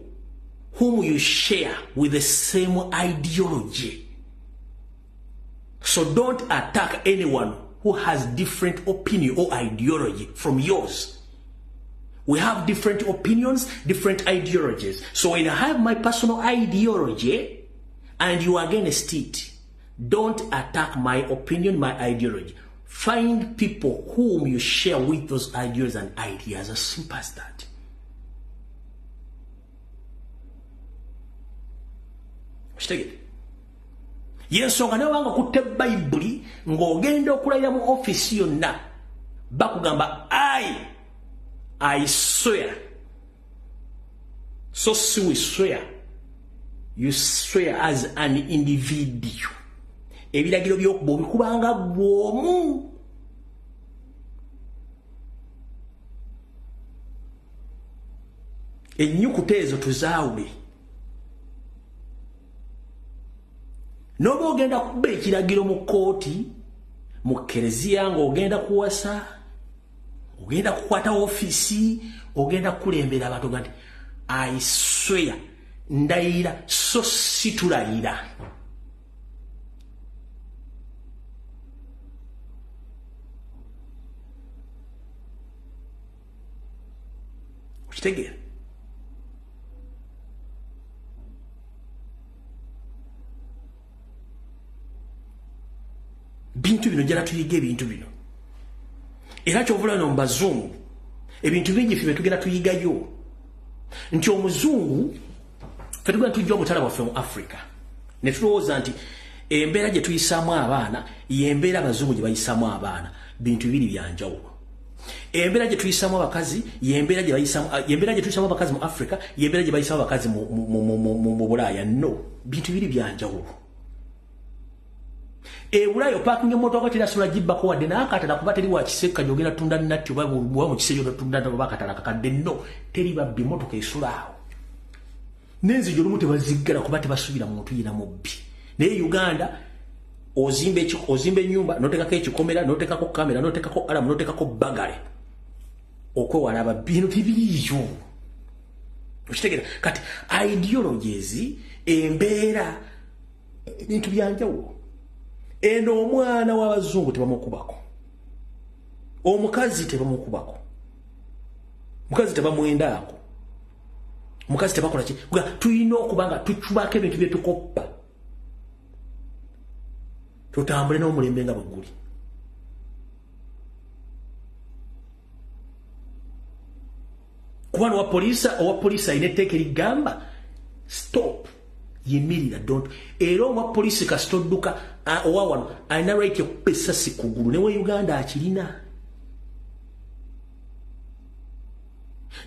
whom you share with the same ideology. So don't attack anyone who has different opinion or ideology from yours. We have different opinions, different ideologies. So when I have my personal ideology and you are against it, don't attack my opinion, my ideology. Find people whom you share with those ideas and ideas. As simple as that. Yensonga nawanga kutte Bible ng'ogenda okulayira mu office yonna bakugamba I swear. So we swear. You swear as an individual. Ebiragiro by'okuba obikubanga bw'omu. Ennyukuta ezo tuzaawule. N'oba ogenda kuba ekiragiro mu kooti, mu kereziya ng'ogenda kuwasa, ogenda kukwata office, ogenda kulembera abantu nti I swear, ndayira so situlayira. Okitegeera? Bintu bino njala tuyiga ebintu bino. Era kyovula no mbazungu ebintu bingi ffe tugenda tuyigayo nti omuzungu ffe tugenda tujja omutala waffe mu Africa ne tulowooza nti embeera gye tuyisaamu abaana y'embeera abazungu gye bayisaamu abaana. Bintu bibiri byanjawulo. Embeera gye tuyisaamu abakazi y'embeera gye tuyisaamu abakazi mu Africa y'embeera gye bayisaamu abakazi mu Bulaaya. No, bintu bibiri byanjawulo. Ebulayo parking emotoka tirasula jibbako wadde n'akatala kuba teri wa kiseka jogera tunda natti oba mu kiseyo tunda oba akatala kakadde. No, teri babbi emotoka esulaawo. N'enzigi olumu tebaziggala kuba tebasuubira muntu yina mubbi. Naye Uganda ozimba ennyumba n'oteekako ekikomera n'oteekako kamera n'oteekako alamu n'oteekako bagale okwewala ababbi. Bino tebiriiyo. Okitegeera? Kati ideologies, embeera, ebintu byanjawulo. Eno omwana w'abazungu tebamukubako, omukazi tebamukubako, mukazi tebamwendaako, mukazi tebakola ki. Tulina okuba nga tucubako ebintu bye tukoppa, tutambule n'omulembe nga bwe guli. Kubano wa polisa ineteke ligamba stop yimirira don't era wa polisi kastodduka owawano alina right okupesa sikugulu newe Uganda akirina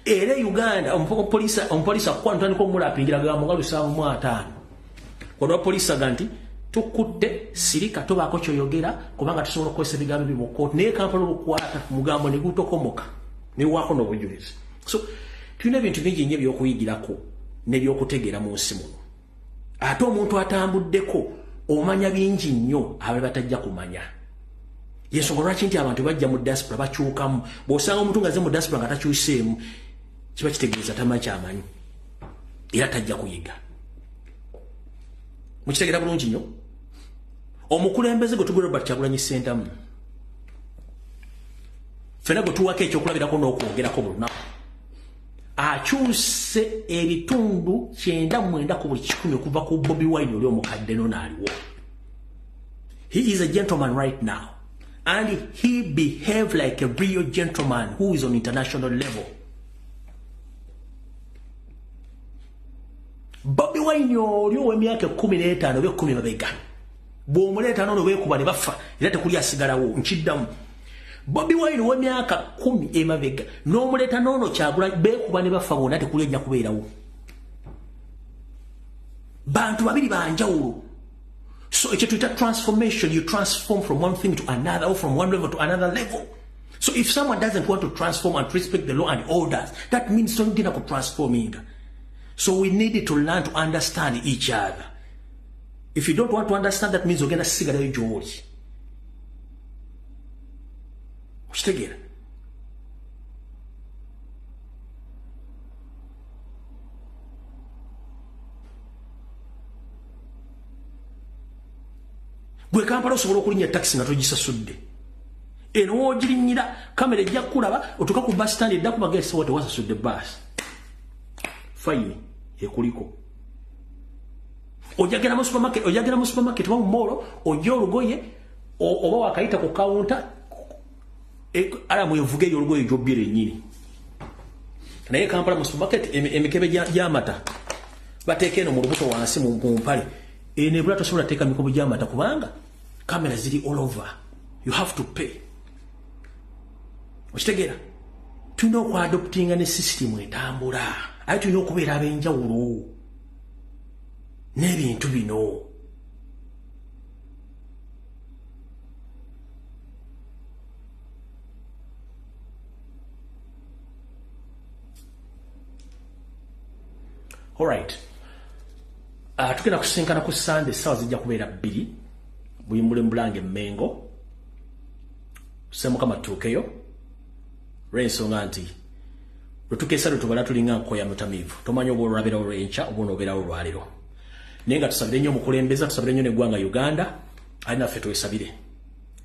era Uganda omupolisa kwantandika omulapingira gamba ngalu 7 kono polisa ganti tukudde sirika tobaako kyoyogera kubanga tusobola okukozesa ebigambo byo mu court naye Kampala olukwata mugambo ne gutokomoka ne waako n'obujulizi. So tulina ebintu bingi nnyo ebyokuyigirako n'ebyokutegeera mu nsi muno. Ate omuntu atambuddeko omanya bingi nnyo abe batajja kumanya. Yensonga lwaki nti abantu bajja mu diaspora bakyukamu. Bw'osanga omuntu ng'azze mu diaspora nga takyuseemu kiba kitegeeza tamanyi kyamanyi era tajja kuyiga. Mukitegeera bulungi nnyo. Omukulembeze gwe tugula Robert Kyagulanyi Ssentamu fena gwe tuwako ekyokulabirako n'okwogerako buli lunaku akyuse ebitundu 99 ku buli 100 okuva ku Bobi Wine oli omukadde n'aliwo. He is a gentleman right now and he behave like a real gentleman who is on international level. Bobi Wine oli ow'emyaka 15 oba 10 mabega bw'omuleeta n'ono beekuba ne bafa era tekuli asigalawo nkiddamu. Bobi Wine ow'emyaka 10 emabega n'omuleeta n'ono Kyagulanyi beekuba ne bafa bonna tekuli ejja kubeerawo. Bantu babiri banjawulo. So ekyo tuyita transformation, you transform from one thing to another or from one level to another level. So if someone doesn't want to transform and respect the law and orders, that means something like transforming. So we need to learn to understand each other. If you don't want to understand, that means you're going to sigara George. Kitegeera. Gwe Kampala osobola okulinnya taxi nga togisasudde. Eno w'ogirinyira kamera ejja kulaba otuuka ku bus stand edda kuba gesi wote wasasudde bus. Fine ekuliko. Ojagera mu supermarket wa mu mall ojja olugoye oba wakayita ku counter ala mwevuge olugoye gy'obbira ennyini. Naye Kampala mu supermarket emikebe gy'amata bateeka eno mu lubuto wansi mu mpale. Ene bula tosobola teeka mikobo gy'amata kubanga kamera ziri all over. You have to pay. Okitegeera? Tulina okwadoptinga ne system etambula. Aye tulina okubeera ab'enjawulo n'ebintu bino. All right. Tugenda kusinkana ku Sunday sawa zijja kubeera 2 buyimbule Mbulange Mengo Semukama tuukeyo lw'ensonga nti lutukeesa lutubala tulinga nkoya mutamivu tomanya oba olwabira olw'enkya oba onobeerawo olwaliro naye nga tusabire nnyo omukulembeza tusabire nnyo n'eggwanga Uganda ali naffe twesabire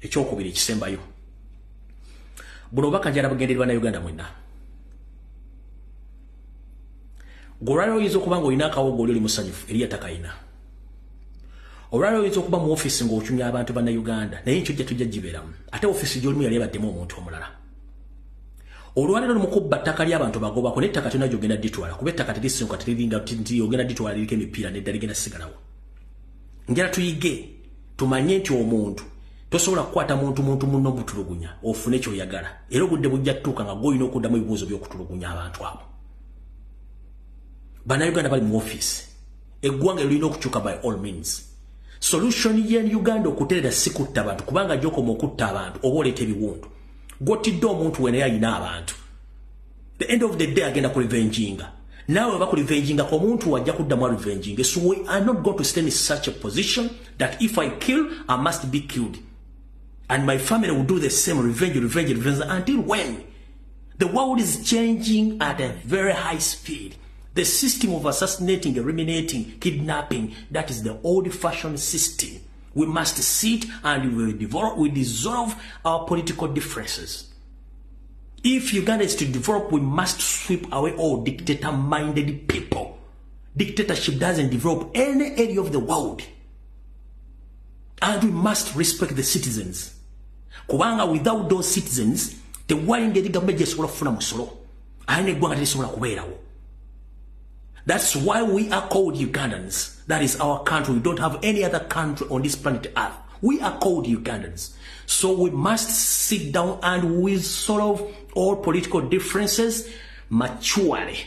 ekyokubiri ekisembayo buno obubaka njala bugendererwa na Uganda mwenna. Golwaliro oyinza okuba ng'olina akawogo oli musanyufu eri atakayina. Olwaliro oyinza okuba mu office ng'okyunya abantu banna Uganda naye ekyo tujja gibeeramu ate office gy'olimu yali ebaddemu omuntu omulala. Olwaliro lumukubba ttaka ly'abantu bagobako n'ettaka tyonna gy'ogenda ditwala kuba ettaka terisinka teriringa nti ogenda ditwala liriko emipiira n'edda ligenda sigalawo. Njala tuyige tumanye nti omuntu tosobola kukwata muntu munno butulugunya ofune ky'oyagala era obudde bujja tutuuka nga gw'olina okuddamu ebibuuzo by'okutulugunya abantu abo. Bannayuganda bali mu office eggwanga lirina okukyuka by all means. Solution ye Uganda okuteerera si kutta abantu kubanga gy'okoma okutta abantu oba oleeta ebiwundu gw'ottidde omuntu we naye alina abantu. The end of the day agenda kulivenjinga naawe oba kulivenjingako omuntu wajja kuddamu alivenjinga. So we are not going to stand in such a position that if I kill I must be killed and my family will do the same. Revenge until when? The world is changing at a very high speed. The system of assassinating, eliminating, kidnapping, that is the old-fashioned system. We must sit and we dissolve our political differences. If Uganda is to develop, we must sweep away all dictator-minded people. Dictatorship doesn't develop any area of the world. And we must respect the citizens. Kubanga without those citizens, the wine getting a major sort of musolo. Aine gwanga lisobola kubeerawo. That's why we are called Ugandans. That is our country. We don't have any other country on this planet Earth. We are called Ugandans. So we must sit down and we solve all political differences maturely.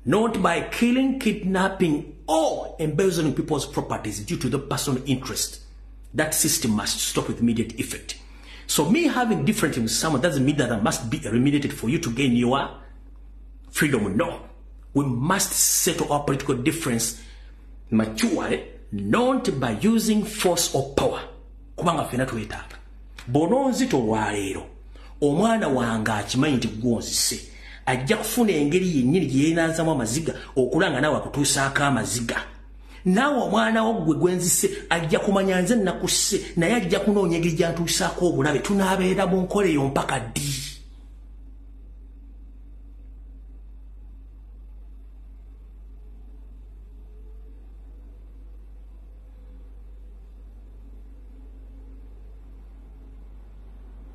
Not by killing, kidnapping, or embezzling people's properties due to the personal interest. That system must stop with immediate effect. So me having different with someone doesn't mean that I must be eliminated for you to gain your freedom. No. We must settle our political difference maturely, not by using force or power. Kubanga fena tuwetaaga. Bononzito lwaleero omwana wange akimanyi nti gonzise ajja kufuna engeri yennyini gye yeenaanzamu amaziga okulanga naawe akutuusaako amaziga. Naawe omwana wo gwe gwenzise ajja kumanya nze nakusse naye ajja kunoonya engeri gy'antuusaako obulabe. Tunaabeera mu nkola eyo mpaka ddi?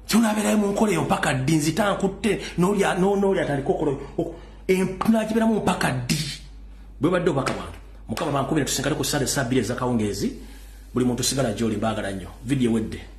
Tunabera mu nkola eyo mpaka ddi? Nzita nkutte n'oli atandika okola tunagiberamu mpaka ddi? Bwe badde obubaka bwange Mukama bankubira tusinkale ku Sunday saa 2 ez'akawungeezi. Buli muntu sigala gy'oli mbaagala nnyo. Vidiyo wedde.